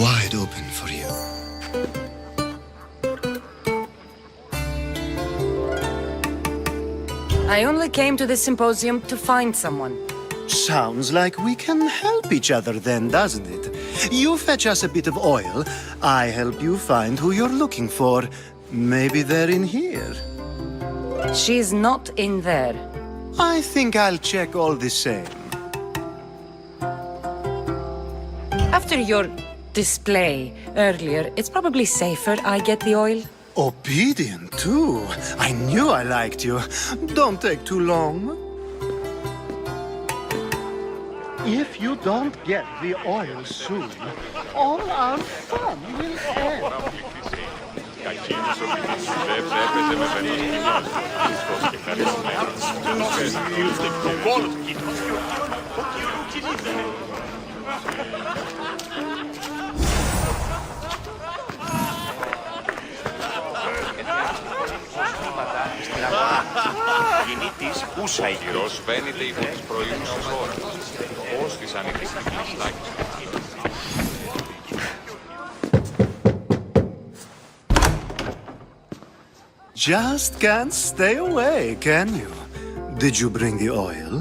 wide open for you. I only came to this symposium to find someone. Sounds like we can help each other then, doesn't it? You fetch us a bit of oil, I help you find who you're looking for. Maybe they're in here. She's not in there. I think I'll check all the same. After your display earlier, it's probably safer I get the oil. Obedient, too. I knew I liked you. Don't take too long. If you don't get the oil soon, all our fun will end. Κινήτης Πούσα η Κυρός βαίνεται υπό τις προηγούμενες ώρες. Πώς της ανοιχτής κλειστάκης. Just can't stay away, can you? Did you bring the oil?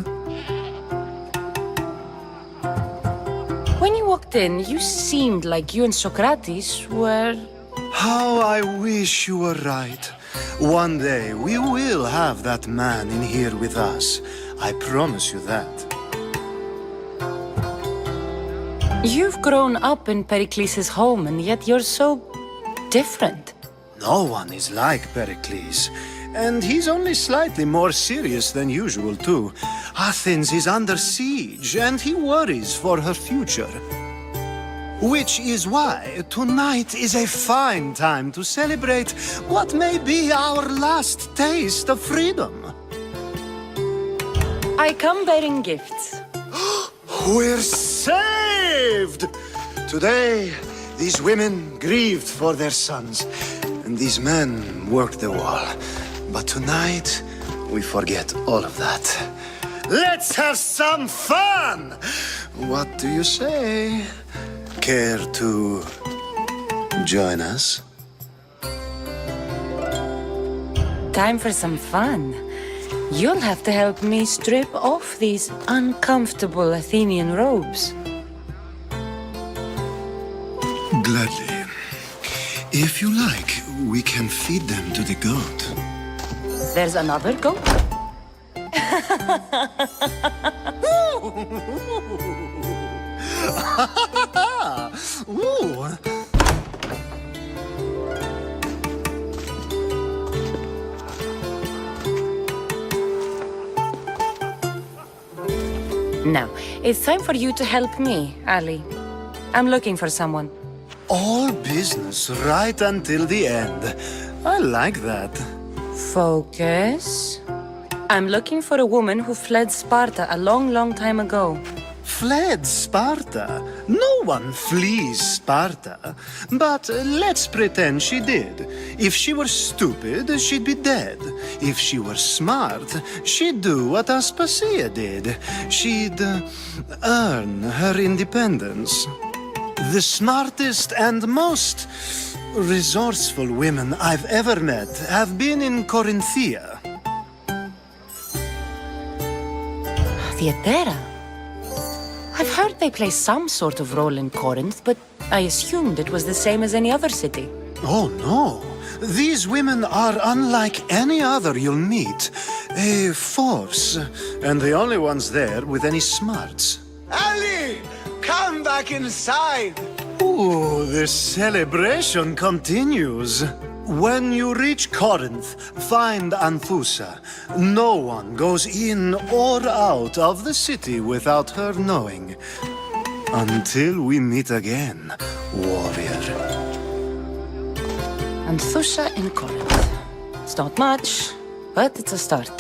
When you walked in, you seemed like you and Socrates were... How I wish you were right. One day we will have that man in here with us. I promise you that. You've grown up in Pericles' home, and yet you're so different. No one is like Pericles. And he's only slightly more serious than usual, too. Athens is under siege, and he worries for her future. Which is why tonight is a fine time to celebrate what may be our last taste of freedom. I come bearing gifts. We're saved! Today, these women grieved for their sons, and these men worked the wall. But tonight, we forget all of that. Let's have some fun! What do you say? Care to join us? Time for some fun. You'll have to help me strip off these uncomfortable Athenian robes. Gladly. If you like, we can feed them to the goat. There's another goat? Ooh. Now, it's time for you to help me, Ali. I'm looking for someone. All business right until the end. I like that. Focus. I'm looking for a woman who fled Sparta a long, long time ago. Fled Sparta? No one flees Sparta. But let's pretend she did. If she were stupid, she'd be dead. If she were smart, she'd do what Aspasia did. She'd earn her independence. The smartest and most resourceful women I've ever met have been in Corinthia. Theatera? I've heard they play some sort of role in Corinth, but I assumed it was the same as any other city. Oh, no. These women are unlike any other you'll meet. A force, and the only ones there with any smarts. Ali! Come back inside! Ooh, the celebration continues. When you reach Corinth, find Anthusa. No one goes in or out of the city without her knowing. Until we meet again, warrior. Anthusa in Corinth. It's not much, but it's a start.